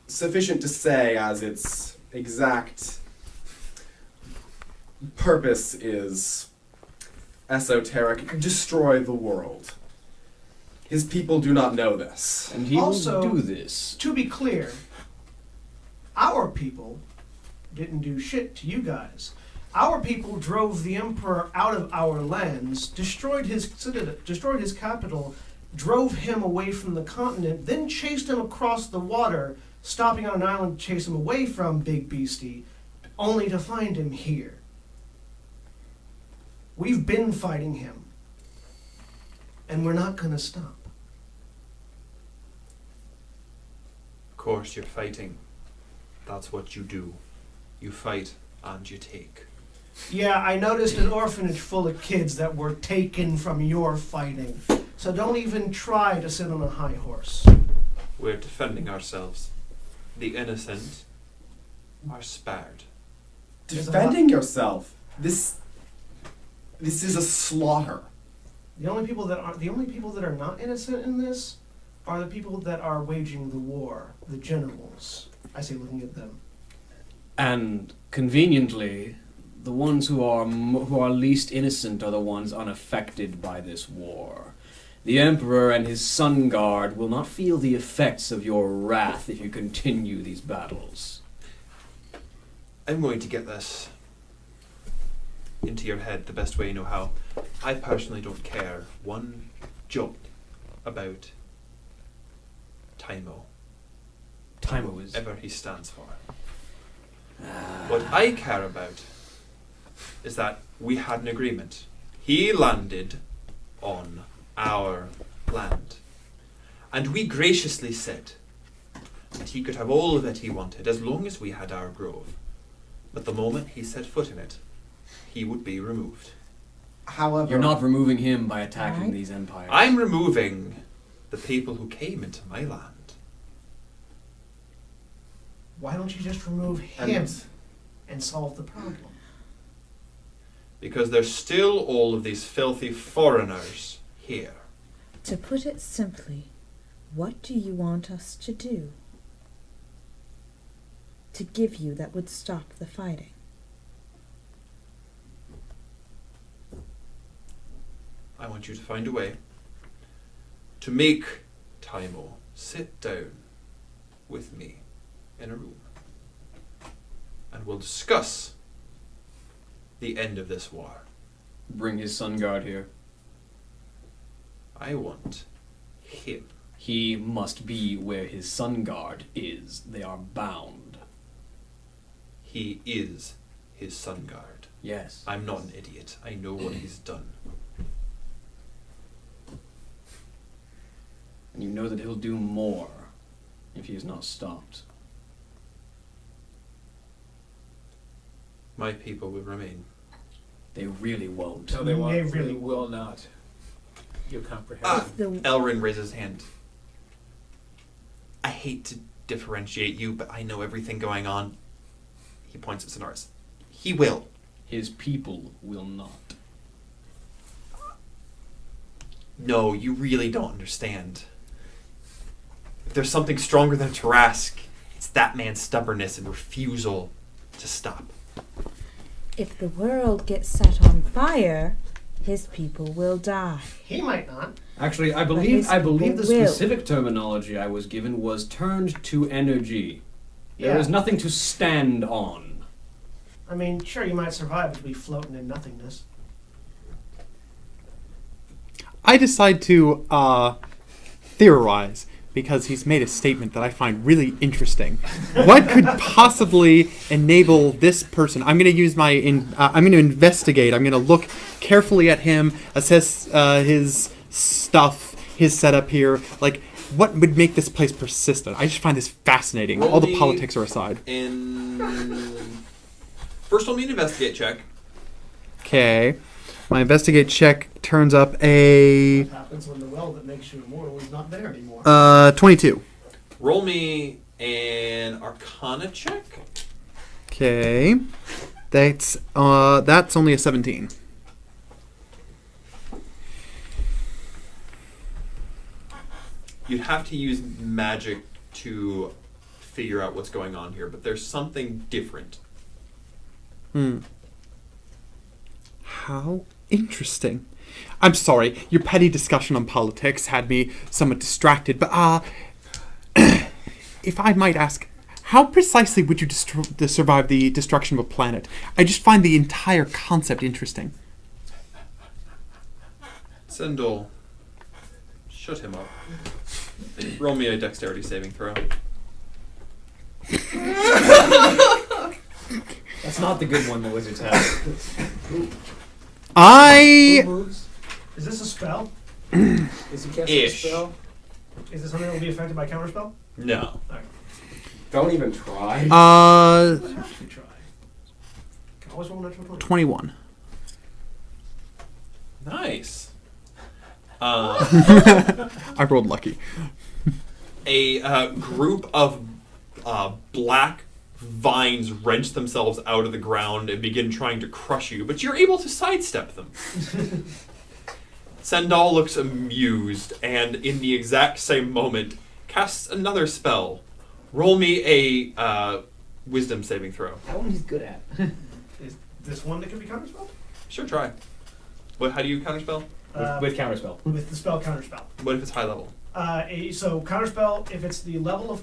sufficient to say as its exact purpose is esoteric, destroy the world. His people do not know this. And he Also, will do this. To be clear, our people didn't do shit to you guys. Our people drove the Emperor out of our lands, destroyed his capital, drove him away from the continent, then chased him across the water, stopping on an island to chase him away from Big Beastie, only to find him here. We've been fighting him, and we're not gonna stop. Of course, you're fighting. That's what you do. You fight and you take. Yeah, I noticed an orphanage full of kids that were taken from your fighting. So don't even try to sit on a high horse. We're defending ourselves. The innocent are spared. Defending yourself. This is a slaughter. The only people that are not innocent in this are the people that are waging the war, the generals. I say, looking at them. And conveniently, the ones who are least innocent are the ones unaffected by this war. The Emperor and his Sun Guard will not feel the effects of your wrath if you continue these battles. I'm going to get this into your head the best way you know how. I personally don't care one jot about Taimo. Taimo is... Whatever he stands for. What I care about is that we had an agreement. He landed on our land. And we graciously said that he could have all of it he wanted as long as we had our grove. But the moment he set foot in it, he would be removed. However, You're not removing him by attacking Right. these empires. I'm removing the people who came into my land. Why don't you just remove him and solve the problem? Because there's still all of these filthy foreigners here. To put it simply, what do you want us to do? To give you that would stop the fighting? I want you to find a way to make Taimo sit down with me in a room. And we'll discuss the end of this war. Bring his Sun Guard here. I want him. He must be where his Sun Guard is. They are bound. He is his Sun Guard. Yes. I'm not an idiot. I know what he's done. And you know that he'll do more if he is not stopped. My people will remain. They really won't. No, they won't. They They really really will not. You comprehend. Ah, The- Elrin raises his hand. I hate to differentiate you, but I know everything going on. He points at Sonoris. He will. His people will not. No, you really don't understand. If there's something stronger than Tarask, it's that man's stubbornness and refusal to stop. If the world gets set on fire, his people will die. He might not. Actually, I his believe the people will. specific terminology I was given was turned to energy. There Yeah. is nothing to stand on. I mean, sure, you might survive to be floating in nothingness. I decide to theorize because he's made a statement that I find really interesting. What could possibly enable this person? I'm going to use I'm going to investigate. I'm going to look carefully at him, assess his stuff, his setup here. Like, what would make this place persistent? I just find this fascinating. All the politics are aside. First, roll me an investigate check. Okay. My investigate check turns up a What happens when the well that makes you immortal is not there anymore? 22. Roll me an Arcana check. Okay. That's only a 17. You'd have to use magic to figure out what's going on here, but there's something different. How interesting. I'm sorry, your petty discussion on politics had me somewhat distracted, but if I might ask, how precisely would you survive the destruction of a planet? I just find the entire concept interesting. Sendol, shut him up. Roll me a dexterity saving throw. That's not the good one the wizards have. I... Who moves? Is this a spell? Is he casting Ish. a spell? Is this something that will be affected by counterspell? No. Don't even try. Actually try. Can always roll a natural 20. 21. Nice. I rolled lucky. A group of black vines wrench themselves out of the ground and begin trying to crush you, but you're able to sidestep them. Sendal looks amused, and in the exact same moment, casts another spell. Roll me a wisdom saving throw. That one he's good at. Is this one that can be counterspelled? Sure, try. How do you counterspell? With counterspell. With the spell counterspell. What if it's high level? So counterspell, if it's the level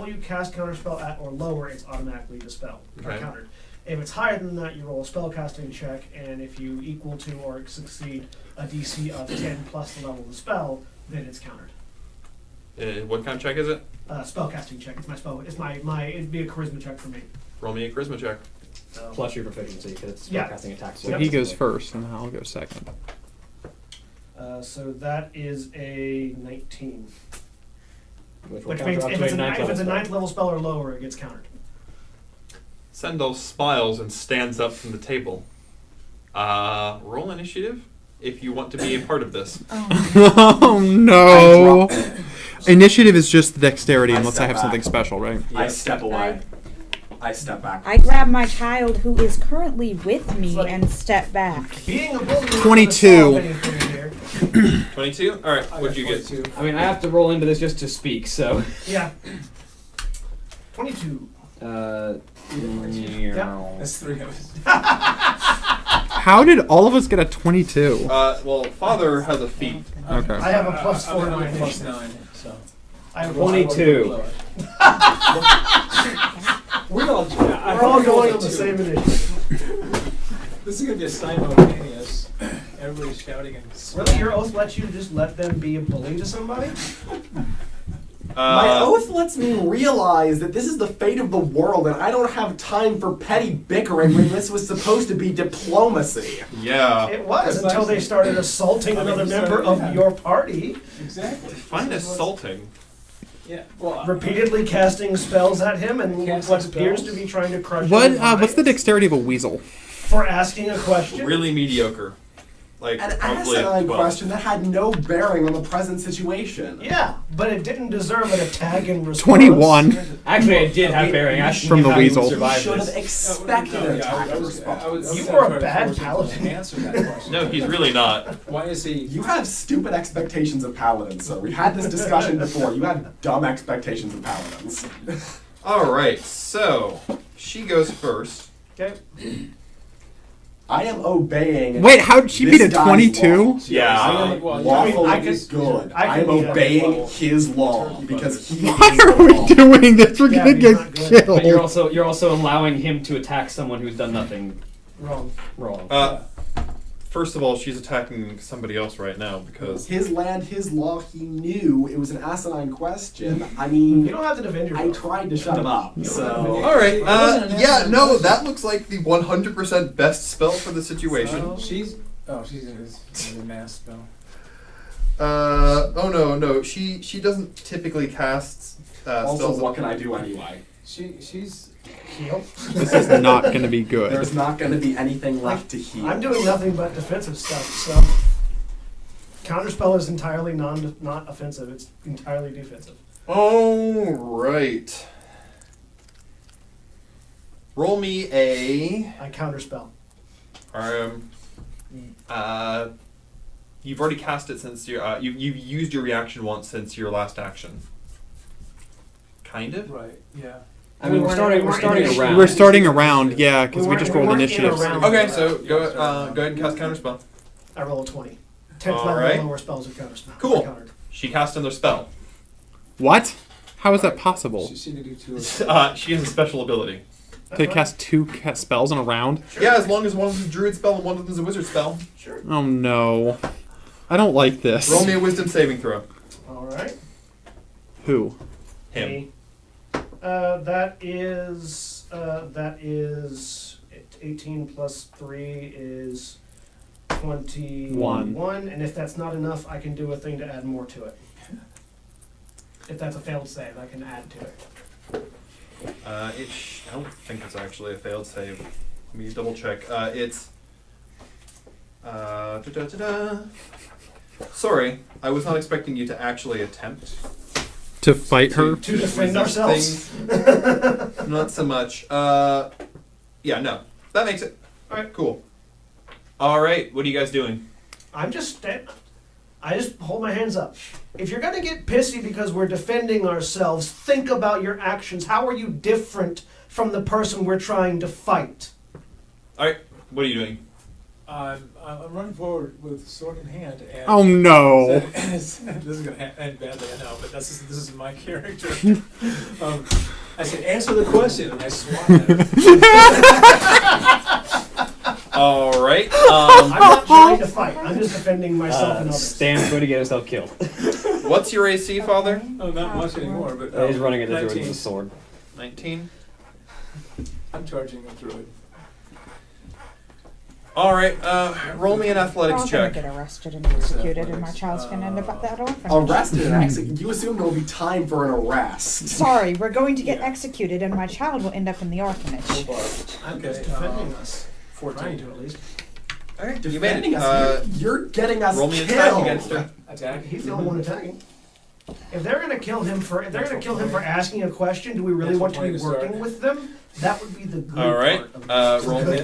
you cast counterspell at or lower, it's automatically dispelled or Okay. countered. If it's higher than that, you roll a spellcasting check, and if you equal to or succeed a DC of 10 plus the level of the spell, then it's countered. What kind of check is it? Spellcasting check. It's my spell. It's my. It'd be a charisma check for me. Roll me a charisma check. So. Plus your proficiency, because it's Yeah. casting attacks. So he goes first, and I'll go second. So that is a 19. Which Which means if it's a ninth level spell or lower, it gets countered. Sendal smiles and stands up from the table. Roll initiative if you want to be a part of this. Oh no! Initiative is just the dexterity, I unless I step have something back. special, right? I step away. I step back. I grab my child who is currently with me Like- and step back. Being a bully. 22. 22? Alright, what'd you get? 22. I mean, I have to roll into this just to speak, so. Yeah. 22. That's 3 of us. How did all of us get a 22? Well, Father has a feat. Okay. I have a plus 4 to my plus initiative. 9, so. I have 22. We're all going on the same initiative. This is going to be a simultaneous. Everybody's shouting and Really, your oath lets you just let them be a bully to somebody? My oath lets me realize that this is the fate of the world, and I don't have time for petty bickering when this was supposed to be diplomacy. Yeah. It was until they started assaulting another member of your party, Exactly. Find assaulting. Yeah. Well, repeatedly casting spells at him and Casting what appears to spells? be trying to crush What? his What's the minds dexterity of a weasel? for asking a question. Really mediocre. like An probably asinine 12. question that had no bearing on the present situation. Yeah, but it didn't deserve an attack in response. 21 Actually, it did have bearing. Asking From him the how he would weasel. You survive should have this. expected an attack in response. You were a bad paladin. To answer that question. No, he's really not. Why is he? You have stupid expectations of paladins, sir. We had this discussion before. You have dumb expectations of paladins. All right, so she goes first. Okay. I am obeying. Wait, how'd she this beat a guy's 22? law. Yeah. I am Well, lawfully I could- good. I I could am beat a obeying level his law because he Why is are the we law. doing this? We're Yeah, gonna but you're not get good. But you're killed. also allowing him to attack someone who's done nothing Wrong. wrong. First of all, she's attacking somebody else right now because His land, his law, he knew. It was an asinine question. I mean, You don't have to defend I yourself. tried to shut him up, so... all right. wasn't an Yeah, accident. no, that looks like the 100% best spell for the situation. So she's in a mass spell. Oh no, she doesn't typically cast Also, spells. what can I do anyway? She's Heal. This is not gonna be good. There's not going to be anything left to heal. I'm doing nothing but defensive stuff, so counterspell is entirely not offensive. It's entirely defensive. All right. Roll me a. I counterspell. You've already cast it since your. You've used your reaction once since your last action. Kind of. right. Yeah. I mean, we're starting a round. We're starting a round, yeah, because we just rolled weren't in a initiatives. round. Okay, so go ahead and cast counterspell. I roll a 20. 10th All level right. lower spells are counterspell. Cool. Countered. She cast another spell. What? How is that possible? She need to do two. She has a special ability. They cast two spells in a round? Yeah, as long as one of them is a druid spell and one of them is a wizard spell. Sure. Oh no. I don't like this. Roll me a wisdom saving throw. All right. Who? Him. That is 18 plus 3 is 21. And if that's not enough, I can do a thing to add more to it. If that's a failed save, I can add to it. I don't think it's actually a failed save. Let me double check. It's. Sorry, I was not expecting you to actually attempt To fight her? To defend wisdom ourselves. things. Not so much. Yeah, no. That makes it. Alright, cool. Alright, what are you guys doing? I just hold my hands up. If you're gonna get pissy because we're defending ourselves, think about your actions. How are you different from the person we're trying to fight? Alright, what are you doing? I'm running forward with sword in hand. And Oh no. this is going to end badly, I know, but this is my character. I said, answer the question, and I swat at it. Alright, I'm not trying to fight. I'm just defending myself and others. Stan's going to get himself killed. what's your AC, Father? Oh, not much anymore, but He's running at the druid 19. with a sword. 19. I'm charging the druid. Alright, roll me an We're athletics all gonna check. get arrested and executed, and my child's gonna end up at that orphanage. Arrested and executed. You assume there will be time for an arrest. Sorry, we're going to get executed, and my child will end up in the orphanage. I'm just defending us. 14 to at least. Alright, you made Defending it. us. You're getting us Roll me an killed. attack against her. Attack. He's the only one attacking. If they're gonna kill him for asking a question, do we really That's want to be the point to working start. with them? That would be the good Alright, part of it. roll me.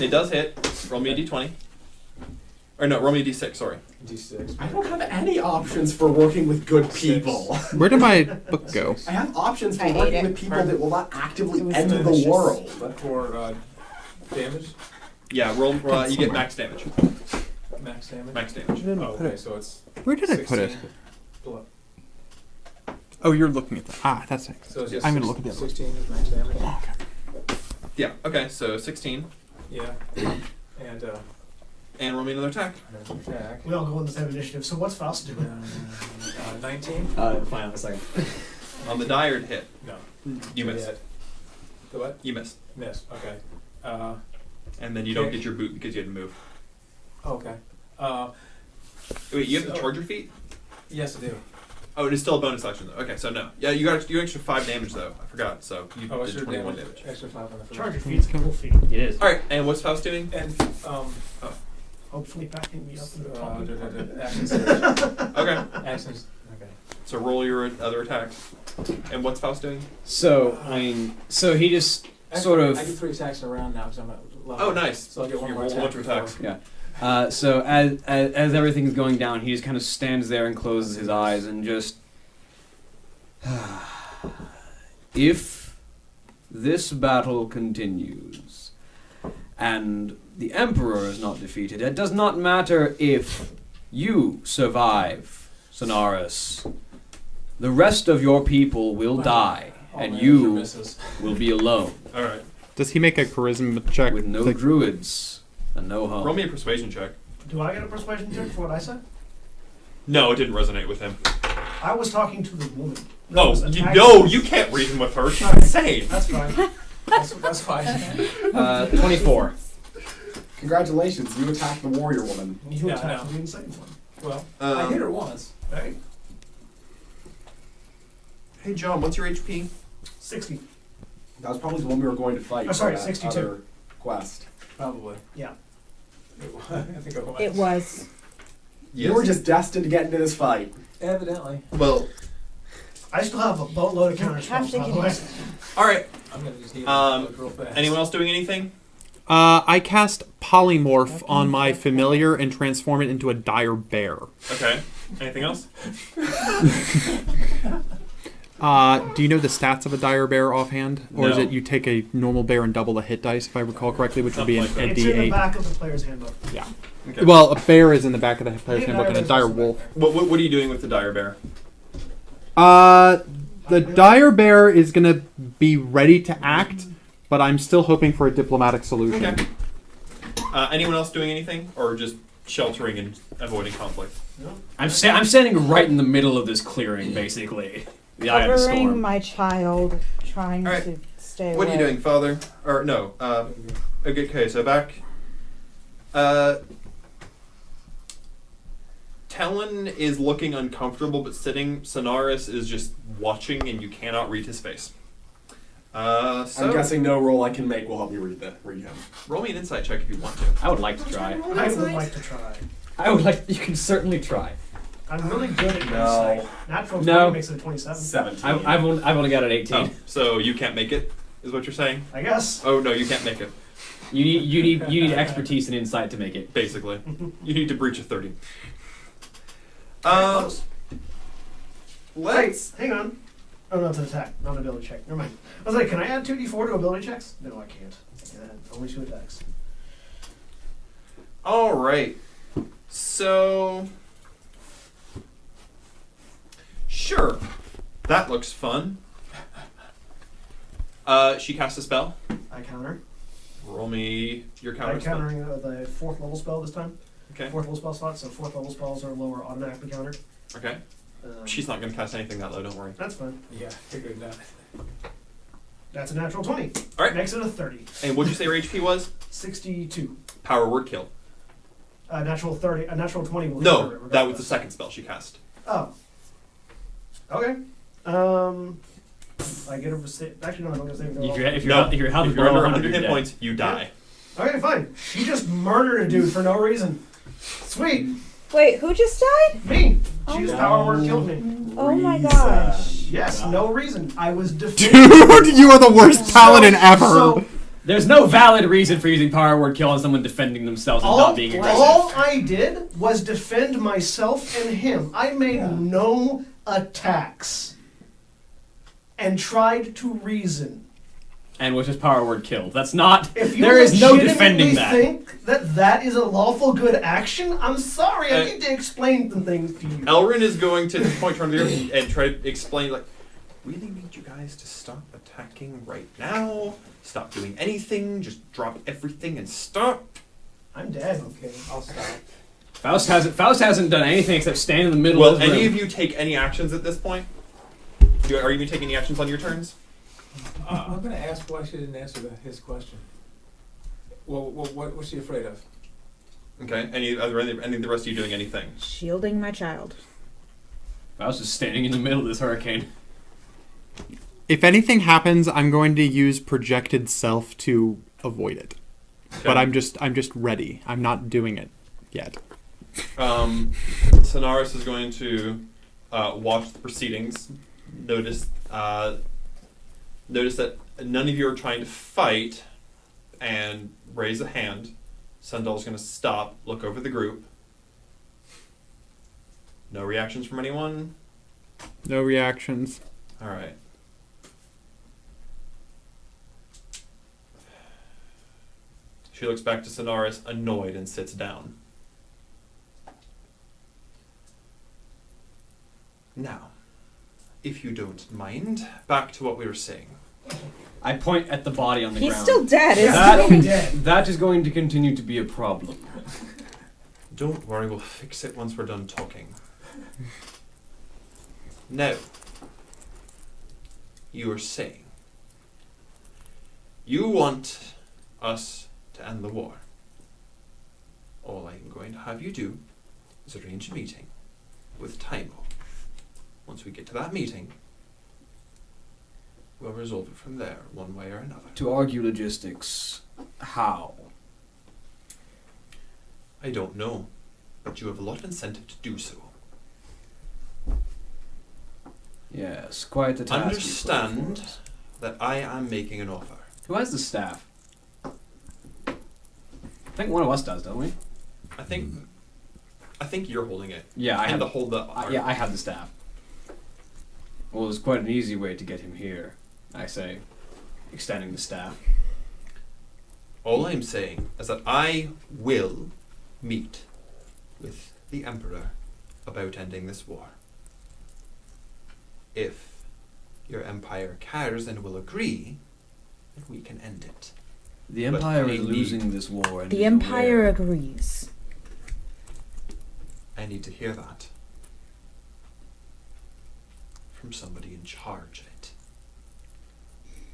It does hit. Roll me a d20. Or no, roll me a d6, sorry. D6. I don't have any options for working with good people. Where did my book go? I have options for I hate working it. with people that will not actively It was end the delicious. world. For damage? Yeah, roll. You get max damage. Max damage? Max damage. Oh, okay, so it's Where did I put it? 16. Pull up. Oh, you're looking at that. Ah, that's it. So it's just I'm gonna look at the other one. 16 is max damage. Yeah. Okay. So 16, Yeah. And and roll me another attack. attack. We all go on the same initiative. So what's Faust doing? 19? Fine, on a second. On the dired hit, No. you miss. Yet. The what? You miss, Miss. Okay. and then you don't Okay. get your boot because you had to move. Okay. Wait, you have to So- charge your feet? Yes, I do. Oh, it is still a bonus action though. Okay, so no. Yeah, you got extra 5 damage though. I forgot. So you Oh, did extra 21 damage. damage. Extra 5 on the first. Charge your feet, cool feet. It is. All right, and what's Faust doing? And Hopefully backing me up in the top. Action search. Okay. Actions. Okay. So roll your other attacks. And what's Faust doing? So he just sort of. I get 3 attacks in a round now because I'm at level. Oh, nice. So I'll get one You more roll a attack bunch of attacks. before- Yeah. So as everything's going down, he just kind of stands there and closes his eyes and just. If this battle continues and the Emperor is not defeated, it does not matter if you survive, Sonaris. The rest of your people will die, and you will be alone. All right. Does he make a charisma check? With no druids and no home. Roll me a persuasion check. Do I get a persuasion check for what I said? No, it didn't resonate with him. I was talking to the woman. No, was you, attacking- no, you can't reason with her. She's insane. That's fine. That's fine. 24. Congratulations, you attacked the warrior woman. You Yeah, attacked I know. the insane one. Well, I hit her Um, once. Hey, hey, John, what's your HP? 60. That was probably the one we were going to fight. Oh, sorry, for that 62. other quest. Probably. Yeah. I think it was. It was. You were just destined to get into this fight. Evidently. Well, I still have a boatload of counter Have spells, to by the get way. it. all right. I'm going to just need Um, to look real fast. Anyone else doing anything? I cast polymorph on my familiar and transform it into a dire bear. Okay. Anything else? Do you know the stats of a dire bear offhand? Or is No. it you take a normal bear and double the hit dice, if I recall correctly, which would be a Something like It's in the D8? back of the player's handbook. Yeah. Okay. Well, a bear is in the back of the player's Yeah, handbook, and a bear is dire also wolf. back What are you doing with the dire bear? The dire bear is gonna be ready to act, but I'm still hoping for a diplomatic solution. Okay. Anyone else doing anything, or just sheltering and avoiding conflict? I'm standing right in the middle of this clearing, basically. The eye of the Covering storm. my child, trying All right. to stay What are you away. doing, Father? Or no? Okay, so back. Talon is looking uncomfortable, but sitting. Sonaris is just watching, and you cannot read his face. So I'm guessing no roll I can make will help me read him. roll me an insight check if you want to. I would like to try. I would like to try. I would like. You can certainly try. I'm really good at No. insight. Natural 20 No. makes it a 27. 17. I've only got an 18. Oh, so you can't make it, is what you're saying? I guess. Oh no, you can't make it. You need expertise and insight to make it. Basically, you need to breach a 30. Close. Let's. Hang on. Oh, no, it's an attack, not an ability check. Never mind. I was like, can I add 2d4 to ability checks? No, I can't. Only 2 attacks. All right. So, sure, that looks fun. She casts a spell. I counter. Roll me your counter I'm spell. countering the 4th level spell this time. Okay. 4th level spell slot, so 4th level spells are lower automatically countered. Okay. She's not going to cast anything that low. Don't worry. That's fine. Yeah, figured that. That's a natural 20. All right. Makes it a 30. And what'd you say your HP was? 62. Power word kill. A natural 30. A natural 20 will cover it No, that was regardless. the second spell she cast. Oh. Okay. I get a actually no, I don't get a saving throw. If No, you're held if below you're under 100 hit dead. points, you die. Okay, fine. She just murdered a dude for no reason. Sweet. Wait, who just died? Me. She Oh just no. power word killed me. Oh my gosh. Yes, no reason. I was defeated. Dude, you are the worst paladin ever! So, There's no valid reason for using power word kill on someone defending themselves and not being aggressive. all I did was defend myself and him. I made no attacks. And tried to reason. And was just power word kill. That's not. If you There is no legitimately defending that. think that that is a lawful good action, I'm sorry. I need to explain some things to you. Elrin is going to point toward the earth and try to explain, like, really need you guys to stop attacking right now. Stop doing anything. Just drop everything and stop. I'm dead. Okay, I'll stop. Faust hasn't done anything except stand in the middle Will of the room. any of you take any actions at this point? Are you taking any actions on your turns? I'm going to ask why she didn't answer his question. Well, what's she afraid of? Okay. Any of the rest of you doing anything? Shielding my child. Faust is standing in the middle of this hurricane. If anything happens, I'm going to use projected self to avoid it. Okay. But I'm just ready. I'm not doing it Yet. Sonaris is going to watch the proceedings. Notice that none of you are trying to fight, and raise a hand. Sundal's going to stop, look over the group. No reactions from anyone? No reactions. All right. She looks back to Sonaris, annoyed, and sits down. Now, if you don't mind, back to what we were saying. I point at the body on the He's ground. still dead, isn't he? That is going to continue to be a problem. Don't worry, we'll fix it once we're done talking. Now, you were saying you want us to end the war. All I'm going to have you do is arrange a meeting with Taimo. Once we get to that meeting, we'll resolve it from there, one way or another. To argue logistics, how? I don't know, but you have a lot of incentive to do so. Yes, quite the task. Understand that I am making an offer. Who has the staff? I think one of us does, don't we? I think you're holding it. Yeah, I had have to hold the. yeah, I have the staff. Well, it's quite an easy way to get him here, I say, extending the staff. All I'm saying is that I will meet with the Emperor about ending this war. If your Empire cares and will agree, then we can end it. The But Empire I is losing this war. And The is Empire aware. agrees. I need to hear that from somebody in charge of it.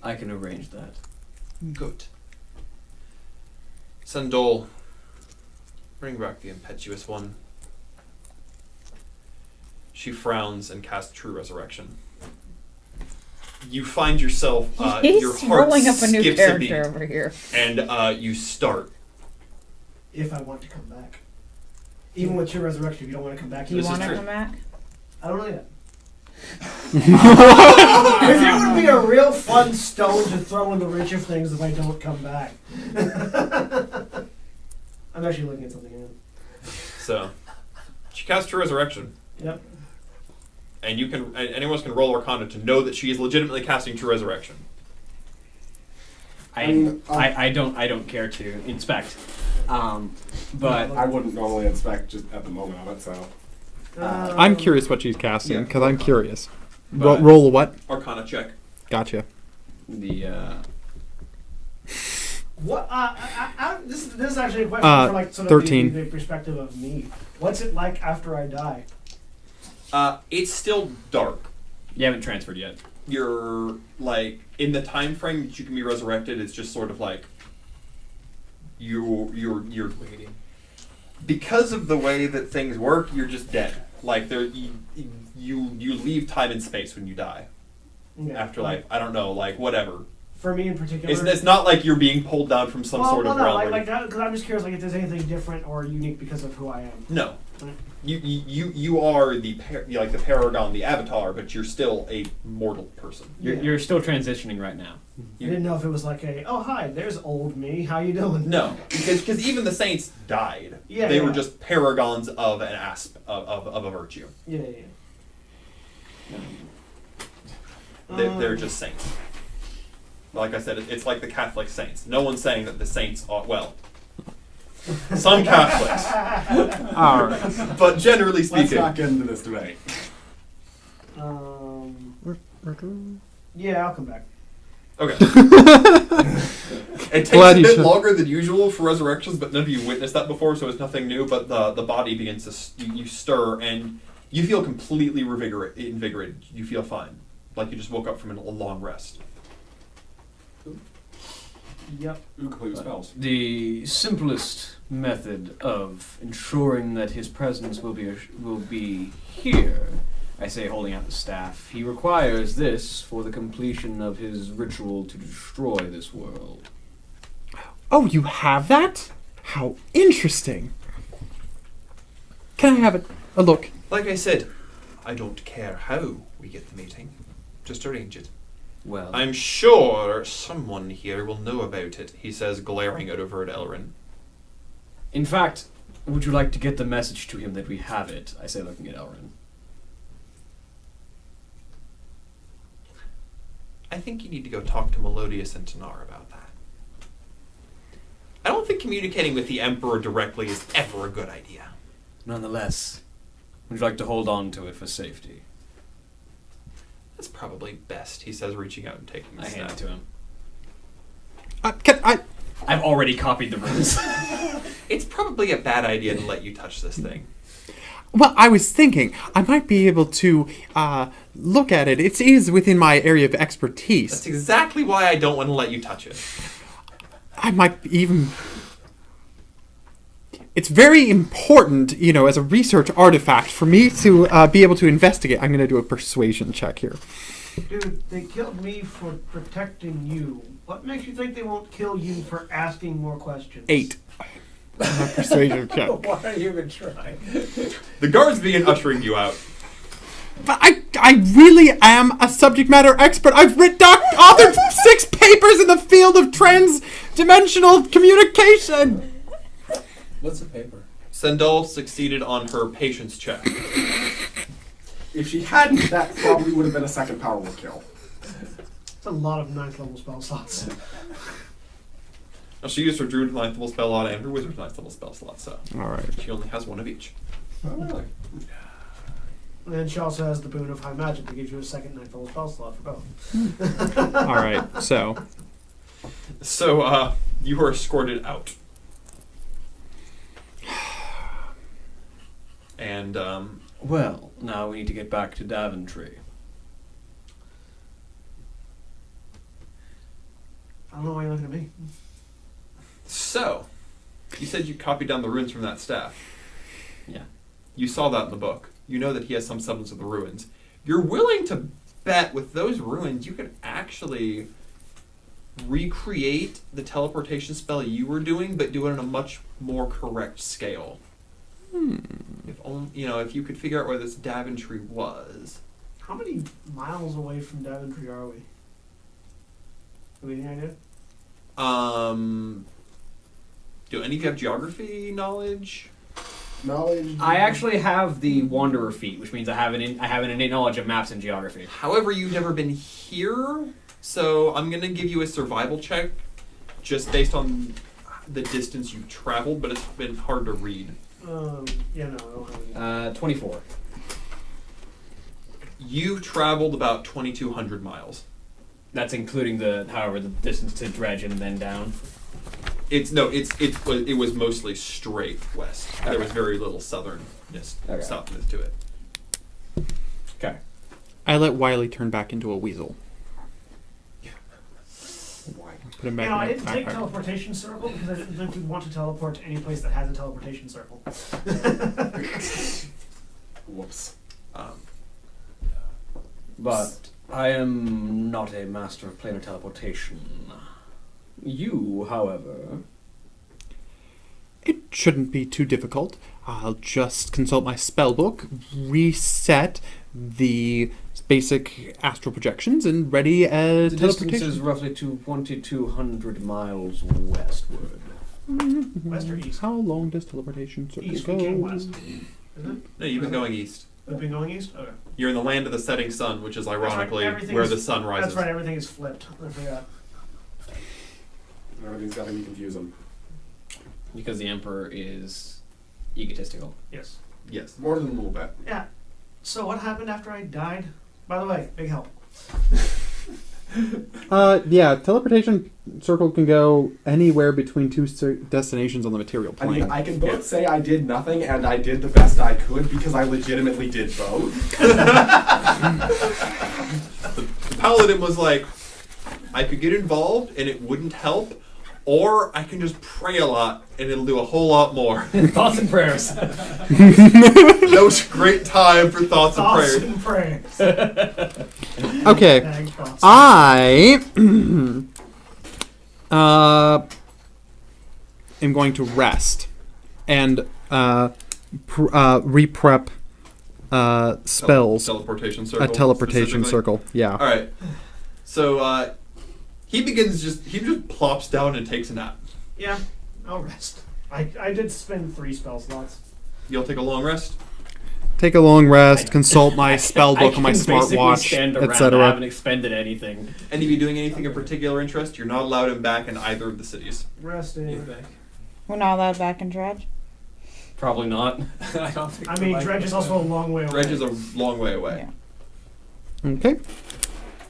I can arrange that. Good. Sandol, bring back the impetuous one. She frowns and casts True Resurrection. You find yourself, He's your heart rolling up a new skips a beat, character over here. and you start. If I want to come back. Even with your resurrection, if you don't want to come back. Do you This is want to true. come back? I don't know yet. Because it would be a real fun stone to throw in the Rich of things if I don't come back. I'm actually looking at something in. So, she casts True Resurrection. Yep. And you can, anyone can roll Arcana to know that she is legitimately casting True Resurrection. I don't care to inspect, but I wouldn't normally inspect just at the moment of it, so. I'm curious what she's casting, Yeah. because I'm curious. But- Roll a what? Arcana check. Gotcha. What? This is actually a question for like sort of 13. the perspective of me. What's it like after I die? It's still dark. you haven't transferred yet. You're like in the time frame that you can be resurrected. It's just sort of like you're Waiting. because of the way that things work. You're just dead. Like there, you leave time and space when you die. Yeah. Afterlife. I don't know. Like whatever. For me in particular. It's not like you're being pulled down from some sort of no, realm. like that, because I'm just curious, like if there's anything different or unique because of who I am. No. Right. You are the like the paragon, the avatar, but you're still a mortal person. You're still transitioning right now. I didn't know if it was like oh hi, there's old me. How you doing? No, because even the saints died. Yeah, they were yeah. just paragons of an of a virtue. Yeah. They're just saints. Like I said, it's like the Catholic saints. No one's saying that the saints are some Catholics, All right. but generally Let's speaking, not get into this debate. Yeah, I'll come back. okay. It takes Glad a you bit said- longer than usual for resurrections, but none of you witnessed that before, so it's nothing new. But the body begins to you stir, and you feel completely invigorated. You feel fine, like you just woke up from a long rest. Yep. Ooh, complete spells. The simplest method of ensuring that his presence will be here, I say, holding out the staff. He requires this for the completion of his ritual to destroy this world. Oh, you have that? How interesting. Can I have a look? Like I said, I don't care how we get the meeting. Just arrange it. Well, I'm sure someone here will know about it, he says, glaring out over at Elrin. in fact, would you like to get the message to him that we have it? I say, looking at Elrin. I think you need to go talk to Melodius and Tanar about that. I don't think communicating with the Emperor directly is ever a good idea. Nonetheless, would you like to hold on to it for safety? That's probably best, he says, reaching out and taking the I hand it staff. to him. I've already copied the rules. It's probably a bad idea to let you touch this thing. Well, I was thinking I might be able to look at it. It is within my area of expertise. That's exactly why I don't want to let you touch it. I might even... It's very important, as a research artifact for me to be able to investigate. I'm going to do a persuasion check here. Dude, they killed me for protecting you. What makes you think they won't kill you for asking more questions? 8. On a persuasion check. Why are you even trying? The guards begin ushering you out. But I really am a subject matter expert. I've authored 6 papers in the field of trans-dimensional communication. What's the paper? Sendal succeeded on her patience check. If she hadn't, that probably would have been a second powerful kill. It's a lot of 9th level spell slots. Now, she used her Druid 9th level spell slot and her Wizard's 9th level spell slot, so All right. she only has one of each. Oh, really? And then she also has the boon of high magic that gives you a second 9th level spell slot for both. All right. So, So, you are escorted out. And, Well, now we need to get back to Daventry. I don't know why you're looking at me. so, you said you copied down the runes from that staff. Yeah. You saw that in the book. You know that he has some semblance of the ruins. You're willing to bet with those ruins you could actually recreate the teleportation spell you were doing, but do it on a much more correct scale. If only, if you could figure out where this Daventry was. How many miles away from Daventry are we? Do we have any idea? Do any of you have geography knowledge? Knowledge. I actually have the Wanderer feat, which means I have an innate knowledge of maps and geography. However, you've never been here, so I'm going to give you a survival check just based on the distance you've traveled, but it's been hard to read. Yeah, no, I don't have any. 24. You've traveled about 2,200 miles. That's including the distance to Dredge and then down. It was mostly straight west. Okay. There was very little southernness to it. Okay. I let Wiley turn back into a weasel. Put him back I in didn't my take backpack. teleportation circle because I didn't think we'd want to teleport to any place that has a teleportation circle. Whoops. But I am not a master of planar teleportation. You, however... It shouldn't be too difficult. I'll just consult my spell book, reset the basic astral projections, and ready The distance teleportation. is roughly 2,200 miles westward. West or east? How long does teleportation circle East, go? we came west. Isn't it? No, you've been going east. We've been going east? Okay. You're in the land of the setting sun, which is ironically Everything where is- the sun rises. That's right, everything is flipped. I forgot. Everything's got to be confusing. Because the Emperor is egotistical. Yes. Yes. More than a little bit. Yeah. So what happened after I died? By the way, big help. Yeah, teleportation circle can go anywhere between two destinations on the material I plane. mean, I can both say I did nothing and I did the best I could because I legitimately did both. The paladin was like, I could get involved and it wouldn't help, or I can just pray a lot and it'll do a whole lot more. Thoughts and prayers. That was a great time for thoughts and Thoughts prayers. and prayers. Okay, Thanks, thoughts. I am going to rest, and reprep spells. Teleportation circle. A teleportation specifically? circle. Yeah. All right. So he just plops down and takes a nap. Yeah, I'll rest. I did spend 3 spell slots. You'll take a long rest. Take a long rest. Consult my spell book on my basically smartwatch, stand around. I etc. haven't expended anything. And if you're doing anything of particular interest, you're not allowed him back in either of the cities. Resting. We're not allowed back in Dredge. Probably not. I don't think. I mean, Dredge is also a long way away. Dredge is a long way away. Yeah. Okay.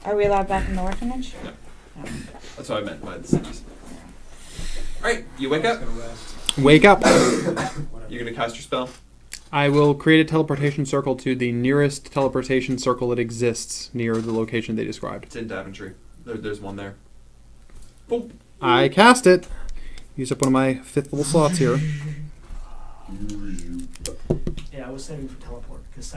Are we allowed back in the orphanage? No. No. That's what I meant by the cities. All right, you wake up. Gonna rest. Wake up. You're gonna cast your spell. I will create a teleportation circle to the nearest teleportation circle that exists near the location they described. It's in Daventry. There's one there. Boom. I cast it. Use up one of my 5th level slots here. Yeah, I was saving for teleport because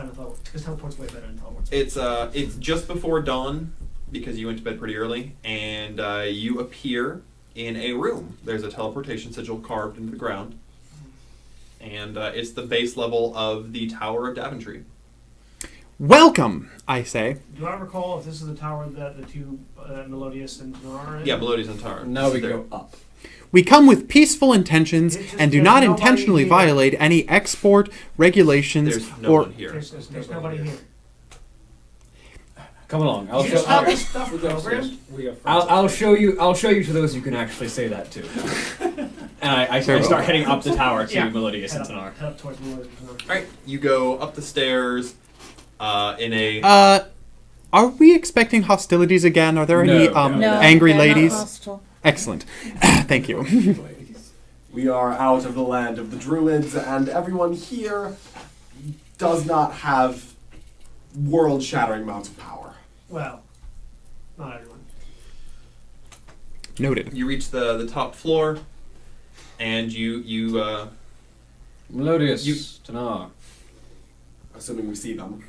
teleport's way better than teleport. It's just before dawn because you went to bed pretty early, and you appear in a room. There's a teleportation sigil carved into the ground, and it's the base level of the Tower of Daventry. Welcome, I say. Do I recall if this is the tower that the two Melodious and Tanar are in? Yeah, Melodious and Tara. Now we There. go up. We come with peaceful intentions It's just and do there's not nobody intentionally here. violate any export regulations There's no or. one here. There's nobody here. Come along. I'll You show. just have I'll, this stuff We go upstairs. programmed? We have I'll show you. I'll show you to those who can actually say that too. And I start heading up the tower to Yeah. Melodious Head and up, Tanar. head up towards Melodious and Tanar. All right, you go up the stairs in a. Are we expecting hostilities again? Are there any No, No, angry they're not ladies? hostile. Excellent. Thank you. We are out of the land of the druids, and everyone here does not have world-shattering amounts of power. Well, not everyone. Noted. You reach the top floor, and you Melodious You- Tanar. Assuming we see them.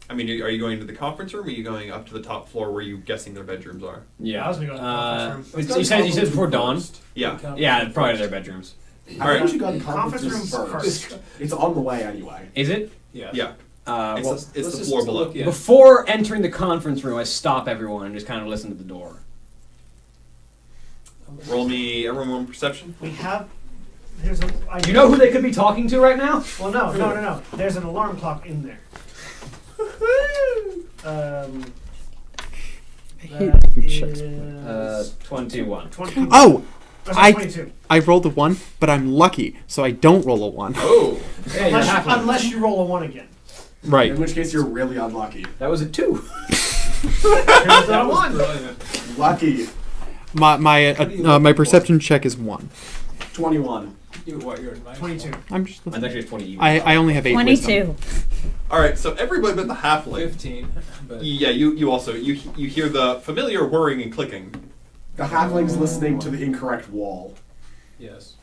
I mean, are you going to the conference room, or are you going up to the top floor where you're guessing their bedrooms are? Yeah. I was gonna go to the conference room. You said before dawn. Yeah. Yeah, probably to their bedrooms. I Alright. think you got the Conference conference room room's first. first. It's on the way anyway. Is it? Yeah. Yeah. Well, It's the let's floor just below. look, yeah. before entering the conference room, I stop everyone and just kind of listen to the door. Roll me everyone one perception. We have. There's a. You know who they could be talking to right now? Well, no. There's an alarm clock in there. That is 21. 20. Oh! Sorry, I- 22. I rolled a 1, but I'm lucky, so I don't roll a 1. Oh. Hey, you're halfling. Unless you roll a 1 again. Right. In which case, you're really unlucky. That was a 2. Here's the That was 1. brilliant. Lucky. My perception check is 1. 21. You're at 22. I'm just. Mine's actually 20. I only have 8 wisdom. 22. All right. So everybody but the halfling. 15. But Yeah. You also you hear the familiar whirring and clicking. The halfling's listening to the incorrect wall. yes.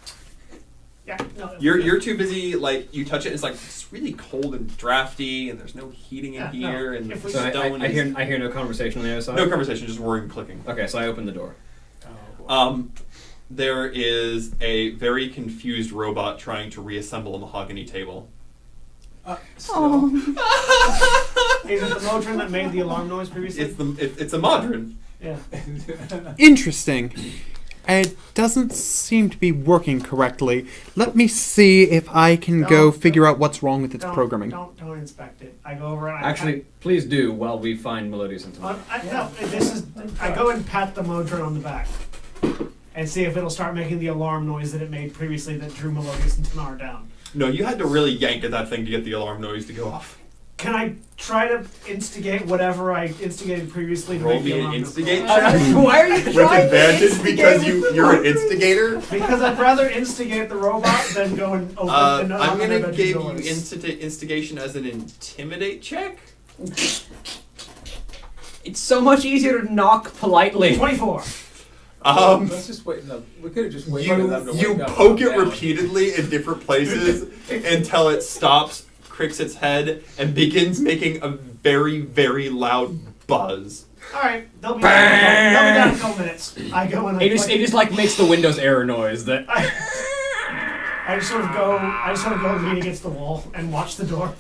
Yeah, no. You're too busy. Like you touch it, it's like it's really cold and drafty, and there's no heating in Yeah, no. here, and If we- So stone. I is- hear no conversation on the other side? no conversation, just whirring and clicking. Okay, so I open the door. Oh, There is a very confused robot trying to reassemble a mahogany table. still. Oh. Is it the Motrin that made the alarm noise previously? It's a modern. Yeah. Interesting. It doesn't seem to be working correctly. Let me see if I can go Don't- figure out what's wrong with its Don't- programming. Don't inspect it. I go over and Actually, please do while we find Melodious and Tanar. I go and pat the Modron on the back and see if it'll start making the alarm noise that it made previously that drew Melodious and Tanar down. No, you had to really yank at that thing to get the alarm noise to go off. Can I try to instigate whatever I instigated previously to Roll make me the an alarm instigate noise? check. Why are you With advantage because you're an instigator. Because I'd rather instigate the robot than go and open I'm open gonna their give you doors. instigation as an intimidate check. It's so much easier to knock politely. 24. Let's just wait. No, we could have just waited for them to You wake up. poke it Calm down. repeatedly in different places until it stops, cricks its head, and begins making a very, very loud buzz. Alright, they'll be down in a couple minutes. I go and I It just like makes the Windows error noise that. I just sort of go lean against the wall and watch the door.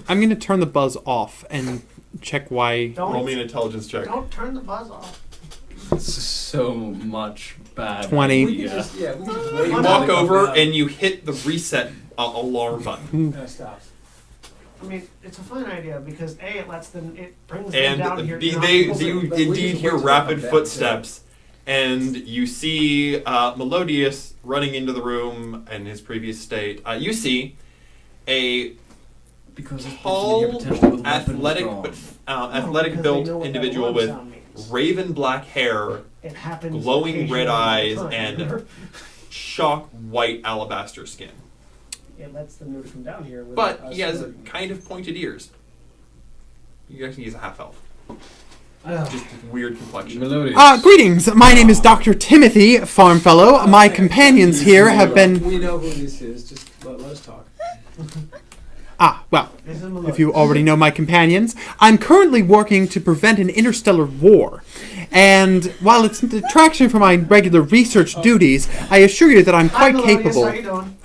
I'm going to turn the buzz off and check why. Roll me an intelligence check. Don't turn the buzz off. So much bad. 20. We could just, we could just wait. You until walk they come over down. and you hit the reset alarm button. And it stops. I mean, it's a fine idea because A, it brings them And down here. you You're not supposed to- but we indeed just hear wait till they rapid come down, footsteps, and you see Melodius running into the room in his previous state. You see a Because tall, athletic because built they know what that individual alarm with sound means. raven black hair, It happens glowing occasionally red all the eyes, time. and shock white alabaster skin. It lets them know to come down here. With But us he has or- kind of pointed ears. You guys think he's a half elf. Ugh. Just weird complexion. Melodious. Greetings. My name is Dr. Timothy Farmfellow. My companions here have been. We know who this is. Just let us talk. Well, This is if Melodious. you already know my companions, I'm currently working to prevent an interstellar war. And while it's a detraction from my regular research duties, I assure you that I'm Hi, quite Melodious, capable. How you doing?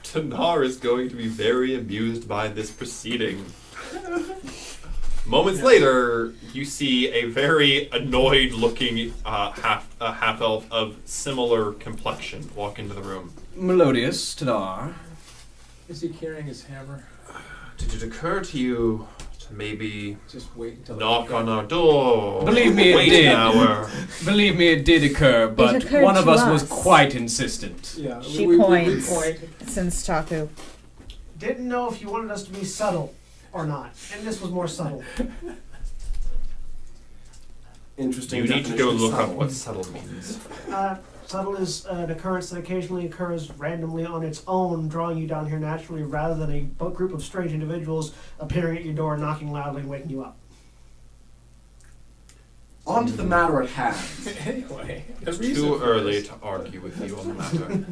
Tanar is going to be very amused by this proceeding. Moments later, you see a very annoyed-looking half elf of similar complexion walk into the room. Melodious, Tadar. Is he carrying his hammer? Did it occur to you to maybe Just wait until they knock come on down. our door? Believe me, it Wait did. an hour. Believe me, it did occur, but occurred one of to us was us. quite insistent. Yeah, She we points. point. Since Taku. Didn't know if you wanted us to be subtle or not, and this was more subtle. Interesting. You need to definition go of look up subtle. what subtle means. Subtle is an occurrence that occasionally occurs randomly on its own, drawing you down here naturally, rather than a group of strange individuals appearing at your door, knocking loudly, and waking you up. On to the matter at hand. Anyway, the It's reason too for early this- to argue with you on the matter.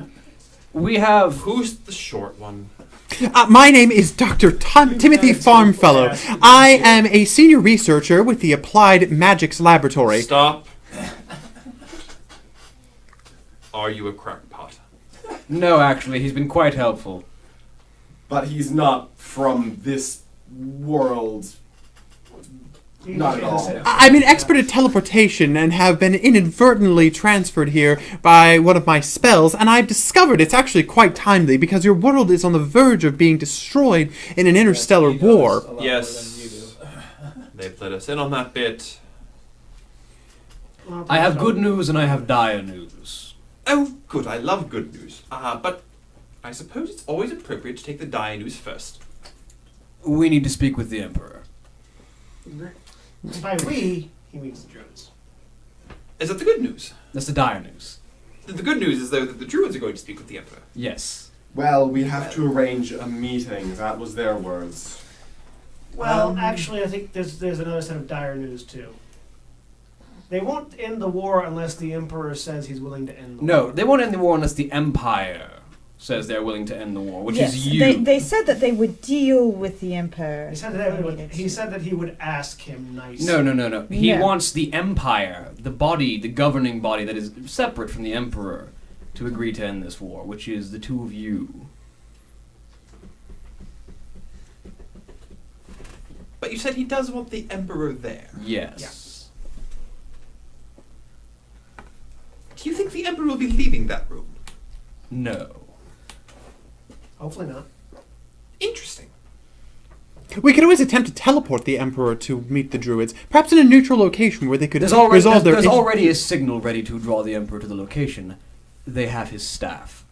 We have. Who's the short one? My name is Dr. Timothy Farmfellow. I am a senior researcher with the Applied Magics Laboratory. Stop. Are you a crackpot? No, actually, he's been quite helpful. But he's not from this world. You Not can at all. say this. I'm an expert at teleportation and have been inadvertently transferred here by one of my spells, and I've discovered it's actually quite timely because your world is on the verge of being destroyed in an interstellar He knows war. a lot more Yes. than you do. They've let us in on that bit. Well, I have good news and I have dire news. Oh, good. I love good news. But I suppose it's always appropriate to take the dire news first. We need to speak with the Emperor. By we, he means the Druids. Is that the good news? That's the dire news. The good news is, though, that the Druids are going to speak with the Emperor. Yes. Well, we have to arrange a meeting. That was their words. Well, actually, I think there's another set of dire news too. They won't end the war unless the Emperor says he's willing to end the war. No, they won't end the war unless the Empire says they're willing to end the war, which yes, is you. They said that they would deal with the Emperor. He said if that they needed he to. said that he would ask him nicely. No. He No. wants the Empire, the body, the governing body that is separate from the Emperor, to agree to end this war, which is the two of you. But you said he does want the Emperor there. Yes. Do you think the Emperor will be leaving that room? No. Hopefully not. Interesting. We could always attempt to teleport the Emperor to meet the Druids, perhaps in a neutral location where they could There's already, resolve their there's issues. already a signal ready to draw the Emperor to the location. They have his staff.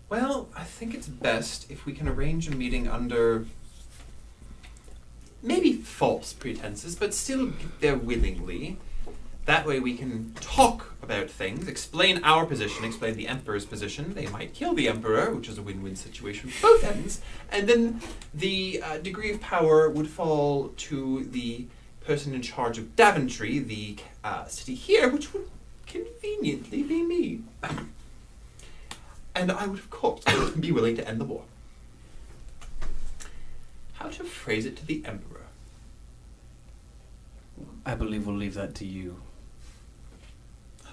Well, I think it's best if we can arrange a meeting under maybe false pretenses, but still get there willingly. That way we can talk about things, explain our position, explain the Emperor's position. They might kill the Emperor, which is a win-win situation for both ends, and then the degree of power would fall to the person in charge of Daventry, the city here, which would conveniently be me. And I would, of course, be willing to end the war. How to phrase it to the Emperor? I believe we'll leave that to you.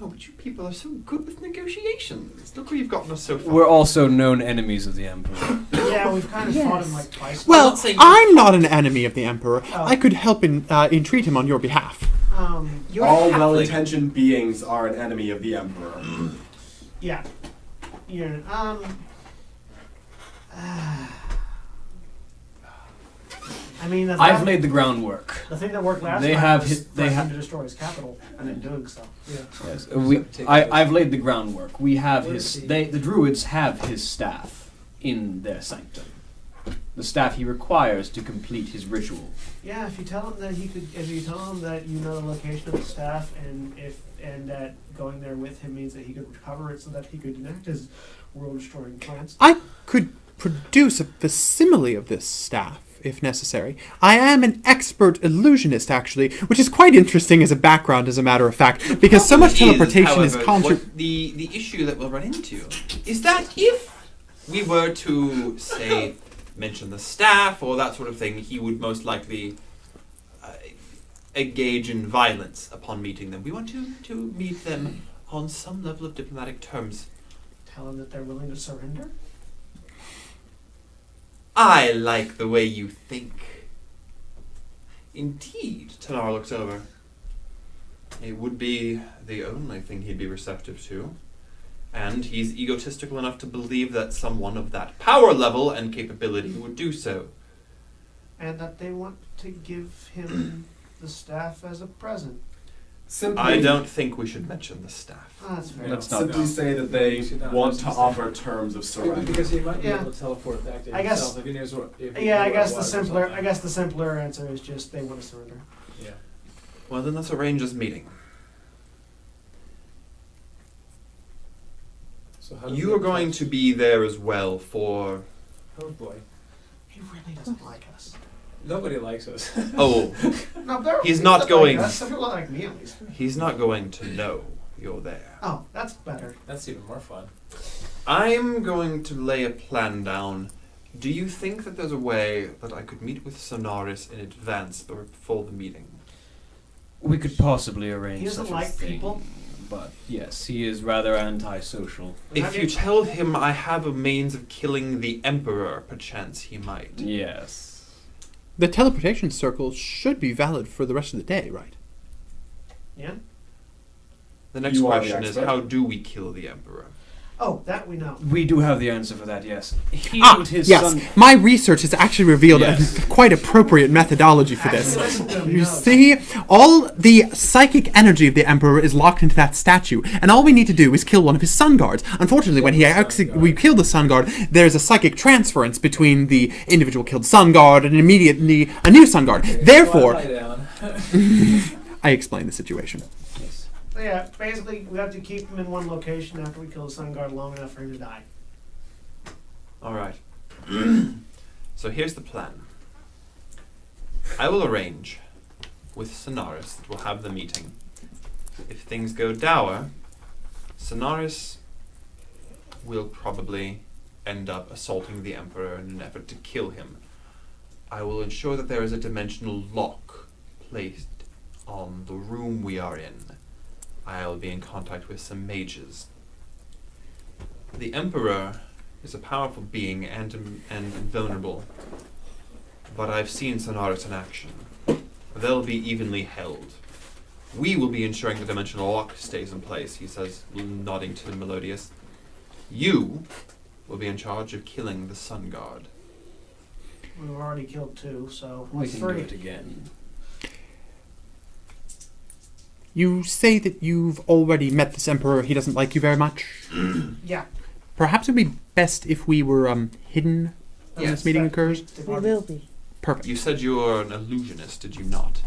Oh, but you people are so good with negotiations. Look where you've gotten us so far. We're also known enemies of the Emperor. Yeah, we've kind of fought him Yes. like twice. Well, not saying- I'm not an enemy of the Emperor. Oh. I could help entreat him on your behalf. You're All a halfling. well-intentioned beings are an enemy of the Emperor. Yeah. You're, I mean, I've laid the groundwork. the thing that worked last They time have was hit- they for him have- to destroy his capital, and in doing so. Yes, I've laid the groundwork. We have the druids have his staff in their sanctum. The staff he requires to complete his ritual. Yeah, if you tell him that if you tell him that you know the location of the staff, and that going there with him means that he could recover it so that he could enact his world-destroying plans. I could produce a facsimile of this staff, if necessary. I am an expert illusionist, actually, which is quite interesting as a background, as a matter of fact, because so much teleportation is the issue that we'll run into is that if we were to, say, mention the staff or that sort of thing, he would most likely engage in violence upon meeting them. We want to meet them on some level of diplomatic terms. Tell him that they're willing to surrender. I like the way you think. Indeed, Tanar looks over. It would be the only thing he'd be receptive to. And he's egotistical enough to believe that someone of that power level and capability would do so. And that they want to give him the staff as a present. Simply, I don't think we should mention the staff. Oh, that's fair. Let's not simply say that they Should not want mention to the offer terms of surrender. Because he might be Yeah. able to teleport back to I guess- himself if he knows what. If he Yeah, knew I where guess it the was or simpler. something. I guess the simpler answer is just they want to surrender. Yeah. Well, then let's arrange this meeting. So how do You we are get going touch- to be there as well for... Oh boy, He really doesn't like us. nobody likes us. Oh, No, they're, He's they not like going. us. Some people like me at least. he's not going to know you're there. Oh, that's better. That's even more fun. I'm going to lay a plan down. Do you think that there's a way that I could meet with Sonaris in advance before the meeting? We could possibly arrange He doesn't such a like thing, people. but yes, he is rather antisocial. If you tell him I have a means of killing the Emperor, perchance he might. Yes. The teleportation circle should be valid for the rest of the day, right? Yeah. The next You are the question is, expert. how do we kill the Emperor? Oh, that we know. We do have the answer for that, yes. He Ah, and his yes. son... My research has actually revealed Yes. a quite appropriate methodology for this. Actually, listen to him, he You knows. see, all the psychic energy of the Emperor is locked into that statue, and all we need to do is kill one of his sun guards. Unfortunately, when we kill the sun guard, there's a psychic transference between the individual killed sun guard and immediately a new sun guard. Therefore, Lie down. I explain the situation. So yeah, basically we have to keep him in one location after we kill the sun guard long enough for him to die. Alright. So here's the plan. I will arrange with Sonaris that we'll have the meeting. If things go dour, Sonaris will probably end up assaulting the Emperor in an effort to kill him. I will ensure that there is a dimensional lock placed on the room we are in. I'll be in contact with some mages. The Emperor is a powerful being and invulnerable, but I've seen Sonaris in action. They'll be evenly held. We will be ensuring the dimensional lock stays in place, he says, nodding to Melodius. You will be in charge of killing the Sun Guard. We've already killed two, so We that's can do three. it again. You say that you've already met this Emperor. He doesn't like you very much. Yeah. Perhaps it would be best if we were hidden when Yes, this meeting that- occurs. We will be. Perfect. You said you were an illusionist, did you not?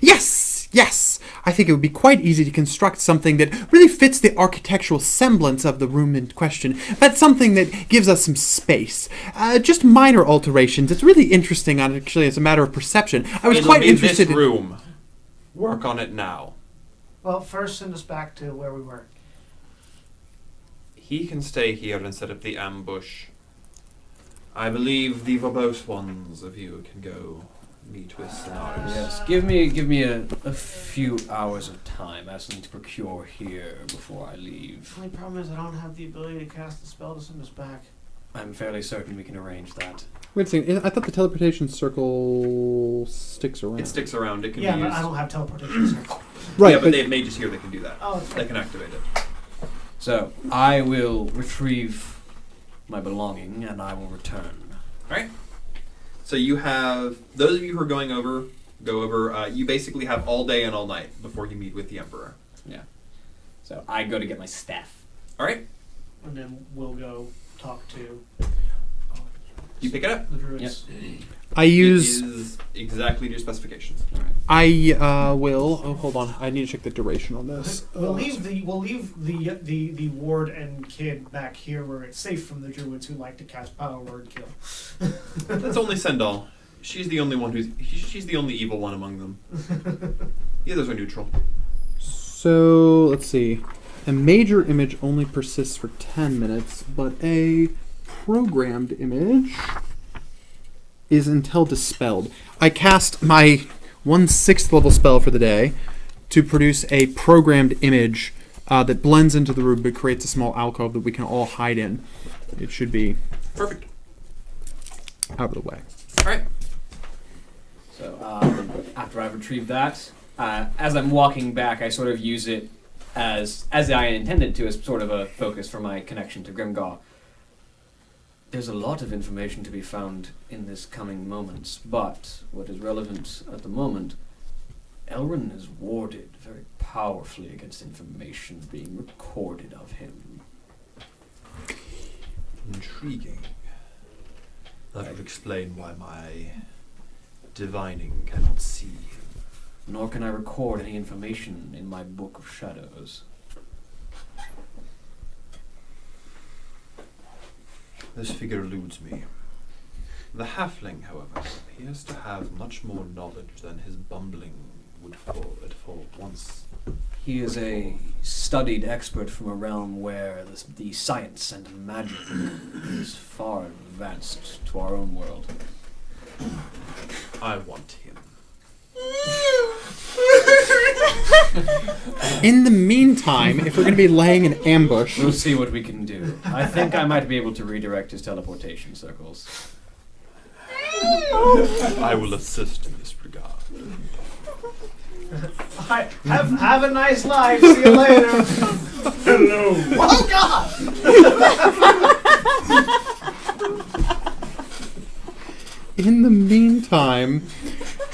Yes! Yes! I think it would be quite easy to construct something that really fits the architectural semblance of the room in question, but something that gives us some space. Just minor alterations. It's really interesting, actually, as a matter of perception. I was It'll quite be interested this room. Work on it now. Well, first send us back to where we were. He can stay here and set up the ambush. I believe the verbose ones of you can go meet with Sonaris. Yes, give me a few hours of time. I have something to procure here before I leave. The only problem is I don't have the ability to cast the spell to send us back. I'm fairly certain we can arrange that. Wait a second. I thought the teleportation circle sticks around. It sticks around. It can Yeah, be but used. I don't have teleportation circle. Right, Yeah, but they have mages here that can do that. Oh, it's They fine. can activate it. So I will retrieve my belonging and I will return. Alright. So you have, those of you who are going over, you basically have all day and all night before you meet with the Emperor. Yeah. So I go to get my staff. Alright. And then we'll go talk to You pick it up. the druids. I use. It is exactly to your specifications. I will. Oh, hold on. I need to check the duration on this. We'll leave the ward and kid back here where it's safe from the druids who like to cast power word kill. That's only Sendal. She's the only one she's the only evil one among them. The others are neutral. So let's see. A major image only persists for 10 minutes, but a programmed image is until dispelled. I cast my 1/6 level spell for the day to produce a programmed image that blends into the room but creates a small alcove that we can all hide in. It should be Perfect. out of the way. Alright. So after I've retrieved that, as I'm walking back, I sort of use it as I intended to, as sort of a focus for my connection to Grimgar. There's a lot of information to be found in this coming moments, but what is relevant at the moment, Elrond is warded very powerfully against information being recorded of him. Intriguing. That would explain why my divining cannot see him. Nor can I record any information in my Book of Shadows. This figure eludes me. The halfling, however, appears to have much more knowledge than his bumbling would for once. He is a studied expert from a realm where the science and magic is far advanced to our own world. I want him. In the meantime, if we're going to be laying an ambush, We'll see what we can do. I think I might be able to redirect his teleportation circles. I will assist in this regard. Have a nice life. See you later. Hello. Oh God! in the meantime,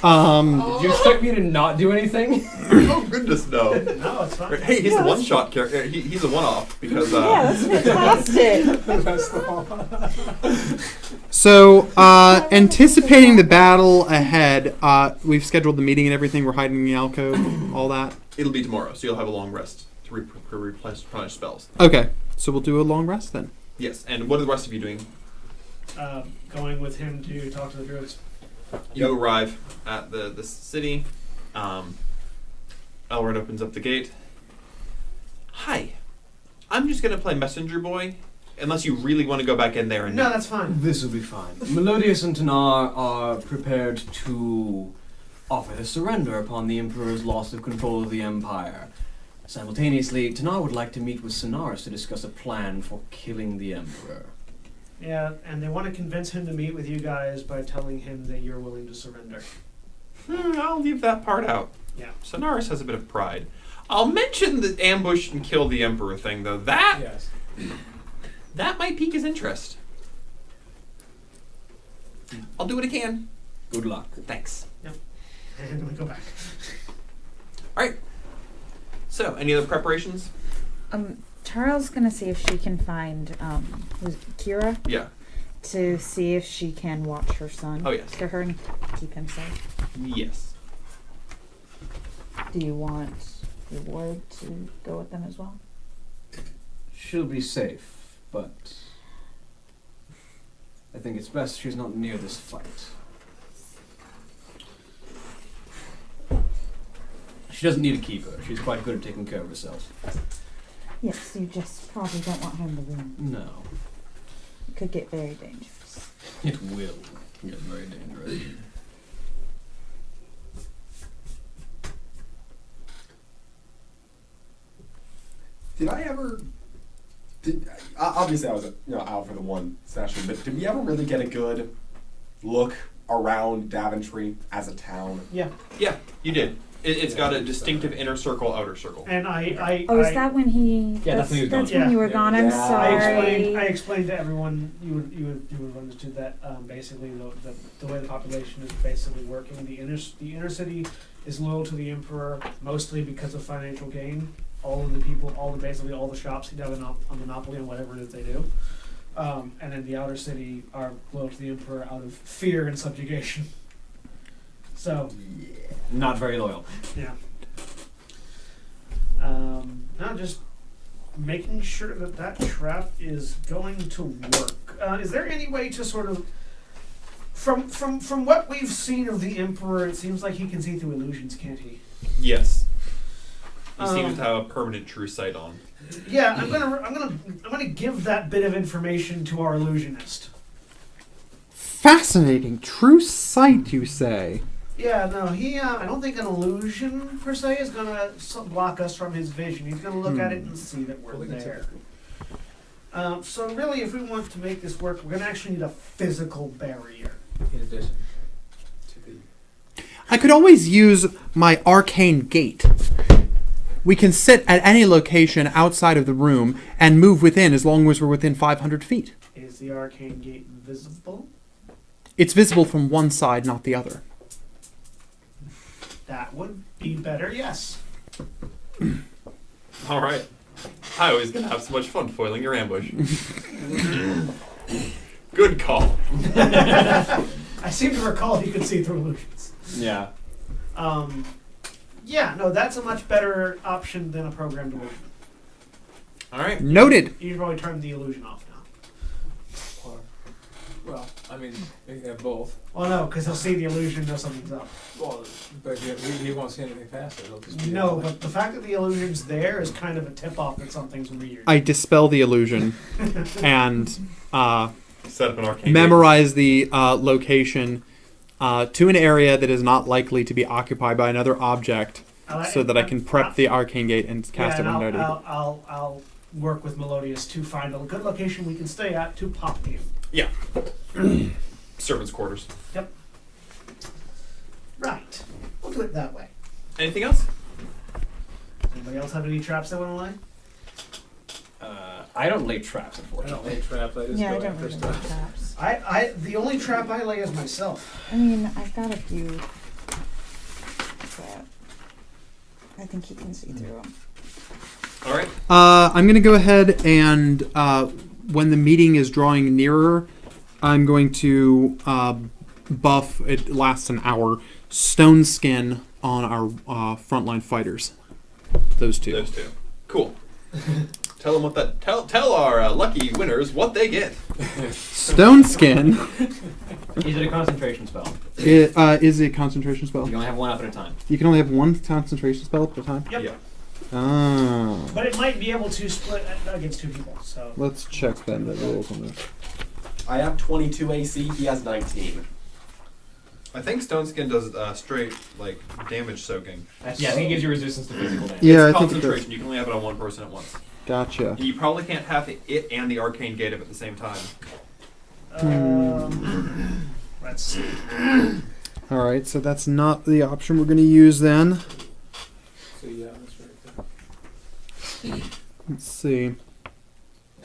Did you expect me to not do anything? Oh goodness, no. No, it's fine. Hey, he's Yeah, a that's- one-shot character. He's a one-off because Yeah, that's fantastic. so anticipating the battle ahead, we've scheduled the meeting and everything. We're hiding in the alcove, all that. it'll be tomorrow, so you'll have a long rest to replenish spells. Okay, so we'll do a long rest then. Yes, and what are the rest of you doing? Going with him to talk to the druids. You arrive at the city. Elrond opens up the gate. Hi. I'm just going to play messenger boy, unless you really want to go back in there and... No, that's fine. This will be fine. Melodius and Tanar are prepared to offer their surrender upon the Emperor's loss of control of the Empire. Simultaneously, Tanar would like to meet with Sonaris to discuss a plan for killing the Emperor. Yeah, and they want to convince him to meet with you guys by telling him that you're willing to surrender. I'll leave that part out. Yeah. Sonaris has a bit of pride. I'll mention the ambush and kill the Emperor thing, though. Yes. That might pique his interest. I'll do what I can. Good luck. Thanks. And we go back. Alright. So, any other preparations? Charles gonna see if she can find who's it, Kira, Yeah. to see if she can watch her son. Oh, yes. To her and keep him safe. Yes. Do you want your ward to go with them as well? She'll be safe, but I think it's best she's not near this fight. She doesn't need a keeper. She's quite good at taking care of herself. Yes, you just probably don't want her in the room. No. It could get very dangerous. It will get very dangerous. Did I ever? Obviously, I was out for the one session, but did we ever really get a good look around Daventry as a town? Yeah. Yeah, you did. It's got a distinctive inner circle, outer circle. And is that when he? Yeah, that's when he was gone. That's when you were gone. I'm Yeah. sorry. I explained to everyone. You would have understood that. Basically, the way the population is basically working, the inner city is loyal to the emperor mostly because of financial gain. All of the people, basically all the shops have a monopoly on whatever it is they do. And then the outer city are loyal to the emperor out of fear and subjugation. So. Not very loyal. Yeah. Now just making sure that trap is going to work. Is there any way to sort of, from what we've seen of the Emperor, it seems like he can see through illusions, can't he? Yes. He seems to have a permanent true sight on. Yeah, I'm gonna give that bit of information to our illusionist. Fascinating. True sight, you say? Yeah, no, he. I don't think an illusion per se is gonna block us from his vision. He's gonna look at it and see that we're there. So really, if we want to make this work, we're gonna actually need a physical barrier. In addition to the... I could always use my arcane gate. We can sit at any location outside of the room and move within as long as we're within 500 feet. Is the arcane gate visible? It's visible from one side, not the other. That would be better, yes. All right. I was going to have so much fun foiling your ambush. Good call. I seem to recall he could see through illusions. Yeah. Yeah, no, that's a much better option than a programmed illusion. All right. Noted. You probably turn the illusion off now. Well, I mean, you can have both. Well, no, because he'll see the illusion and know something's up. Well, but he won't see anything past it. It'll just be No, but the fact that the illusion's there is kind of a tip-off that something's weird. I dispel the illusion and Set up an arcane memorize the location to an area that is not likely to be occupied by another object, so that I can prep the arcane gate and cast it when ready. I'll work with Melodious to find a good location we can stay at to pop you. Yeah. Servants' quarters. Yep. Right. We'll do it that way. Anything else? Anybody else have any traps they want to lay? I don't lay traps, I unfortunately. don't lay traps. I just Yeah, I go don't after really stuff. like traps. The only trap I lay is myself. I mean, I've got a few, but I think he can see through them. All right. I'm going to go ahead and, when the meeting is drawing nearer, I'm going to buff, it lasts an hour, stone skin on our frontline fighters. Those two. Those two. Cool. Tell them what that. Tell our lucky winners what they get. Stone skin Is it a concentration spell? is a concentration spell. You can only have one up at a time. You can only have one concentration spell at a time? Yep. Yeah. Ah. But it might be able to split against two people. So Let's check then the rules on this. I have 22 AC. He has 19. I think Stone Skin does straight like damage soaking. Yeah, I think it gives you resistance to physical damage. Yeah, It's I think it concentration. does. You can only have it on one person at once. Gotcha. You probably can't have it and the arcane gate up at the same time. let's see. Alright, so that's not the option we're going to use then. So yeah, that's right. Let's see.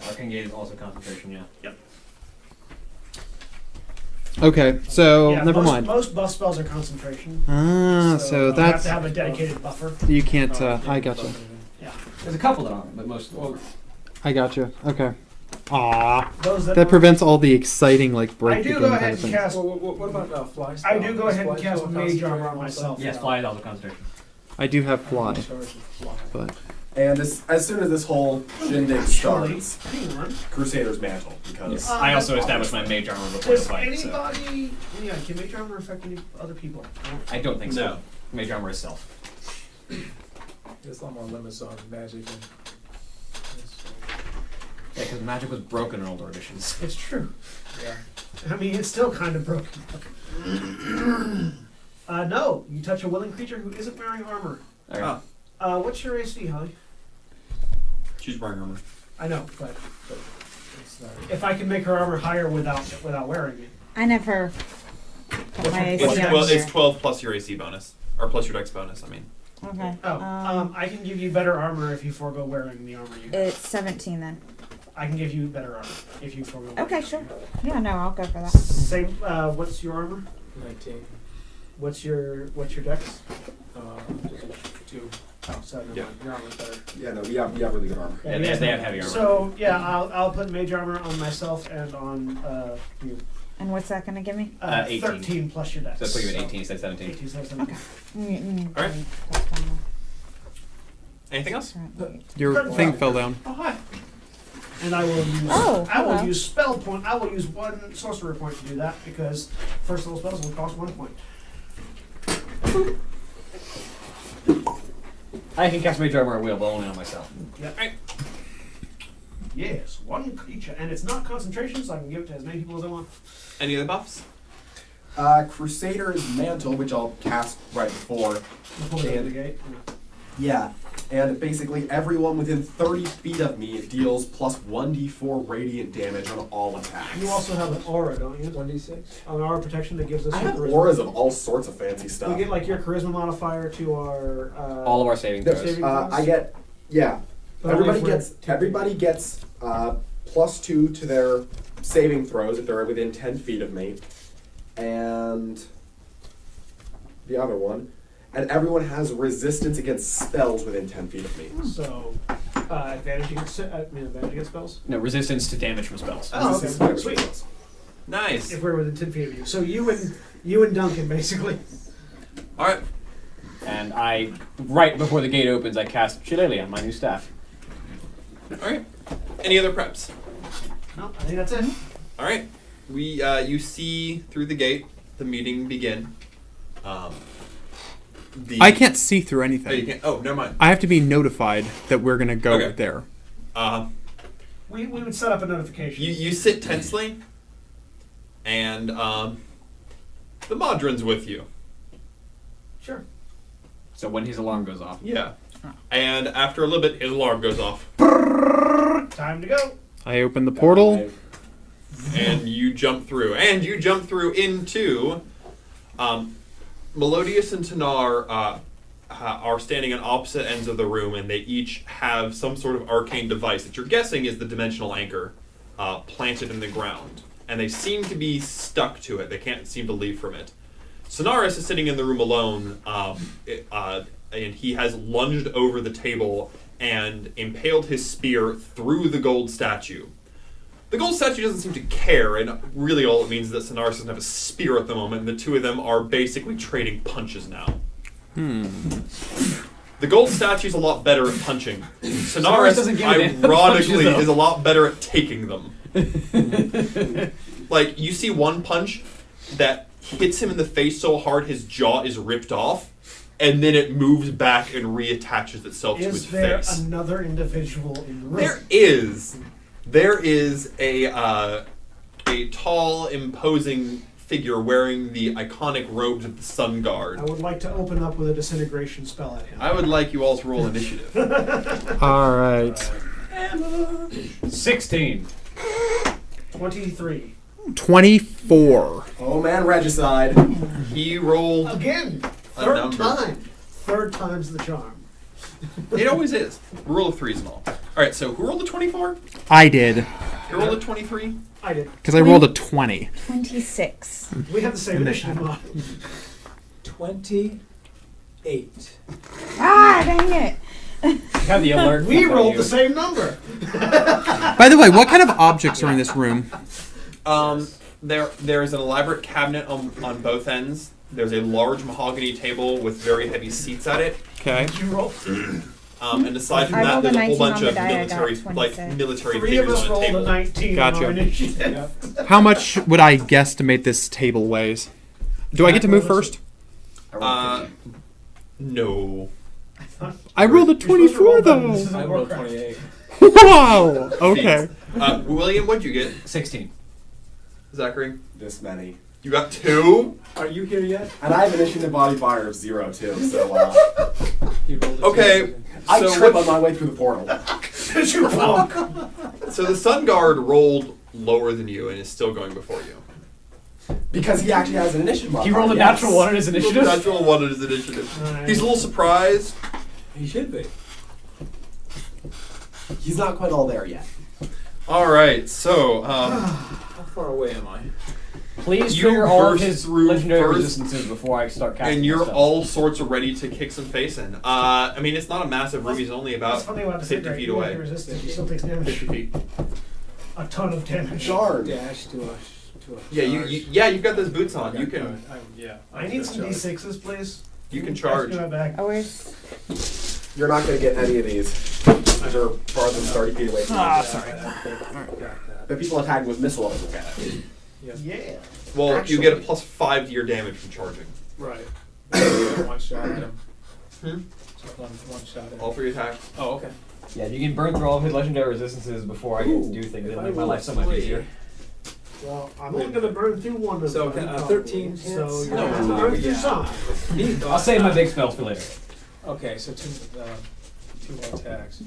Arcane Gate is also concentration, yeah. Yep. Okay, so Yeah, never most, mind. Most buff spells are concentration. Ah, so you that's... have to have a dedicated buffer. You can't... I gotcha. Yeah. There's a couple that aren't, but most. Well, I gotcha. Okay. Aw. Those That prevents all the exciting, like, break I the do game go kind ahead of and thing. cast. what about fly I do go ahead and Fly cast spell mage concentrate armor on also? myself. Yes, fly is also concentration. I do have fly, I'm in charge of fly. but... And as soon as this whole shindig Actually, starts, hang on. Crusader's mantle, because I also established my mage armor before the Does fight, so anybody? Yeah, can mage armor affect any other people? I don't think so. No. Mage armor is self. There's a lot more limits on magic and. Yeah, because magic was broken in older editions. It's true. Yeah. I mean, it's still kind of broken. No, you touch a willing creature who isn't wearing armor. Alright. Oh. What's your AC, Holly? She's wearing armor. I know, but It's not. if I can make her armor higher without wearing it. I never put my AC It's, on well, here. it's 12 plus your AC bonus. Or plus your dex bonus, I mean. Okay. I can give you better armor if you forego wearing the armor you have. It's 17 then. I can give you better armor if you forego. Okay, sure. Yeah, no, I'll go for that. Same. What's your armor? 19. What's your dex? 2. Oh, so never Yeah. mind. Your armor's better. Yeah, no, we have really good armor. Yeah, they have heavy armor. So yeah, I'll put mage armor on myself and on you. And what's that going to give me? 18. 13 plus your dex. So put you at 18 instead of 17. 18 plus 17. All right. Anything else? Your thing fell down. Oh, hi. And I will use. Oh, I will hello. use spell point. I will use 1 sorcerer point to do that because first level spells will cost 1 point. I can cast Mage Armor at will, but only on myself. Yep. Yes, 1 creature, and it's not concentration, so I can give it to as many people as I want. Any other buffs? Crusader's Mantle, which I'll cast right before. Before we go to the gate. Yeah, and basically everyone within 30 feet of me deals plus 1d4 radiant damage on all attacks. You also have an aura, don't you? 1d6? An aura protection that gives us. I your have charisma. auras of all sorts of fancy We stuff. get like your charisma modifier to our. All of our saving throws. saving throws. I get, yeah. But only if Everybody we're- gets +2 to their saving throws if they're within 10 feet of me, and the other one, and everyone has resistance against spells within 10 feet of me. So, advantage against spells. No, resistance to damage from spells. Oh, Resistance okay. to Sweet. spells. Nice. If we're within 10 feet of you, so you and Duncan basically. All right. And I, right before the gate opens, I cast Shillelagh on my new staff. All right. Any other preps? No, I think that's it. All right. We you see through the gate the meeting begin. I can't see through Oh, you anything. can't. Oh, never mind. I have to be notified that we're going to go Okay. there. We would set up a notification. You sit tensely, and the Modron's with you. Sure. So when his alarm goes off. Yeah. And after a little bit, his alarm goes off, Time to go. I open the portal. and you jump through. And you jump through into Melodious and Tanar are standing on opposite ends of the room, and they each have some sort of arcane device that you're guessing is the dimensional anchor planted in the ground. And they seem to be stuck to it. They can't seem to leave from it. Sonaris is sitting in the room alone, and he has lunged over the table and impaled his spear through the gold statue. The gold statue doesn't seem to care, and really all it means is that Sonaris doesn't have a spear at the moment, and the two of them are basically trading punches now. The gold statue's a lot better at punching. Sonaris doesn't give a damn ironically, punches, though. is a lot better at taking them. Like, you see one punch that hits him in the face so hard his jaw is ripped off, and then it moves back and reattaches itself to his Is there face. another individual in the room? There is a tall, imposing figure wearing the iconic robes of the Sun Guard. I would like to open up with a disintegration spell at him. I would like you all to roll initiative. All right. 16. 23. 24. Oh man, regicide. He rolled. Again, A third number. time. Third time's the charm. It always is. Rule of threes and all. All right. So who rolled a 24? I did, Who rolled a 23? I did. because I rolled a 20. 26. We have the same initiative model. 28. Ah, dang it. Have the alert. We flip on rolled you. the same number. By the way, what kind of objects are in this room? There's an elaborate cabinet on both ends. There's a large mahogany table with very heavy seats at it. Okay. You rolled. And aside from I that, rolled a there's a whole 19 bunch on the of die, I got military, 26. military Three of figures us on a rolled a table. 19 Gotcha. on our initiative. How much would I guesstimate this table weighs? Do I get to move first? No. I rolled a You're supposed to roll 24 them. This though. isn't I rolled Warcraft. 28. Wow. Okay. William, what'd you get? 16. Zachary? This many. You got 2? Are you here yet? And I have initiative modifier of 0 too, so He rolled a Okay. 2. I So trip what- on my way through the portal. you punk. So the Sun Guard rolled lower than you and is still going before you. Because he actually has an initiative He rolled a natural 1 on his initiative. Natural 1 on his initiative. Nice. He's a little surprised. He should be. He's not quite all there yet. All right, so How far away am I? Please You trigger all of burst his through legendary first, resistances before I start casting. and you're my spells. all sorts of ready to kick some face in. I mean, it's not a massive room. He's only about That's funny about 50 feet away. Resistant. He still takes damage. 50 feet. A ton of damage. Darn. Dash to a Yeah, you've got those boots on. You can I need some d6s, please. you can charge. Pass me my bag. Oh, where's... You're not going to get any of these. These are farther than 30 feet away from you. sorry. The people attacking with missiles will get it. Yeah. Well, Actually- you get a +5 to your damage from charging. Right. One shot at him. Just one shot at him. All 3 attacks. Oh, okay. Yeah, you can burn through all of his legendary resistances before I get to do things. It'll make my life so much easier. Well, I'm only going to burn through one of So, them. 13 So hits? you're No, going to have to burn through yeah. some. I'll save my big spells for later. Okay, so two more attacks.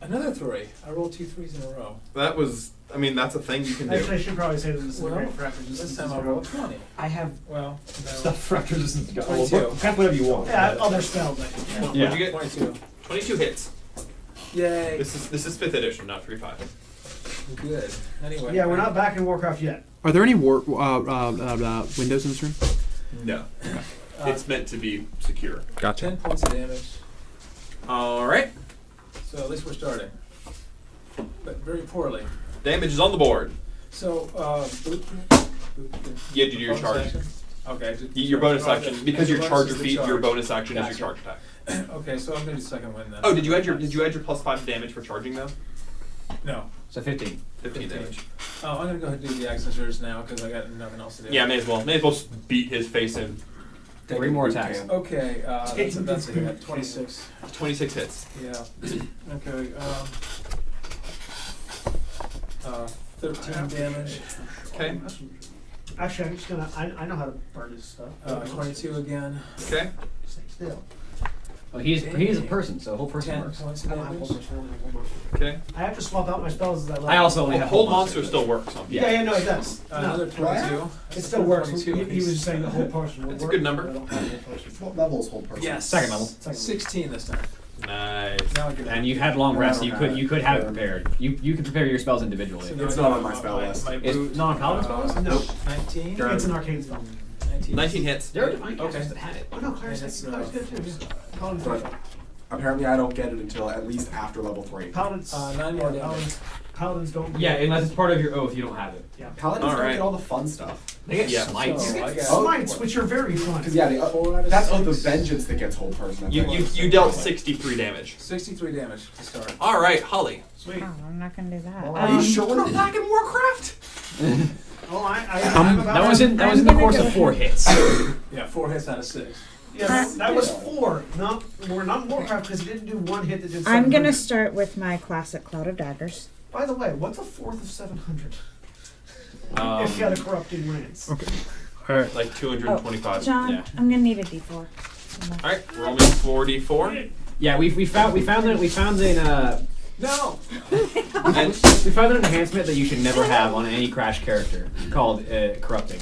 Another 3. I rolled 2 3s in a row. That was, I mean, that's a thing you can Actually, I do. should probably say that this is a Well, great fracture. This time I rolled 20. I have Well, stuff for fracture resistance to go. 22. Cast whatever you want. Yeah, other spells. Yeah. What'd you get? 22. 22 hits. Yay. This is 5th edition, not 3.5. Good. Anyway. Yeah, we're not back in Warcraft yet. Are there any windows in this room? No. It's meant to be secure. 10 points of damage. All right. So at least we're starting. But very poorly. Damage is on the board. So, boot. You had to do your Bonus charge. action? Okay. Your bonus action, because your bonus charger is the feat, your charge. bonus action is Gotcha. your charge attack. Okay, so I'm gonna do second win then. Oh, did you add your +5 damage for charging though? No. So 15. 15 damage. Oh, I'm gonna go ahead and do the axe scissors now because I got nothing else to do. Yeah, may as well. May as well just beat his face in. 3 more attacks. Okay, that's a hit. 26. 26 hits. Yeah. Okay. 13 damage. Okay. Actually, I'm just gonna. I know how to burn his stuff. 22 again. Okay. Stay still. Well, he's a person, so a whole person 10 works. points of I don't have damage. hold much. Okay. I have to swap out my spells as I level. I also only Oh, have hold monster still works on people. Yeah, no, it does. Another 22. It still works. 22 He was just saying the whole person would That's a work. good number. but I don't have the whole person. What level is hold person? Yes. Second level. 16 this time. Nice. Now I get And you had long rest, so you could have it prepared. You could prepare your spells individually. So now It's I not got on my spell list. My It's boot, not on paladin spells? No. 19. It's an arcane spell. 19 hits. There are divine Okay. casters that had it. Oh no, Claire's And it's, Claire's good too. Paladin's But good. apparently I don't get it until at least after level 3. Paladins. 9 more yeah, damage. Paladins don't. Yeah, unless it's part of your oath, you don't have it. Paladins All don't right. get all the fun stuff. They get Yeah. smites. So I got Smites, which are very fun. Because yeah, that's Oath of Vengeance that gets hold person. I think. You dealt 63 damage. 63 damage to start. All right, Holly. Sweet. Oh, I'm not gonna do that. Are you sure we're not back in Warcraft? Oh, Um, I'm about That was in I'm the gonna course go of 4 hits. Yeah, 4 hits out of 6. Yeah, that was 4. We're not Warcraft because he didn't do one hit that did 700. I'm gonna start with my classic Cloud of Daggers. By the way, what's a fourth of 700? Um, If you had a corrupting lance. Okay. All right. like 225. John, Yeah. I'm gonna need a D4. All right, roll me 4d4. Yeah, we found an No! And we found an enhancement that you should never have on any crash character called corrupting.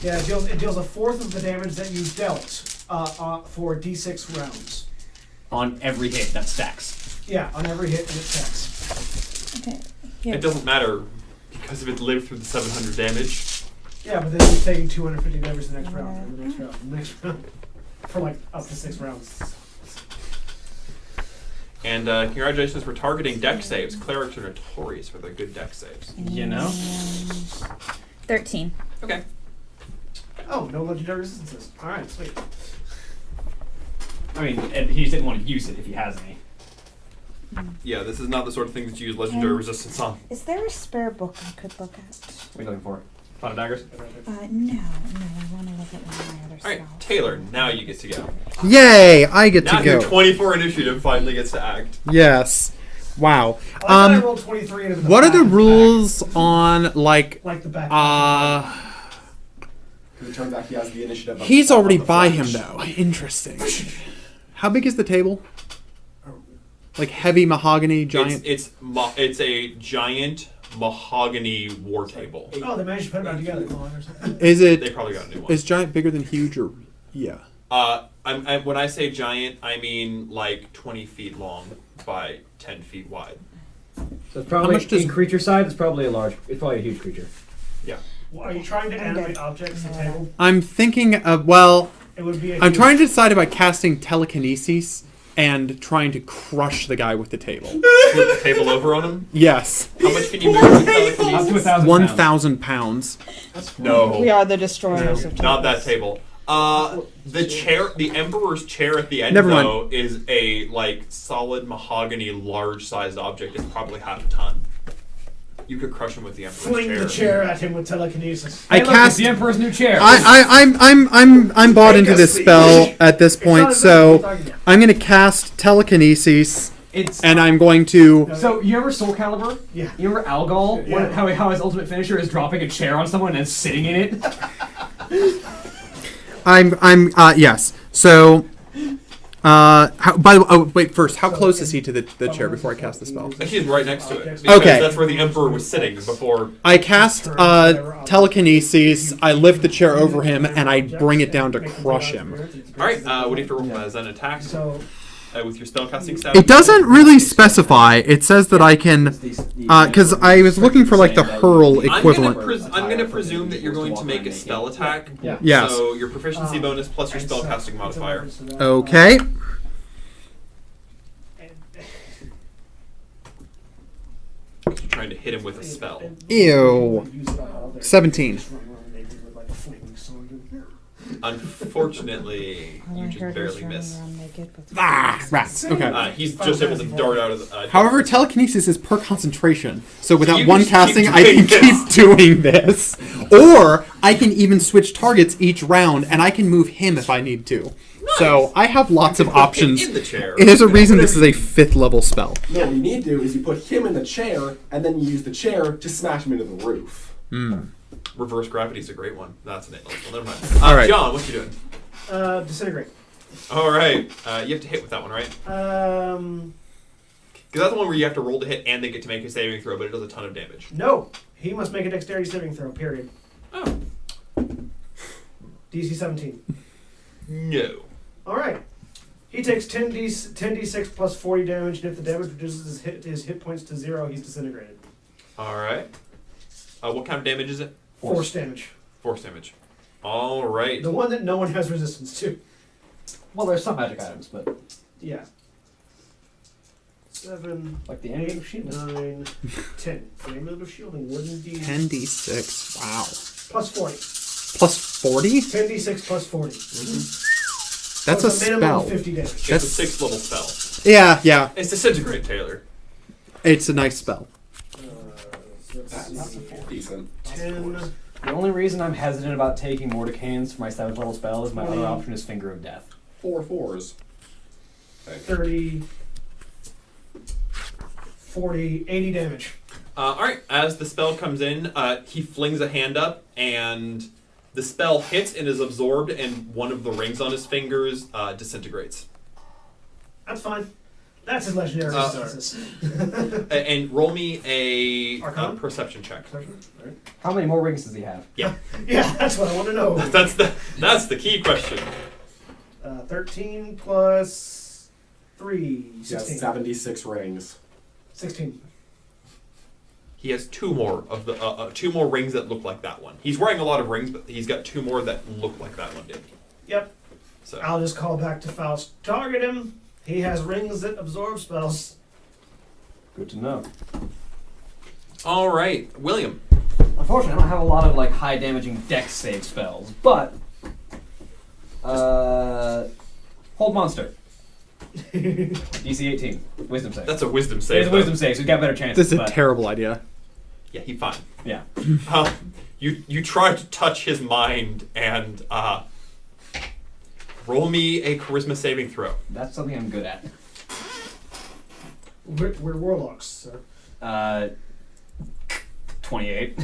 Yeah, it deals a fourth of the damage that you dealt for d6 rounds. On every hit that stacks. Yeah, on every hit and it checks. Okay. Here. it doesn't matter because if it lived through the 700 damage. Yeah, but then he's taking 250 damage the next round. The next round. The next round. For like up to 6 rounds. And congratulations for targeting deck saves. Clerics are notorious for their good deck saves. You know? 13. Okay. Oh, no legendary resistances. Alright, sweet. I mean, he just didn't want to use it if he has any. Yeah, this is not the sort of thing that you use legendary resistance on. Is there a spare book I could look at? What are you looking for? Cloud of Daggers? No, I want to look at one of my other All right, spells. Taylor, now you get to go. Yay! I get Now to your go. 24 initiative finally gets to act. Yes. Wow. I thought I rolled 23 and it was What are the back. rules on like? Like the back. Because it turns out he has the initiative. He's of already the by Flash. him though. Interesting. How big is the table? Like heavy mahogany giant. It's a giant mahogany war table. Oh, they managed to put it back together. Is it? They probably got a new one. Is giant bigger than huge or? Yeah. When I say giant, I mean like 20 feet long by 10 feet wide. So it's probably much does- in creature side. It's probably a huge creature. Yeah. Well, are you trying to animate objects at the table? I'm thinking of well. It would be. I'm trying to decide about casting telekinesis and trying to crush the guy with the table. Flip the table over on him? Yes. How much can you move with Up to telekinesis? 1,000 1,000 pounds. No. We are the destroyers of Not that tables. table. The chair, the Emperor's chair at the end, Never mind. though, is a like solid mahogany, large-sized object. It's probably half a ton. You could crush him with the Emperor's Fling chair. the chair at him with telekinesis. I Hey, look, cast. it's the Emperor's new chair. I'm bought Make into a this speech. spell at this It's point, not so what we're talking about. I'm going to cast telekinesis, It's and I'm going to. so you remember Soul Calibur? Yeah. You remember Algol? Yeah. How his ultimate finisher is dropping a chair on someone and then sitting in it. Yes. So, by the way, oh, wait, first, how close is he to the chair before I cast the spell? He's right next to it. Because Okay. that's where the Emperor was sitting before. I cast telekinesis, I lift the chair over him, and I bring it down to crush him. Alright, what do you have to roll as an attack So, with your spellcasting staff? It doesn't really specify. It says that I can, because I was looking for like the hurl equivalent. I'm gonna presume that you're going to make a spell attack. Yeah. Yes. So your proficiency bonus plus your spellcasting modifier. Okay. You're trying to hit him with a spell. Ew. 17. Unfortunately, All I you just heard was barely running miss. around naked with Ah, rats. Okay. He's just able to dart out of the. However, telekinesis is per concentration, so without you one can just keep casting, I can doing keep doing this. Or I can even switch targets each round, and I can move him if I need to. So I have lots of options. In the chair. There's a reason this is a 5th level spell. No, what you need to do is you put him in the chair, and then you use the chair to smash him into the roof. Reverse gravity is a great one. That's an well, never mind. All right. John, what you doing? disintegrate. All right. You have to hit with that one, right? Because that's the one where you have to roll to hit and they get to make a saving throw, but it does a ton of damage. No, he must make a dexterity saving throw. Period. Oh. DC 17. No. All right. He takes 10d6 plus 40 damage, and if the damage reduces his hit points to 0, he's disintegrated. All right. What kind of damage is it? Force damage. Force damage. All right. The one that no one has resistance to. Well, there's some magic items, but Yeah. 7, like the amulet of shielding. 9, 10. The amulet of shielding wouldn't be 10d6. Wow. plus 40. Plus 40? 10d6 plus 40. That's So a it's minimum of spell. 50 damage. It's That's- a 6th level spell. Yeah. It's disintegrate, Taylor. It's a nice spell. That's decent. 10. The only reason I'm hesitant about taking Mordecai's for my 7th level spell is my other option is Finger of Death. 4 4s. 30, 40, 80 damage. All right. As the spell comes in, he flings a hand up, and the spell hits and is absorbed, and one of the rings on his fingers disintegrates. That's fine. That's his legendary resistance. And roll me a Arcana? perception check. How many more rings does he have? Yeah, that's what I want to know. That's the key question. 13 plus 3, He has 16. 76 rings. 16. He has two more of the 2 more rings that look like that one. He's wearing a lot of rings, but he's got 2 more that look like that one did. Yep. So I'll just call back to Faust. Target him. He has rings that absorb spells. Good to know. all right, William. Unfortunately, I don't have a lot of like high damaging dex save spells, but hold monster. DC 18, wisdom save. That's a wisdom It's save. a wisdom save, so you got better chances. This is a but- terrible idea. Yeah, he's fine. Yeah. You try to touch his mind and roll me a charisma saving throw. That's something I'm good at. We're warlocks, sir. 28.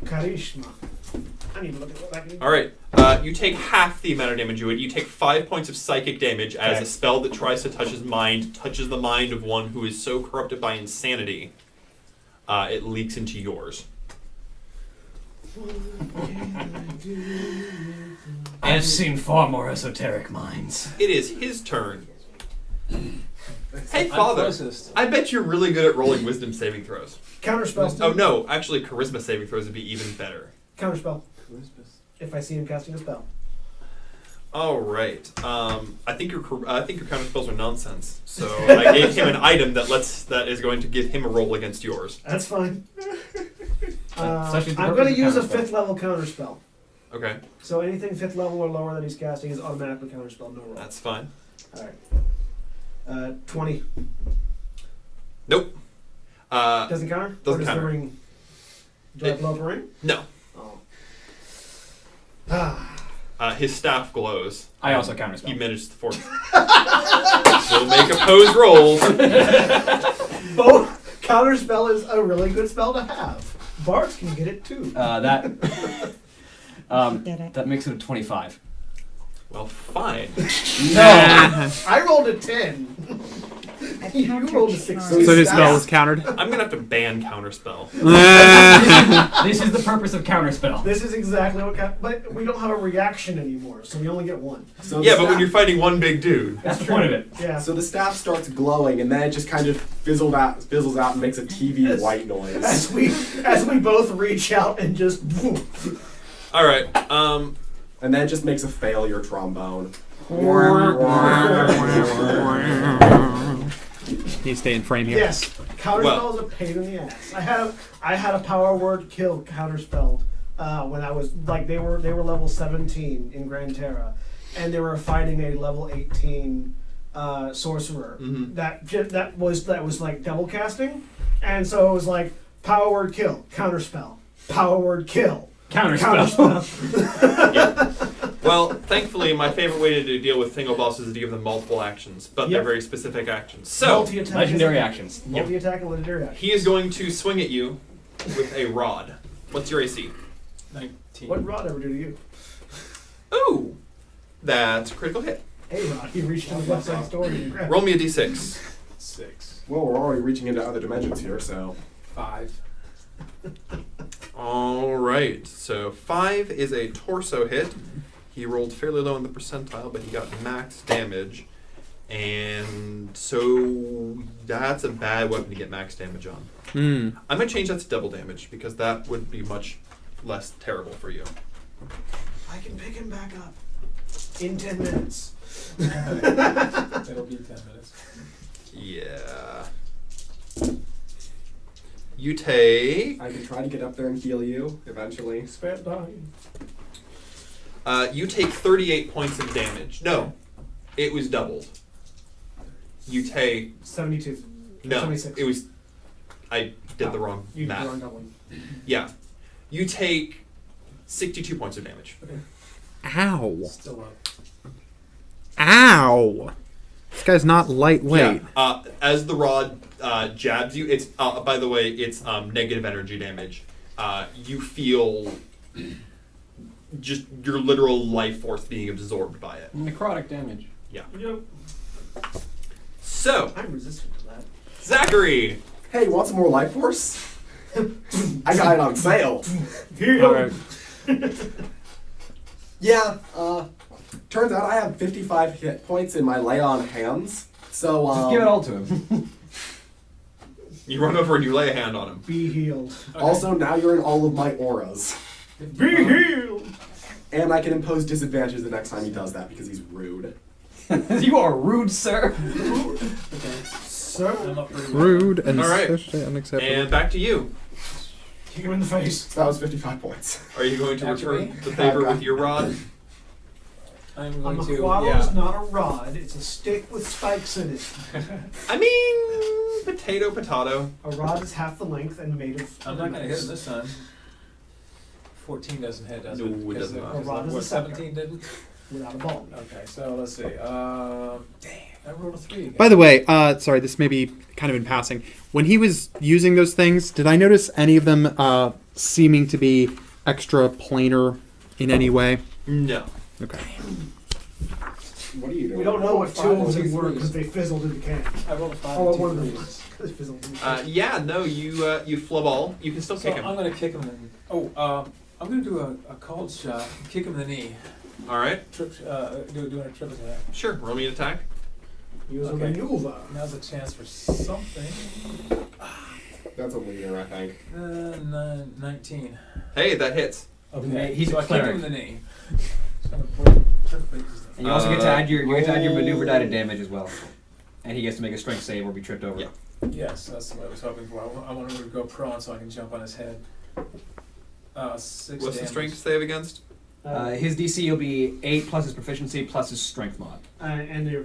Karishma. need to look at what I can do. All right. You take half the amount of damage you would. You take 5 points of psychic damage as a spell that tries to touch his mind touches the mind of one who is so corrupted by insanity, it leaks into yours. I've seen far more esoteric minds. It is his turn. Hey, I'm Father. closest. I bet you're really good at rolling wisdom saving throws. Counterspell. Oh, no. Actually, charisma saving throws would be even better. Counterspell. If I see him casting a spell. All right. I think your counter spells are nonsense. So I gave him an item that is going to give him a roll against yours. That's fine. I'm Such is the going purpose to of use a counterspell. 5th level counterspell. Okay, So anything 5th level or lower that he's casting is automatically counterspell, no roll. that's fine. Alright. 20. Nope. Doesn't counter? doesn't Or does counter. the ring... Do I It- blow up a ring? No. Oh. Ah. His staff glows. I also He counterspell. manages to force. We'll make opposed rolls. Both counterspell is a really good spell to have. Bards can get it too. That makes it a 25. Well, fine. I rolled a 10. You rolled a 6. So his spell was countered. I'm gonna have to ban counterspell. This is the purpose of counterspell. This is exactly what but we don't have a reaction anymore, so we only get one. So Yeah, the but when staff- you're fighting one big dude. That's the point of it. Yeah. So the staff starts glowing, and then it just kind of fizzles out and makes a TV white noise. As we both reach out and just All right. And then it just makes a failure trombone. Need to stay in frame here. Yes. Counterspell is a pain in the ass. I had a power word kill counterspelled when I was like they were level 17 in Grand Terra, and they were fighting a level 18 sorcerer that was like double casting, and so it was like power word kill counterspell, power word kill Counterspell. Yeah. Well, thankfully, my favorite way to deal with single bosses is to give them multiple actions, but they're Yep. very specific actions. So, Multi-attack Legendary is- actions. Multi-attack and legendary action. he is going to swing at you with a rod. What's your AC? 19. What did Rod ever do to you? Ooh, that's a critical hit. Hey Rod, he reached in the left side door and grabbed Roll me a d6. 6. Well, we're already reaching into other dimensions here, so 5. All right, so 5 is a torso hit. He rolled fairly low in the percentile, but he got max damage. And so that's a bad weapon to get max damage on. I'm going to change that to double damage because that would be much less terrible for you. I can pick him back up in 10 minutes. It'll be 10 minutes. Yeah. You take... I can try to get up there and heal you eventually. Spare dying. You take 38 points of damage. No, it was doubled. You take... 72. No, 76. it was... I did the wrong You did math. the wrong doubling. Yeah. You take 62 points of damage. Ow. Still up. Ow. This guy's not lightweight. Yeah. As the rod jabs you, it's by the way, it's negative energy damage. You feel just your literal life force being absorbed by it. Necrotic damage. Yeah. Yep. So, I'm resistant to that. Zachary. Hey, want some more life force? I got it on sale. Heal. Yeah, turns out I have 55 hit points in my lay on hands. So, Just give it all to him. You run over and you lay a hand on him. Be healed. Also, now you're in all of my auras. Be healed. And I can impose disadvantages the next time he does that because he's rude. You are rude, sir. Sir, I'm up pretty Rude and All right. especially unacceptable. And back to you. kick him in the face. So that was 55 points. Are you going to After return me? the favor with your rod? I'm A going to. maqualo is Yeah. not a rod. It's a stick with spikes in it. I mean, potato. A rod is half the length and made of. I'm not going to hit him this time. 14 doesn't hit, does it? No, it does not. A rod is What, a scepter. 17 didn't? Without a ball. Okay, so let's see. Dang, I rolled a 3 again. By the way, sorry, this may be kind of in passing. When he was using those things, did I notice any of them seeming to be extra planar in any way? No. Okay. What are you doing? We don't know what two of them Five, were two, because they fizzled in the can. I rolled a 5 Oh, and one of 2 them threes. was. They fizzled in the can. Yeah, no, you flub all. You can still So kick him. I'm gonna kick him in. I'm gonna do a cold shot. Kick him in the knee. All right. Doing a triple attack. Sure. Roll me an attack. Use a Okay. maneuver. Now's a chance for something. That's a leader, I think. 19. Hey, that hits. Okay. He's so a I kick cleric. him in the knee. Just gonna put perfect. And you also get to add your roll- maneuver die to damage as well. And he gets to make a strength save or be tripped over. Yeah. Yes, that's what I was hoping for. I want him to go prone so I can jump on his head. 6 What's the damage. strength save against? His DC will be 8 plus his proficiency plus his strength mod. And your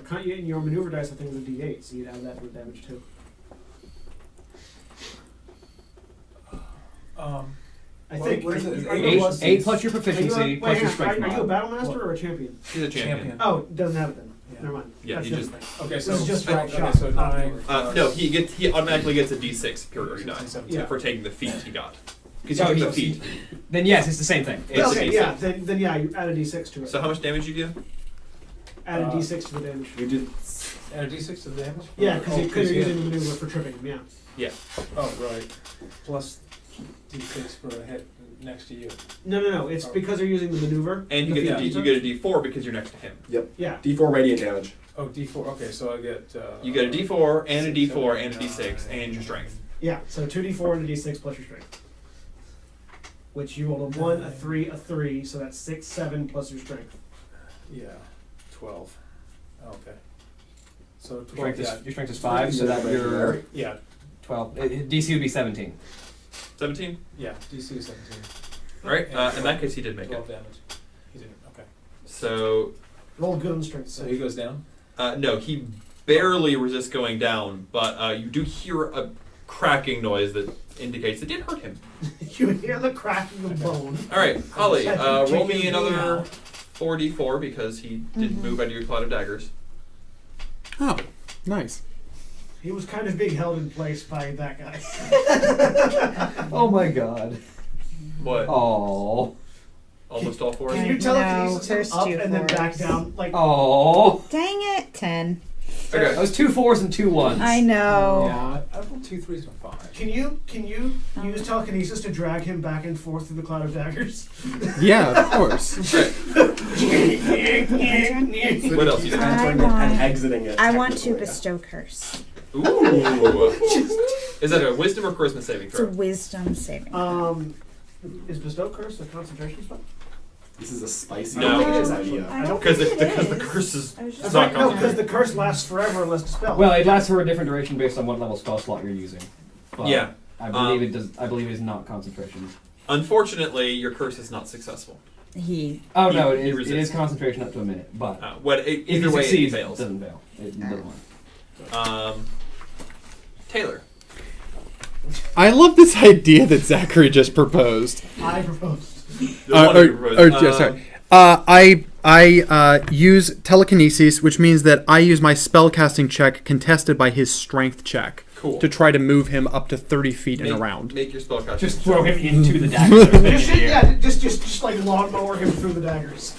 maneuver dice, I think, is a D8, so you'd add that to the damage too. I think. what is it? Are you 8 plus your are you proficiency a, plus wait, your hang on, strength are you a mod. battle master or a champion? He's a champion. Oh, it doesn't have it then. Yeah. Never mind. Yeah, That's he the just- other thing. Okay, This so is just okay, straight shot, so not 9. No, he automatically gets a D6 superiority die 17. for taking the feat he got. Because Oh, he took the he- feat. Then yes, it's the same thing. It's a Okay, D6. yeah, then yeah, you add a D6 to it. So how much damage you do? Add a D6 to the damage. You did. And a D6 to the damage? Yeah, because you're yeah. using the maneuver for tripping him, yeah. Oh, right. Plus D6 for a hit next to you. No, it's because they're using the maneuver. And you the get feat you get a D4 because you're next to him. Yeah. D4 radiant damage. Oh, D4. Okay, so I get. You get a D4 and a six, D4 seven, and a D6 nine. and your strength. Yeah, so 2d4 and a d6 plus your strength. Which you rolled a 1, a 3, a 3, so that's 6, 7 plus your strength. Yeah, 12. Okay. So Your 12. strength is 5, so that you're Yeah, 12. DC would be 17. 17? yeah. DC 17. Alright, And in that case he did make 12 it. damage. He didn't. Okay. So, Roll good on strength. So he goes down. no, he barely resists going down, but you do hear a cracking noise that indicates it did hurt him. You hear the cracking of bone. Alright, Holly, That's roll me kicking me another out. 4d4 because he didn't move out of your cloud of daggers. Oh, nice. He was kind of being held in place by that guy. Oh my god. What? Oh. Almost all four? Can you No, telekinesis there's him up 2 and then back fours. down? Like, Oh. Dang it, 10. Okay. That was 2 4s and 2 1s. I know. Yeah, I rolled 2 3s and 5. can you use telekinesis to drag him back and forth through the cloud of daggers? Yeah, of course. What else you got? Entering it want- and exiting it. I want to technically. bestow curse. Ooh. Is that a wisdom or charisma saving It's a throw? wisdom saving. Is bestow curse a concentration spell? This is a spicy No. delicious idea. I don't Because think the is. curse is I was just it's That's not right, no, because concentration. the curse lasts forever unless dispelled. Well, it lasts for a different duration based on what level spell slot you're using. But Yeah. I believe it does. I believe it is not concentration. Unfortunately, your curse is not successful. He. Oh no, He it resists. is concentration up to a minute. But if Either he way, succeeds, it fails. It doesn't fail. It doesn't work. Taylor. I love this idea that Zachary just proposed. I proposed. The one who proposed. Sorry. I use telekinesis, which means that I use my spellcasting check contested by his strength check Cool. to try to move him up to 30 feet and Make- around. Make your spellcasting. Just throw him into the dagger. just like lawnmower him through the daggers.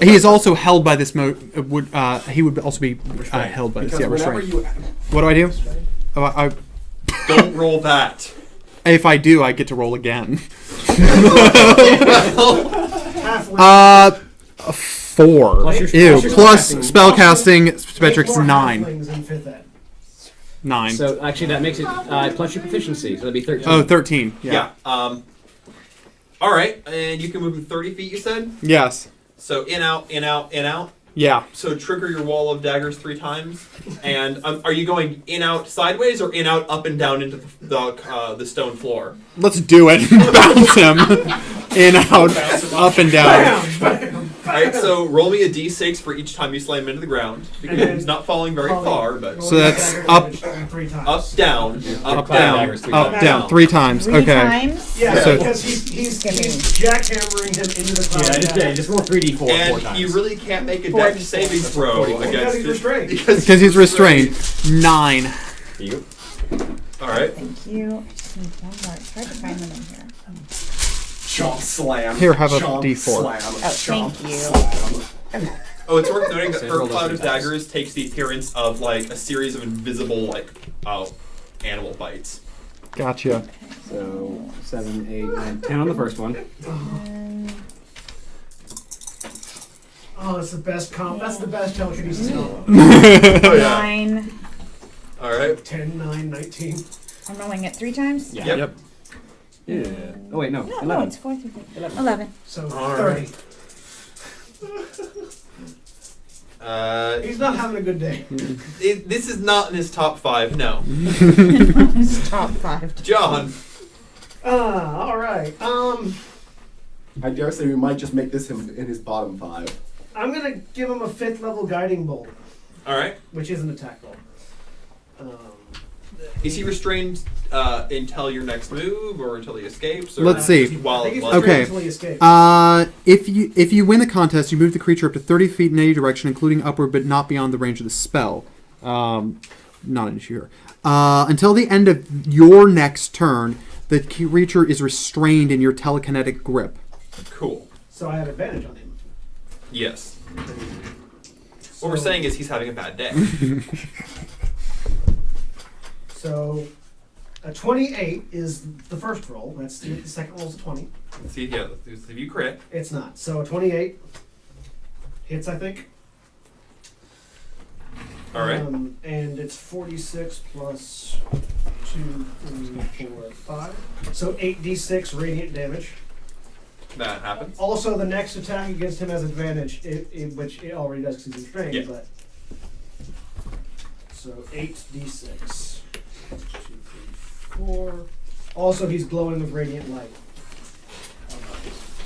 He is also held by this he would also be held by this. Because Yeah, whenever restraint. you What do I do? I Don't roll that. if I do, I get to roll again. Halfling. 4. Plus your- Ew. plus your Plus spellcasting. spellcasting metrics Eight more 9. halflings in fifth ed. 9. So actually, that makes it plus your proficiency. So that'd be 13. Oh, 13. Yeah. All right, and you can move him 30 feet. You said. Yes. So in out, in out, in out. Yeah. So trigger your wall of daggers 3 times, and are you going in out sideways or in out up and down into the stone floor? Let's do it. Bounce him. In, out, up and down. All right, so roll me a d6 for each time you slam him into the ground because And then he's not falling very Holly, far, but So that's up, 3 times. up, down, up, down, down, daggers 3 up, times. down. 3 times. 3 Okay. times? Yeah, So- because he's jackhammering him into the cloud. of daggers. just roll 3d4 4 And times. you really can't make a 4 dex saving throw Because against he's it restrained. Because he's restrained. 9. All right. Thank you. I just need one more. It's hard to find them in here. chomp, slam. Here, have a chomp, D4. Slam, thank chomp, you. Slam. Oh, it's worth noting that So her roll those cloud of two dice. daggers takes the appearance of like a series of invisible animal bites. Gotcha. So 7, 8, 9, 10 on the first one. Oh, it's the best comp. That's the best telekinesis comp. Oh yeah. 9. All right. 10, 9, 19. I'm rolling it 3 times? Yeah. Yep. Yeah. Oh wait, no. No, 11. it's 4 through 5. 11. So All 30. right. He's not having a good day. This is not in his top 5. No. It's top 5. John. All right. I dare say we might just make this him in his bottom 5. I'm gonna give him a 5th level guiding bolt, All right. which is an attack roll. Is he restrained until your next move, or until he escapes? Or Let's see. I While think he's while- Okay. until he escapes. If you win the contest, you move the creature up to 30 feet in any direction, including upward, but not beyond the range of the spell. Not an issue here. Until the end of your next turn, the creature is restrained in your telekinetic grip. Cool. So I have advantage on him. Yes. So, What we're saying is he's having a bad day. So a 28 is the first roll. That's the second roll's a 20. Let's see. Yeah. Let's see if you crit. It's not. So a 28 hits, I think. All right. And it's 46 plus 2, 3, 4, 5. So 8d6 radiant damage. That happens. Also, the next attack against him has advantage, which it already does because he's restrained. Yeah. But so 8d6. 2, 3, 4. Also, he's glowing with radiant light.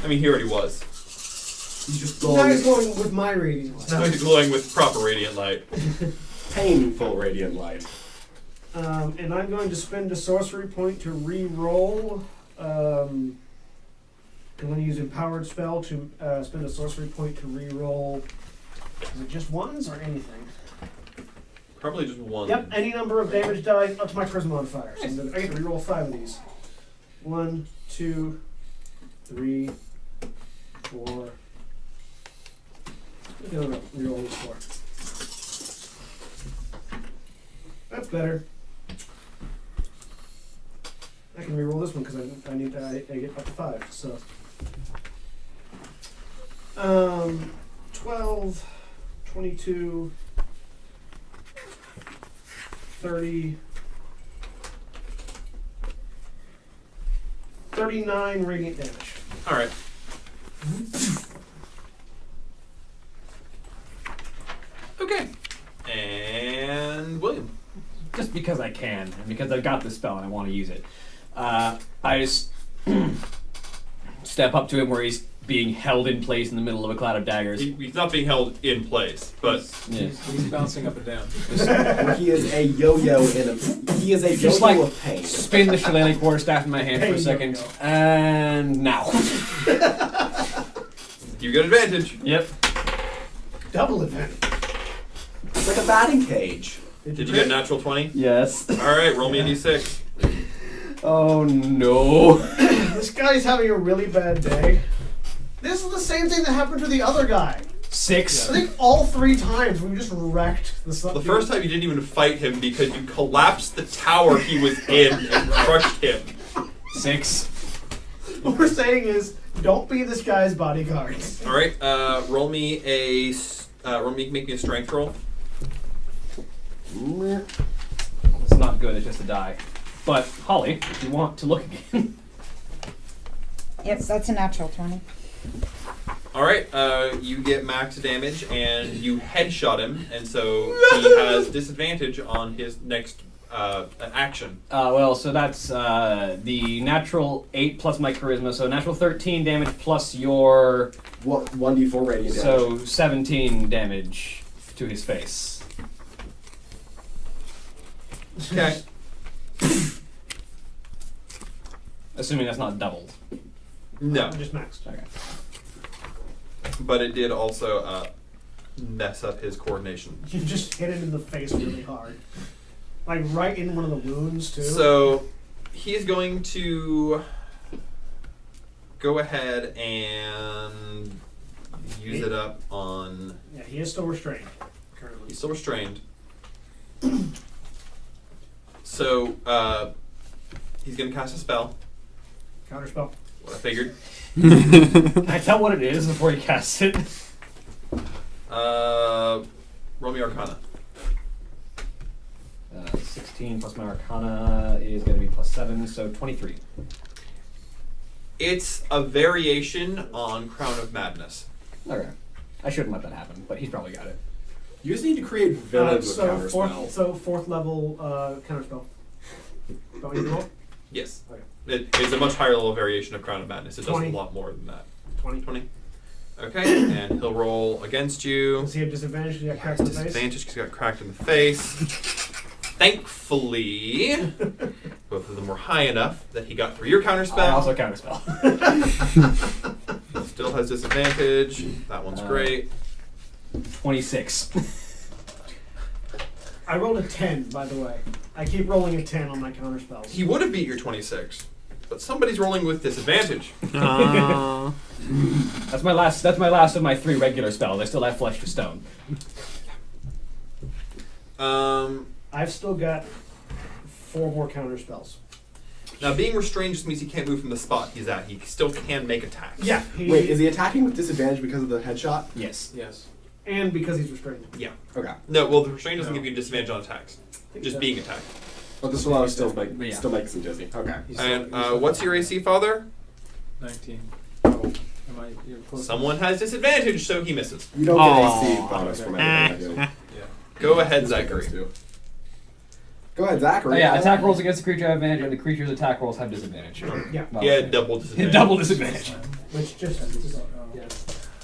I mean, he already was. He's just Now he's glowing glowing with my radiant light. Now he's glowing with proper radiant light. painful radiant light. And I'm going to spend a sorcery point to re-roll. I'm going to use Empowered Spell to spend a sorcery point to re-roll. Is it just ones or anything? Probably just one. Yep, any number of damage die up to my Charisma modifier. So I get to re-roll 5 of these. 1, 2, 3, 4. No, re-roll these 4. That's better. I can re-roll this one because I need to I get up to 5. So 12, 22, 30, 39 radiant damage. All right. Okay. And William. Just because I can, and because I've got this spell and I want to use it, I just step up to him where he's being held in place in the middle of a cloud of daggers. He's not being held in place, but Yeah. He's bouncing up and down. He is a yo-yo in a. He is a Just yo-yo like of pain. spin the shillelagh quarterstaff in my hand for a Hey, second, yo-yo. and now. you get advantage. Yep. Double advantage. It's like a batting cage. Did you get a natural 20? Yes. All right, roll me a d6. Oh no. This guy's having a really bad day. This is the same thing that happened to the other guy. 6. I think all 3 times we just wrecked the The first time you didn't even fight him because you collapsed the tower he was in and crushed him. 6. What we're saying is, don't be this guy's bodyguard. All right, roll me a make me a strength roll. It's not good, it's just a die. But, Holly, if you want to look again. Yes, that's a natural 20. All right, you get max damage and you headshot him, and so he has disadvantage on his next action. Well, so that's the natural 8 plus my charisma, so natural 13 damage plus your... What 1d4 radiant damage. So 17 damage to his face. Okay. Assuming that's not doubled. No, Just maxed. Okay. but it did also mess up his coordination. You just hit him in the face really hard. Like right in one of the wounds, too. So he's going to go ahead and use it up on... Yeah, he is still restrained currently. He's still restrained. So, he's going to cast a spell. Counterspell. What I figured. Can I tell what it is before he casts it? Roll me Arcana. 16 plus my Arcana is going to be plus 7, so 23. It's a variation on Crown of Madness. Okay. I shouldn't let that happen, but he's probably got it. You just need to create villains with counterspell. So fourth level counterspell. Don't you roll? Yes. Okay. It's a much higher level variation of Crown of Madness. It does 20. a lot more than that. 20. Okay, and he'll roll against you. Does he have disadvantage? He got cracked in the face. Disadvantage because he got cracked in the face. Thankfully, both of them were high enough that he got through your counterspell. I also counterspell. Still has disadvantage. That one's great. 26. I rolled a 10, by the way. I keep rolling a 10 on my counterspells. He would have beat your 26, but somebody's rolling with disadvantage. That's my last of my 3 regular spells. I still have Flesh to Stone. I've still got 4 more counterspells. Now, being restrained just means he can't move from the spot he's at. He still can make attacks. Yeah. Wait, is he attacking with disadvantage because of the headshot? Yes. Yes. And because he's restrained. Yeah. Okay. No, well, the restraint doesn't give you disadvantage on attacks. Just being attacked. But this will still make Yeah. some dizzy. Okay. And what's your AC, Father? 19. Oh, you're close. Someone has disadvantage, so he misses. You don't get AC bonus from anything I do. Go ahead, Just Zachary. those two. Go ahead, Zachary. Oh, yeah, attack rolls against the creature have advantage, and the creature's attack rolls have disadvantage. Yeah. Well, Yeah, double disadvantage. double disadvantage. Which just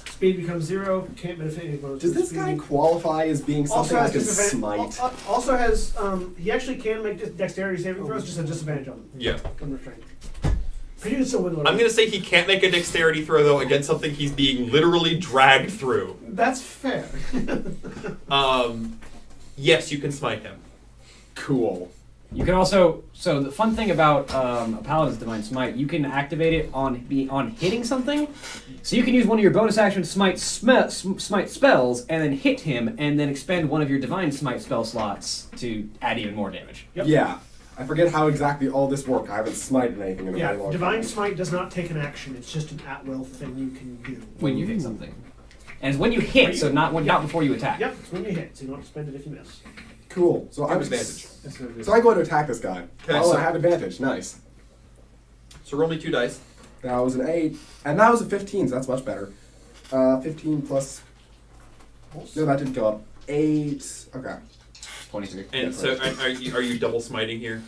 speed becomes 0. Can't benefit any bonus. Does this guy qualify as being something like a smite? Also has he actually can make dexterity saving throws, just a disadvantage on them. Yeah. I'm restrained. But you can still win. I'm going to say he can't make a dexterity throw, though, against something he's being literally dragged through. That's fair. Yes, you can smite him. Cool. You can also, so the fun thing about a Paladin's Divine Smite, you can activate it on hitting something. So you can use one of your bonus action smite spells and then hit him, and then expend one of your Divine Smite spell slots to add even more damage. Yep. Yeah. I forget how exactly all this works. I haven't smited anything in a very long Divine time. Smite does not take an action. It's just an at-will thing you can do. When you hit something. And it's when you hit, so not before you attack. Yep, it's when you hit, so you don't have to spend it if you miss. Cool. So I'm advantage. So I go to attack this guy. Okay, Oh, so- I have advantage. Nice. So roll me 2 dice. That was an 8, and that was a 15. So that's much better. 15 plus. No, that didn't go up. 8. Okay. 23. And Yeah, so right. are you double smiting here?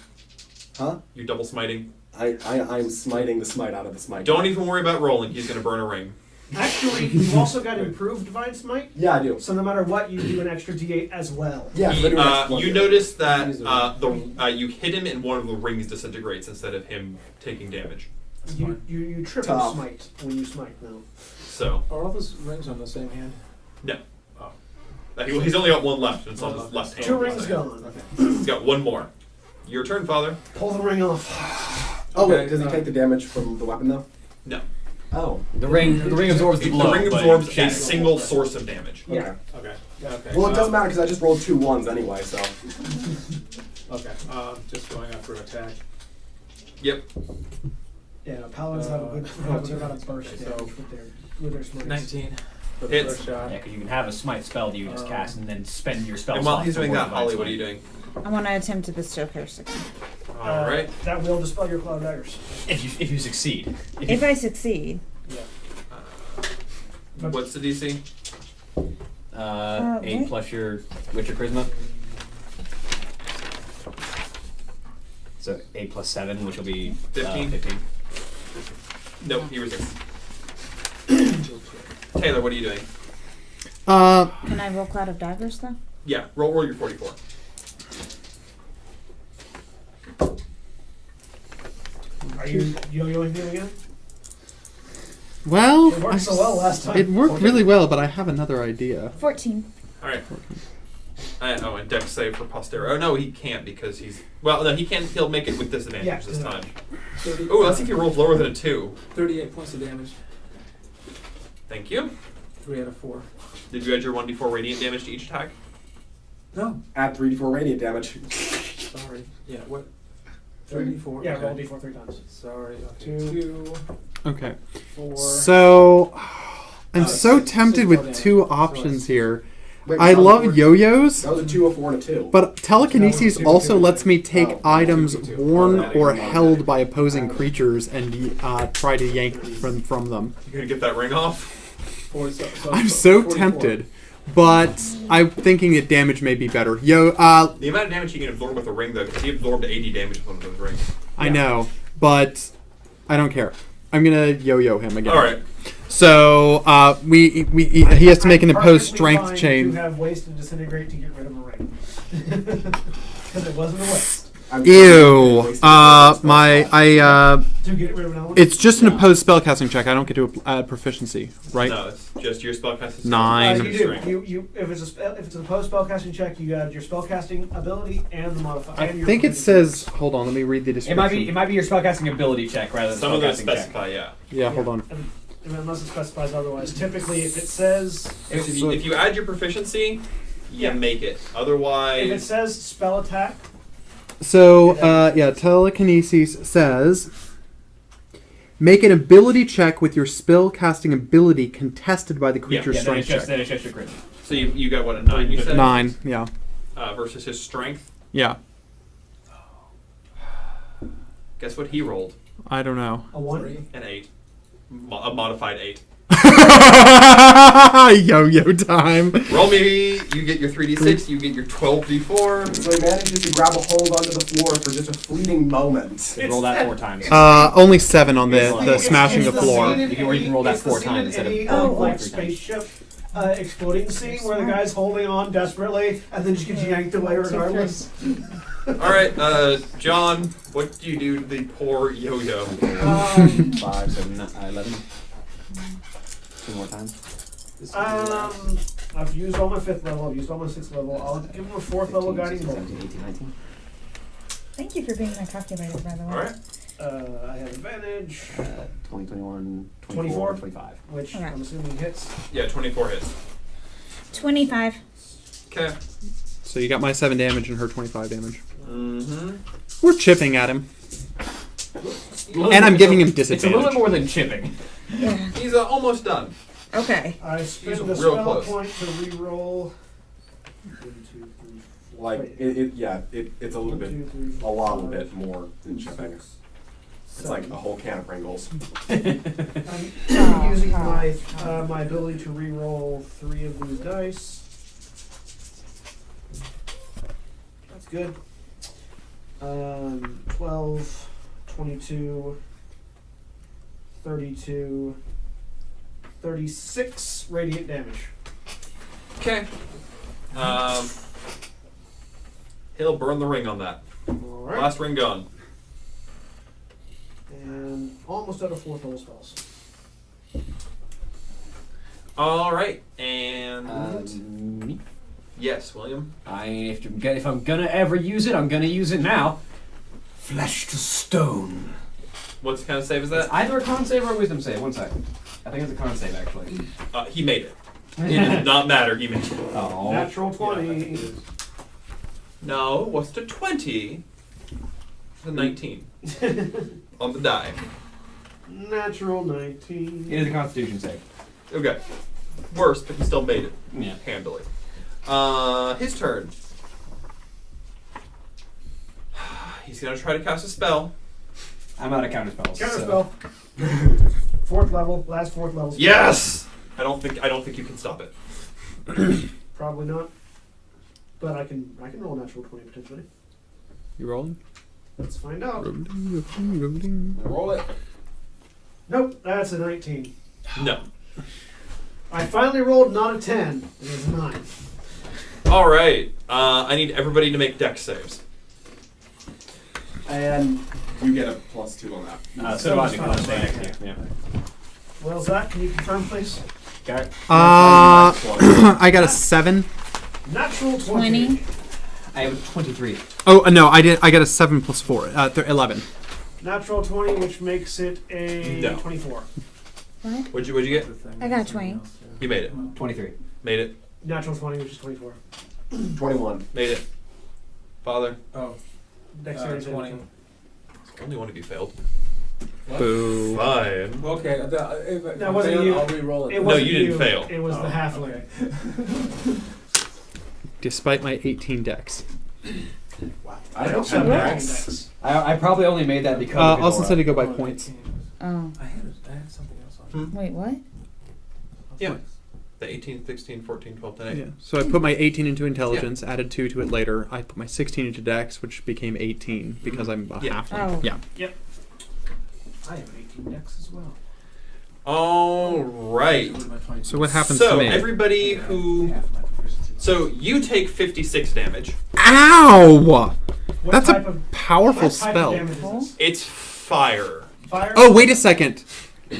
Huh? You're double smiting? I'm smiting the smite out of the smite. Don't even worry about rolling. He's going to burn a ring. Actually, you've also got improved Divine Smite, Yeah, I do. so no matter what, you do an extra D8 as well. Yeah, He- but it was you notice that you hit him and one of the rings disintegrates instead of him taking damage. You triple Tough. smite when you smite now. So, Are all those rings on the same hand? no. Oh. He's only got one left, and it's on his left hand. 2 rings gone. Okay. He's got one more. Your turn, Father. Pull the ring off. Oh, wait, Okay, does he take the damage from the weapon, though? No. Oh. The ring absorbs the blow. The ring but absorbs a shatters. single source of damage. Yeah. Okay. Okay. Well, it doesn't matter because I just rolled 2 1s anyway, so. Okay. Just going after attack. Yep. Yeah, paladins have a good about a burst okay, damage so- with their smites. 19 for the Hits. first shot. Yeah, because you can have a smite spell that you just cast and then spend your spell And while slot he's for doing more that, Divine Holly, what are Smite. you doing? I want to attempt to bestow curse again. All right. That will dispel your cloud daggers. If you succeed. If I succeed, What's the DC? 8 what? plus your Witcher Charisma. So 8 plus 7, which will be 15. 15. Nope, he resists. Taylor, what are you doing? can I roll cloud of daggers though? Yeah, roll your 44. Are you yo-yoing him again? Well, It worked so well last time. It worked really well, but I have another idea. 14. All right. And dex save for posterity. Oh no, he can't because he's he can't. He'll make it with disadvantage this time. Oh, let's see if he rolls lower than a 2. 38 points of damage. Thank you. 3 out of 4. Did you add your 1d4 radiant damage to each attack? No. Add 3d4 radiant damage. Sorry. Yeah, what? 34. Yeah, okay. roll d4 3 times. Sorry. Okay. 2. 2, Okay. 4. So I'm so six- tempted six with damage. two So options it's- here. Wait, I that was love a- yo-yos, That was a 2, a 4, and a 2. but telekinesis No, also two, lets me take oh, items two, two. worn Oh, or yeah. held by opposing creatures and try to yank from them. You gonna get that ring off? 4, I'm so 44. tempted, but I'm thinking that damage may be better. The amount of damage you can absorb with a ring, though, because he absorbed 80 damage with one of those rings. I know, but I don't care. I'm gonna yo-yo him again. All right. So he has to make an opposed strength You chain. have waste and disintegrate to get rid of a ring. Because it wasn't a waste. Ew. To get rid of an element. It's just an opposed spellcasting check. I don't get to add proficiency, right? No, it's just your spellcasting. 9. You do. If it's an opposed spellcasting check, you add your spellcasting ability and the modifier. I think it says. Hold on, let me read the It description. might be your spellcasting ability check rather than Some of those spellcasting check. specify, yeah. Yeah, hold on. Unless it specifies otherwise. Typically, if it says If you add your proficiency, you make it. Otherwise, if it says spell attack, So, telekinesis says, make an ability check with your spell casting ability contested by the creature's then strength it's just check. your crit. so you got what, a 9? You said 9, yeah. versus his strength. Yeah. Guess what he rolled? I don't know. a 1. An 8, a modified 8. Yo-yo time. Roll me. You get your 3d6. You get your 12d4. So he manages to grab a hold onto the floor for just a fleeting moment. Roll that 4 times. Only 7 on the It's smashing it's the floor. scene in You can roll that it's the 4 scene times in instead of any, rolling like 3 times. spaceship exploding scene where the guy's holding on desperately and then just gets yanked away regardless. All right, John. What do you do to the poor yo-yo? 5, 7, 11. 2 more times. I've used all my 5th level. I've used all my 6th level. I'll give him a 4th level guiding bolt. 17, 18, 19. Thank you for being my calculator, by the way. All right. I have advantage, 20, 21, 24? 25. which Okay. I'm assuming hits. Yeah, 24 hits. 25. Okay. So you got my 7 damage and her 25 damage. Mm-hmm. We're chipping at him. And I'm giving him It's a little disadvantage. bit more than chipping. Yeah. He's almost done. Okay. I spend real a spell close. point to reroll. Like, it's a little bit, a lot bit more than chipping. It's like a whole can of Pringles. I'm using my my ability to reroll 3 of these dice. That's good. 12, 22, 32, 36 radiant damage. Okay. He'll burn the ring on that. Alright. Last ring gone. And almost out of 4th level spells. All right, and Me? yes, William. If I'm gonna ever use it, I'm gonna use it now. Flesh to stone. What kind of save is It's that? either a con save or a wisdom save. 1 second. I think it's a con save, actually. He made it. It does not matter. He made it. Oh. Natural 20. No, what's the 20? The 19 on the die. Natural 19. It is a constitution save. Okay. Worse, but he still made it Yeah. handily. His turn. He's gonna try to cast a spell. I'm out of counter spells. Counterspell. 4th level. Last 4th level. spell. Yes. I don't think you can stop it. Probably not. But I can roll a natural 20 potentially. You rolling? Let's find out. Rolling. Roll it. Nope, that's a 19. No. I finally rolled not a 10. It is a 9. All right. I need everybody to make dex saves. And you get a +2 on that. So do I, because I'm staying next to you. Yeah. Well, Zach, can you confirm, please? Okay. I got a 7. Natural 20. I have a 23. Oh no, I did. I got a 7 plus 4. 11. Natural 20, which makes it a No. 24. What? What'd you get? I got 20. You made it. 23. Made it. Natural 20, which is 24. 21. Made it. Father. Oh, Dexterity saving 20. throw. Only one of you failed. Boo. Fine. Okay, if I That wasn't fail, you. I'll re-roll it. It No, wasn't you didn't fail. It was the Oh, halfling. okay. Despite my 18 dex. I don't Seven have dex. dex. I probably only made that because of Austin Eudora. said to go by points. Oh. I had something else on. Wait, what? Yeah. The 18, 16, 14, 12, 10, 8. Yeah. So I put my 18 into intelligence, added 2 to it later. I put my 16 into dex, which became 18 because I'm a Yeah. halfling. Oh. Yeah. I have 18 dex as well. All right. So what happens So to me? everybody who, so you take 56 damage. Ow! What That's type a of, powerful what type spell. of damage is this? It's fire. Fire? Oh, wait a second.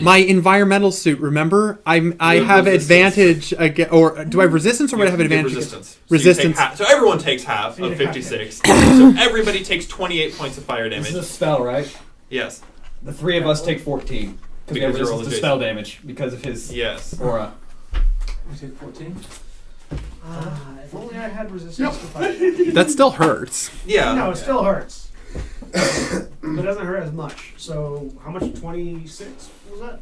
My environmental suit. Remember, I You have have advantage against, or do I have resistance, or would I have You give advantage? resistance. So, Resistance. so everyone takes half You of take half 56. So everybody takes 28 points of fire This damage. is a spell, right? Yes. The three of us take 14. Because we have Because you're all resistance to adjacent. spell damage because of his Yes. aura. You take 14? If only I had resistance to fire. That still hurts. Yeah. No, it still hurts. But it doesn't hurt as much. So, how much? 26 was that?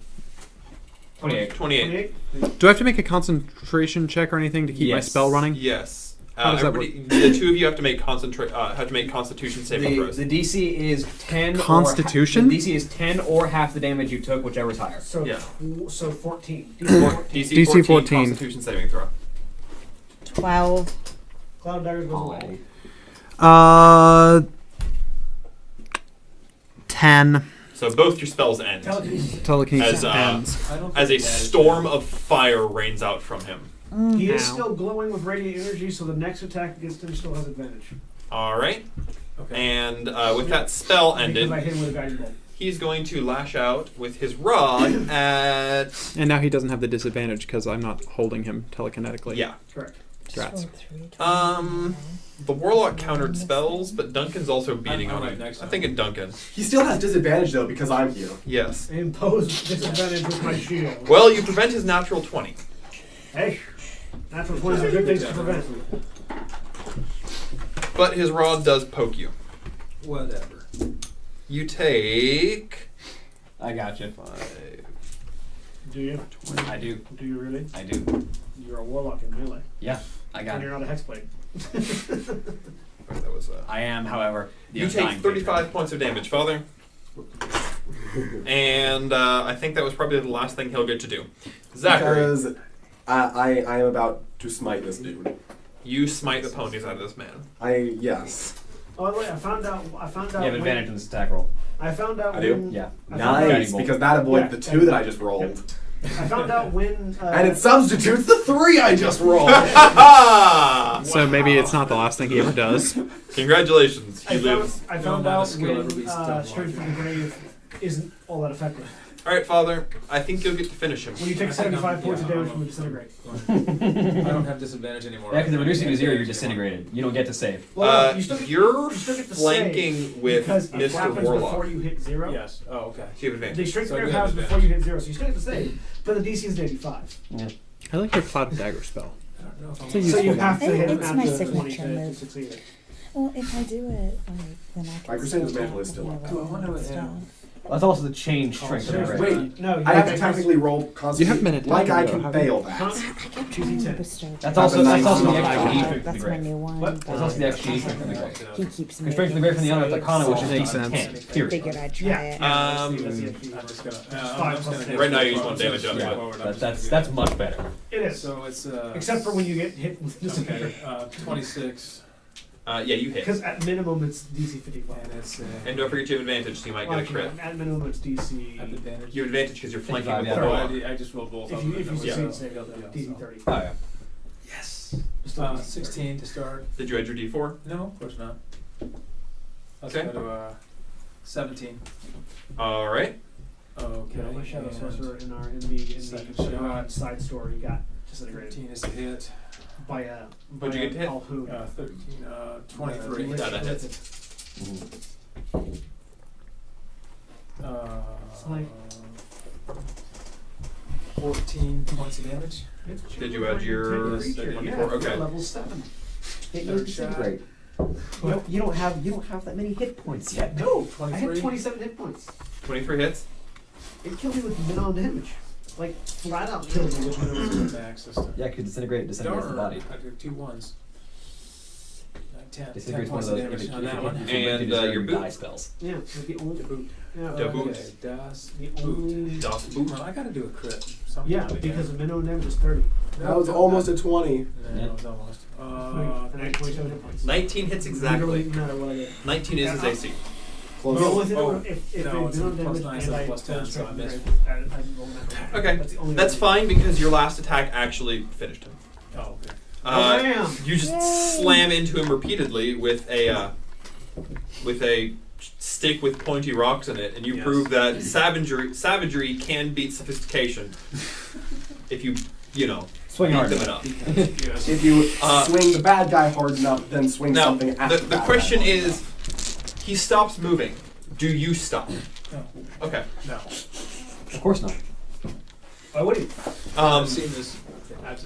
28. 28. 28? Do I have to make a concentration check or anything to keep my Yes. spell running? Yes. How does that The two of you have to make Constitution saving throws. The DC is 10 Constitution? The DC is 10 or half the damage you took, whichever's higher. So, Yeah. so 14. DC 14. DC 14. 14. Constitution saving throw. 12. Cloud Daggers goes away. 10. So both your spells end Telekinesis. Telekinesis As, ends. I don't as a think that is storm bad. of fire rains out from him. He is Ow. still glowing with radiant energy, so the next attack against him still has advantage. All right. Okay. And with that spell ended, Because I hit him with a guiding bolt. he's going to lash out with his rod at. And now he doesn't have the disadvantage because I'm not holding him telekinetically. Yeah. Correct. Congrats. The warlock countered spells, but Duncan's also beating I'm on right it. next I to think him. it Duncan. He still has disadvantage though because I'm here. Yes. I impose disadvantage with my shield. Well, you prevent his natural 20. Hey, natural 20s are good things to prevent. But his rod does poke you. Whatever. You take I got you. 5. Do you? I do. Do you really? I do. You're a warlock in melee. Yeah, I got And it. you're not a hexblade. That was, I am, however, the you take undying 35 points of damage, Father. And I think that was probably the last thing he'll get to do. Zachary, Because I am about to smite this dude. you smite the ponies out of this man. Yes. Oh wait, I found out. You have advantage in this attack roll. I found out I do? when. Yeah. I found out- Nice, because that avoids Yeah. the 2 that I just rolled. I found out when. And it substitutes the 3 I just rolled. Ha So maybe it's not the last thing he ever does. Congratulations, he I found, lives. I No found amount of out skill ever when beats tough Strength luck. from the Grave isn't all that effective. Alright, Father, I think you'll get to finish him. When you take I think 75 I'm- points of yeah, damage I'm- from a disintegrate. I don't have disadvantage anymore. Yeah, because if it reduces you to 0, you're disintegrated. You don't get to save. Well, you still get, You're you still get the flanking save with because it Mr. happens before Warlock. you hit 0. Yes. Oh, okay. So you have advantage. The strength So I grave do have happens before you hit 0, so you still get the save. But the DC is 85. I like your Cloud Dagger spell. I don't know if I'm So So you useful. have to hit It's a my natural 20 signature to move. succeed it. Well, if I do it, like, then I can. My Crusader's Mantle is still up. Cool, I wonder what- yeah. That's also the change strength. Sure. of the Wait, No, you I have to to technically roll You Constitution. have minute Like I though, can haven't you? fail that. I kept trying to bestow. That's also the XP Oh, strength of the that's my grave. new one. What? That's also the XP strength of the grave. He keeps me. Because strength of the grave from the other Arcana, which is Makes 10. sense. Period. Figured I'd try Yeah. it. That's the I'm XP. just gonna. Five I'm just plus gonna six. hit Right now you it. use one damage Yeah, on it. forward, I'm just That's gonna that's do much better. It that. is. So it's Except for when you get hit with disintegrate. okay. 26, Yeah, you hit. Because at minimum it's DC 55. and it's And don't forget you have advantage, so you might get a crit. At minimum it's DC. at advantage. You have advantage because you're flanking 55, with yeah. the No, warlock. I just rolled both. If of you them. if you That succeed, was, save yeah, DC so. 30. Oh yeah. Yes. Still DC 30. 16 to start. Did you add your D4? No, of course not. Let's Okay. go to 17. Alright. Okay. Shadow and Sorcerer in the Second shot. side story got disintegrated. 13 is a hit. By a. What'd you get to hit? 13, 23. Yeah, that hits. It's like 14 points of damage. Did you add your Yeah, okay. level 7. Third shot. Great. You don't have that many hit points yet. No, I 23. had 27 hit points. 23 hits. It killed me with minimum damage. Like, flat out killed me with minimum damage. Max system. Yeah, because disintegrates the Darn, body. I took 2 1s. 10 Disintegrates points one of of those damage on that one. And your boot. die spells. Yeah, like the only boot. Yeah, The boot. Okay, Das The Boot. only. Das Boot. Well, I gotta do a crit. Sometime Yeah, again. because the minimum damage is 30. That was almost a 20. Yeah, it was almost. And I had 27 hit points. 19 hits Literally, exactly. no matter what I did. 19 is his AC. Close. The only thing Oh, if no, they it's minimum plus damage 9, and so I plus 10, so I missed. I rolled that. Okay, That's the only that's way. fine because your last attack actually finished him. Oh, okay. Damn. You just slam into him repeatedly with a stick with pointy rocks in it, and you Yes. prove that savagery can beat sophistication if you Swing beat hard them enough. enough. Yes. If you Uh, swing the bad guy hard enough, then swing Now, something at the bad question guy. is, he stops moving. Do you stop? No. Okay. No. Of course not. Why would he? I've seen this.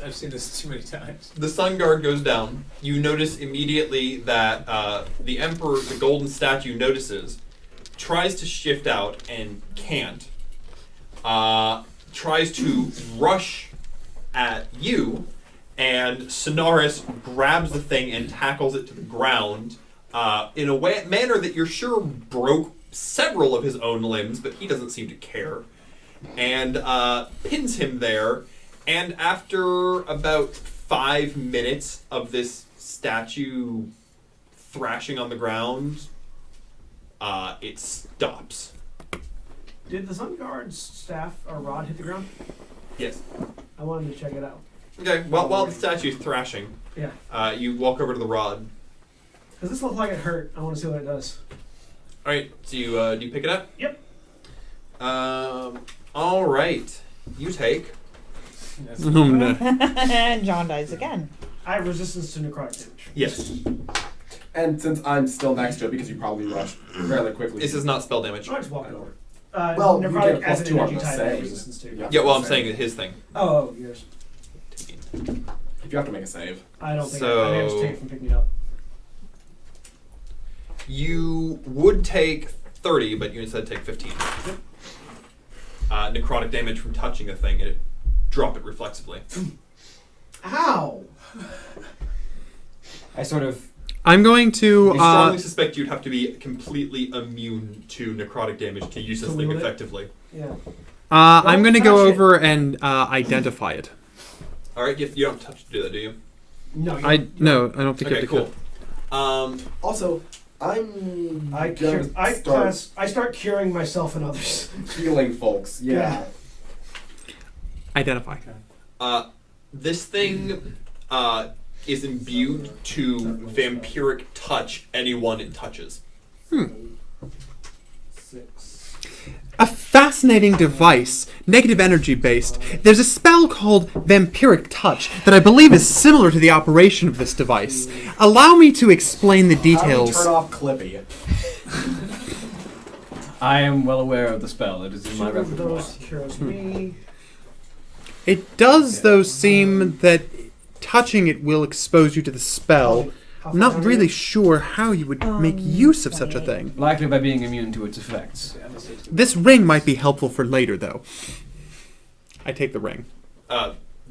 I've seen this too many times. The sun guard goes down. You notice immediately that the emperor, the golden statue, notices, tries to shift out and can't. Tries to rush at you, and Sonaris grabs the thing and tackles it to the ground in a manner that you're sure broke several of his own limbs, but he doesn't seem to care, and pins him there. And after about 5 minutes of this statue thrashing on the ground, it stops. Did the Sun Guard's staff or rod hit the ground? Yes. I wanted to check it out. Okay, well, while the statue's thrashing, Yeah. you walk over to the rod. Does this look like it hurt? I want to see what it does. Alright, so do you pick it up? Yep. Alright. You take... That's Oh, no. And John dies again. I have resistance to necrotic damage. Yes. And since I'm still next to it, because you probably rushed fairly quickly. This is not spell damage. So I just walk over. Well, you get necrotic a as an +2 on energy the type I save. have resistance to. Yeah. Yeah, well, I'm saying his thing. Oh, yours. If you have to make a save. I don't think So- I managed to take it from picking it up. You would take 30, but you instead take 15. Necrotic damage from touching the thing, and it drop it reflexively. Ow! I sort of. I'm going to. You strongly suspect you'd have to be completely immune to necrotic damage to use this To thing wield it? effectively. Yeah. I'm going to go touch it. over and identify it. Alright, you don't touch to do that, do you? No. No, I don't think you Okay, have to cool. Also, I'm I start curing myself and others. healing folks. Yeah. identify. This thing is imbued to vampiric touch anyone it touches. 6. A fascinating device, negative energy based. There's a spell called Vampiric Touch that I believe is similar to the operation of this device. Allow me to explain the How do we details. turn off Clippy? I am well aware of the spell. It is in my Two of repertoire. those cures me. It does, though, seem that touching it will expose you to the spell. How I'm not far really are sure how you would make use of such a thing. Likely by being immune to its effects. This ring might be helpful for later, though. I take the ring.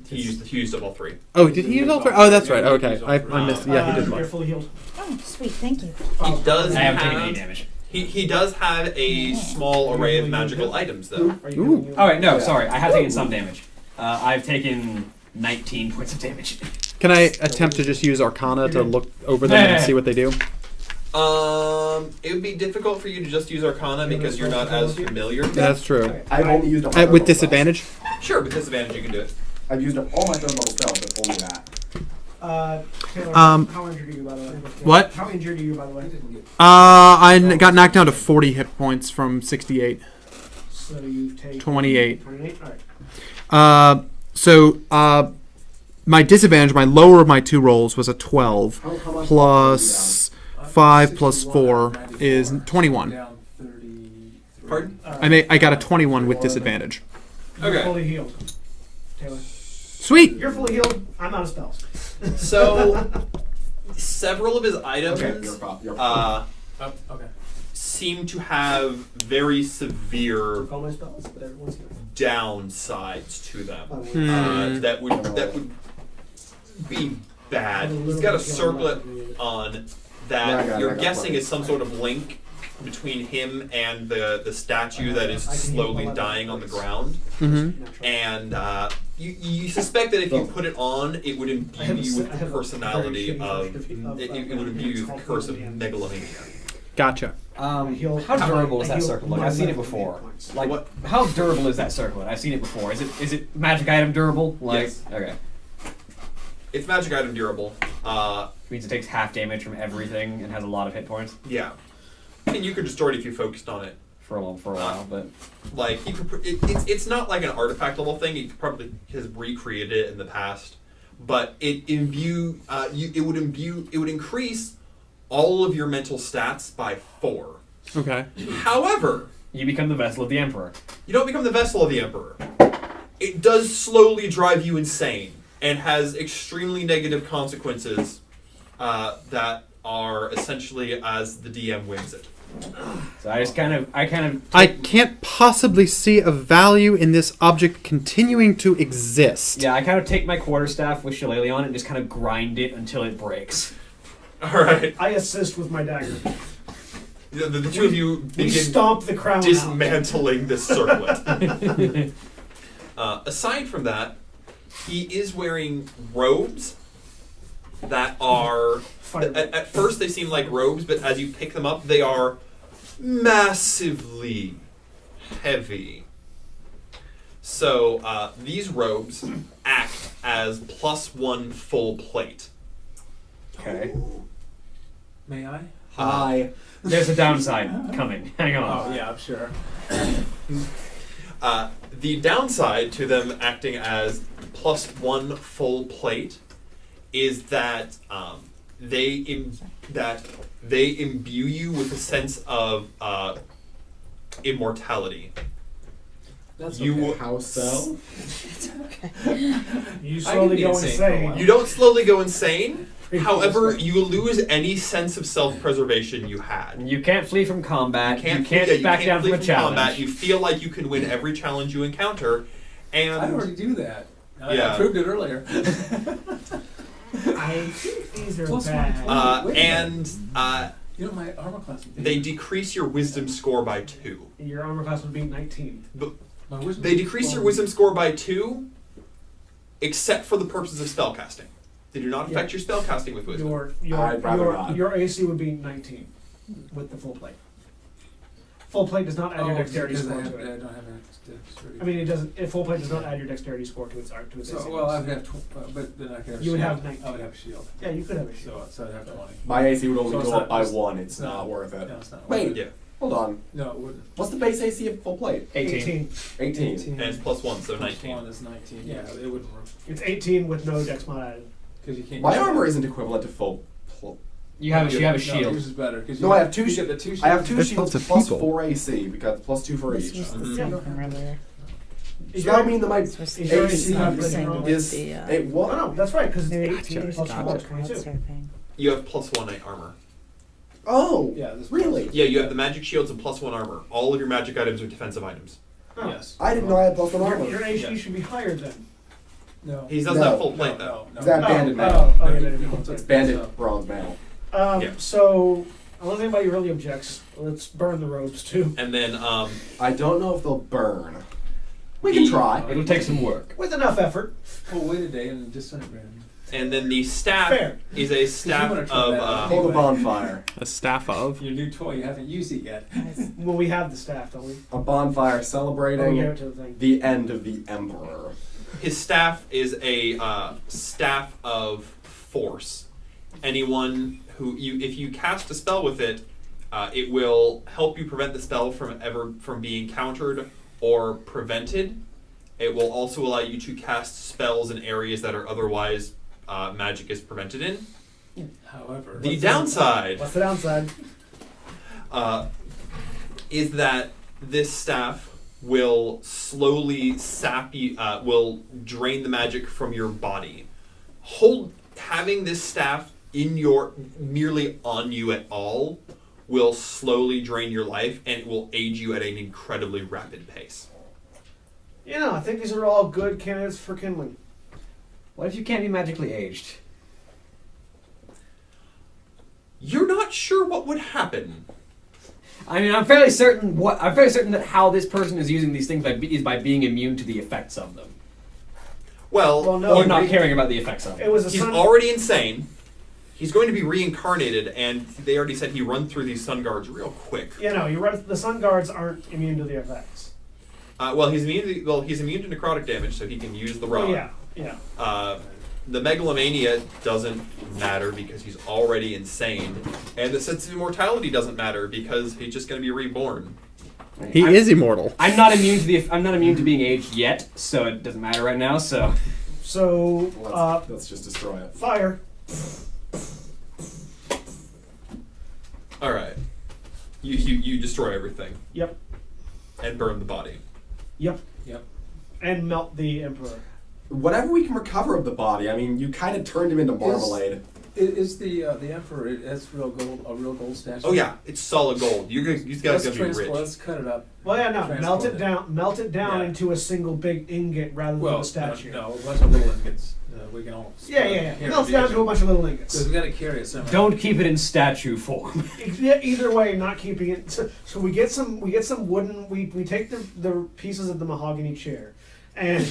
He used up all 3. Oh, did he use all three? Oh, that's right. Okay, I missed. Yeah, he did You're mine. fully healed. Oh, sweet, thank you. He does I haven't taken any have... damage. He does have a small array of magical items, though. Are you Ooh. healing Oh wait, no, Yeah. sorry. I have taken some damage. I've taken 19 points of damage. Can I attempt to just use Arcana to look over them and see what they do? It would be difficult for you to just use Arcana because you're not as familiar. That's true. Okay. I've only used up my With third level disadvantage? Sure, with disadvantage you can do it. spells. I've used up all my third level spells, but only that. Taylor, Um, how injured are you, by the way? What? How injured are you, by the way? Got knocked down to 40 hit points from 68. So you take 28. 28. All right. my disadvantage, my lower of my two rolls was a 12 How much plus 5 plus 4 is 21. Down 33. Pardon? I got a 21 with disadvantage. You're Okay. fully healed. Taylor. Sweet. You're fully healed. I'm out of spells. So, several of his items Okay, you're Oh, okay. seem to have very severe Took all my spells, but everyone's healed. downsides to them. Hmm. That would be bad. He's got a circlet on Yeah, I that got it, you're I got guessing plenty. is some sort of link between him and the statue that is slowly dying on the ground. Mm-hmm. And you suspect that if you put it on, it would imbue you with the personality of it would imbue you with the curse of megalomania. Gotcha. How durable is that circlet? I've seen it before. Like, What? how durable is that circlet? I've seen it before. Is it magic item durable? Like, Yes. okay. It's magic item durable. Means it takes half damage from everything and has a lot of hit points Yeah, and you could destroy it if you focused on it. for a while. But Like you could, it's not like an artifact level thing. He probably has recreated it in the past, but it would increase all of your mental stats by 4. Okay. However, you become the vessel of the emperor. you don't become the vessel of the emperor. It does slowly drive you insane and has extremely negative consequences that are essentially as the DM wins it. So I kind of I can't possibly see a value in this object continuing to exist. I kind of take my quarterstaff with shillelagh on it and just kind of grind it until it breaks. All right, I assist with my dagger. the two of you We begin stomp the crown out. dismantling this circlet. Aside from that, he is wearing robes that are at first they seem like robes, but as you pick them up, they are massively heavy. So these robes act as +1 full plate. Okay. May I? Hi. There's a downside coming. Hang on. Oh, yeah, I'm sure. The downside to them acting as +1 full plate is that they imbue you with a sense of immortality. That's You okay. will- How so? You I slowly can be go insane for a insane. while. You don't slowly go insane. However, you lose any sense of self-preservation you had. You can't flee from combat. You can't you back down flee from a challenge. combat. You feel like you can win every challenge you encounter, I already and do that. Yeah. I proved it earlier. I think these are Plus bad. one. and You know, my armor class would be. they decrease your wisdom score by 2. Your armor class would be 19. My wisdom They decrease your wisdom score by 2, except for the purposes of spellcasting. They do not affect your spellcasting with wisdom. I'd rather not. Your AC would be 19 with the full plate. Full plate does not add your dexterity because score I to it. don't have a dexterity. I mean, it doesn't. Full plate does not add your dexterity score to its AC. So, well, I would have, but then I could have. You would shield. have 19. I would have a shield. Yeah, you could have a shield. So I'd have 20. My AC would only So it's go not- up by it's- 1. It's no. not worth it. No, it's not. Wait. Yeah, Hold on. No, it wouldn't. What's the base AC of full plate? 18. 18. and it's +1, so Plus 19. one is 19. Yeah, it wouldn't work It's 18 with no dex mod added. because you can't. My use armor that. isn't equivalent to full. You have a No, shield. yours is better because No, I have two You shields. get the 2 shields. I have 2 There's shields lots of plus people. 4 AC because plus 2 for This each. was the Mhm. same from earlier. Is So that would mean that my This was Is your the AC same not thing wrong? with is the, a Oh, what? no, that's right, because it's There- 18 there's plus not 4 much is 22. monster thing. You have +1 armor. Oh, Yeah, this really? Yeah, you have the magic shields and +1 armor. All of your magic items are defensive items. Oh. Yes. I didn't know I had plus 1 armor. Your AC Yeah. should be higher then. No. He doesn't No. have full plate though. No. Is that Oh, banded oh, metal? oh, yeah, No, yeah, no, yeah. no. It's banded So- bronze metal. Yeah. So, unless anybody really objects, let's burn the robes too. And then I don't know if they'll burn. We can try. It'll take some work. With enough effort. Well, wait a day and disintegrate. the staff Fair. is a staff wanna try that out. of Hold a bonfire. A staff of. Your new toy, you haven't used it yet. Well, we have the staff, don't we? A bonfire Oh, we celebrating gave it to the thing. the end of the Emperor. his staff is a staff of force. Anyone who if you cast a spell with it, it will help you prevent the spell from being countered or prevented. It will also allow you to cast spells in areas that are otherwise magic is prevented in. However, The downside What's the downside? is that this staff will slowly sap you, will drain the magic from your body. Having this staff merely on you at all will slowly drain your life, and it will age you at an incredibly rapid pace. You know, I think these are all good candidates for kindling. What if you can't be magically aged? You're not sure what would happen. I mean, I'm fairly certain that how this person is using these things is by being immune to the effects of them, Well, no, or not caring about the effects of them. It was a he's sun. already insane. He's going to be reincarnated, and they already said he run through these sun guards real quick. You know, the sun guards aren't immune to the effects. He's immune to necrotic damage, so he can use the rod. Oh, yeah. The megalomania doesn't matter because he's already insane, and the sense of immortality doesn't matter because he's just going to be reborn. He is immortal. I'm not immune to being aged yet, so it doesn't matter right now. So Let's just destroy it. Fire. All right, you destroy everything. Yep. And burn the body. Yep. Yep. And melt the emperor. Whatever we can recover of the body. I mean, you kind of turned him into marmalade. Is the emperor? That's a real gold statue. Oh yeah, it's solid gold. These guys are going to be rich. Let's cut it up. Well, yeah, no. Transport Melt it down Yeah. into a single big ingot rather than a statue. No, a bunch of little ingots. We can all. Yeah. Melt it down into a bunch of little ingots. Because we got to carry it somewhere. don't keep it in statue form. Either way, not keeping it. So we get some wooden. We take the pieces of the mahogany chair, and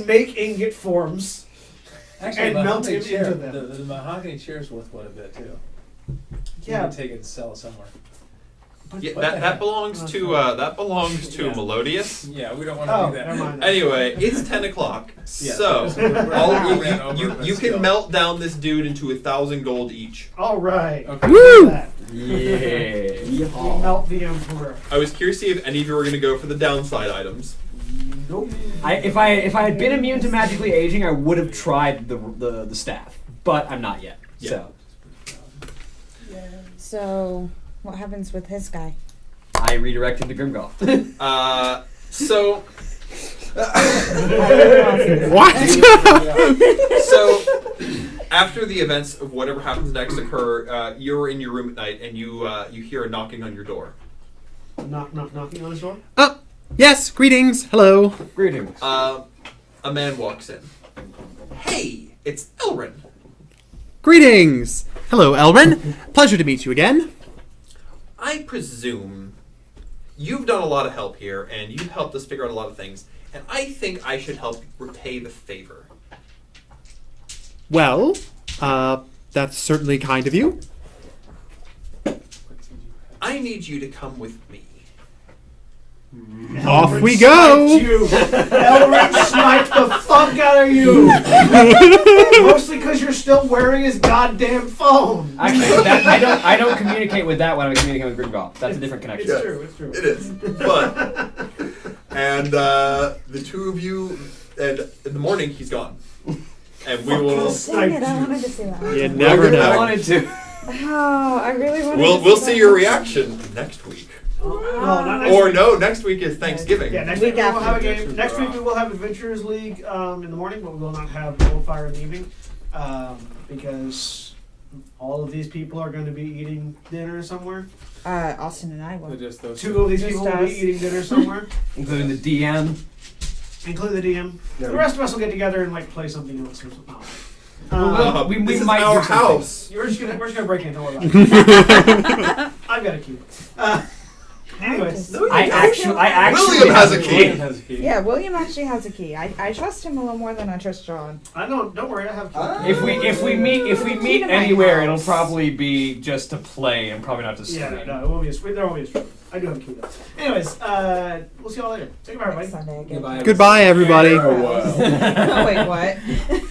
make ingot forms. Actually, and the melt mahogany it chair, into them. The mahogany chair is worth quite a bit too. Yeah. You can take it and sell it somewhere. Yeah, What the that heck? belongs to Yeah. Melodious. Yeah, we don't want to Oh, do that. never mind. Anyway, it's 10 o'clock, Yeah, so you can melt down this dude into 1,000 gold each. All right. Okay. Woo! That. Yeah. Melt the emperor. I was curious to see if any of you were going to go for the downside items. Nope. If I had been immune to magically aging, I would have tried the staff, but I'm not yet. Yeah. So So, what happens with his guy? I redirect him to Grimgolf. So What? after the events of whatever happens next occur, you're in your room at night and you hear a knocking on your door. Knocking on his door. Oh, yes. Greetings. Hello. Greetings. A man walks in. Hey, it's Elrin. Greetings. Hello, Elrin. Pleasure to meet you again. I presume you've done a lot of help here, and you've helped us figure out a lot of things, and I think I should help repay the favor. Well, that's certainly kind of you. I need you to come with me. Off we go. Elrin sniped the fuck out of you. Mostly because you're still wearing his goddamn phone. Actually, I don't communicate with that when I'm communicating with Grimgolf. That's a different connection. It's true. It's true. It is. But, and the two of you, and in the morning, he's gone. And we will... Dang it, I wanted to see that. You never I know. wanted to. Oh, I really wanted to We'll see your reaction next week. No, not next Or week. no, next week is Thanksgiving. Yeah, next Week week we will after. have a game. Next week we will have Adventurers League in the morning, but we will not have Worldfire in the evening because all of these people are going to be eating dinner somewhere. Austin and I will. Just those Two of these Just people will be us. eating dinner somewhere, Including the DM. including the DM. Yeah, The rest of us will get together and like play something else or something. We this is might our do something. house. We're just gonna break in. Don't worry about it. I've got a key. Anyways, I actually William has a key. William has a key. Yeah, William actually has a key. I trust him a little more than I trust John. I don't worry. I have a key. If we meet Key to my anywhere, it'll house. probably be just to play and probably not to stream. Yeah, no, it won't be a stream. There won't be a stream. I do have a key though. Anyways, we'll see y'all later. Say goodbye, everybody. Next Sunday, I guess. Goodbye. Goodbye, everybody. Farewell. Oh, wait, what?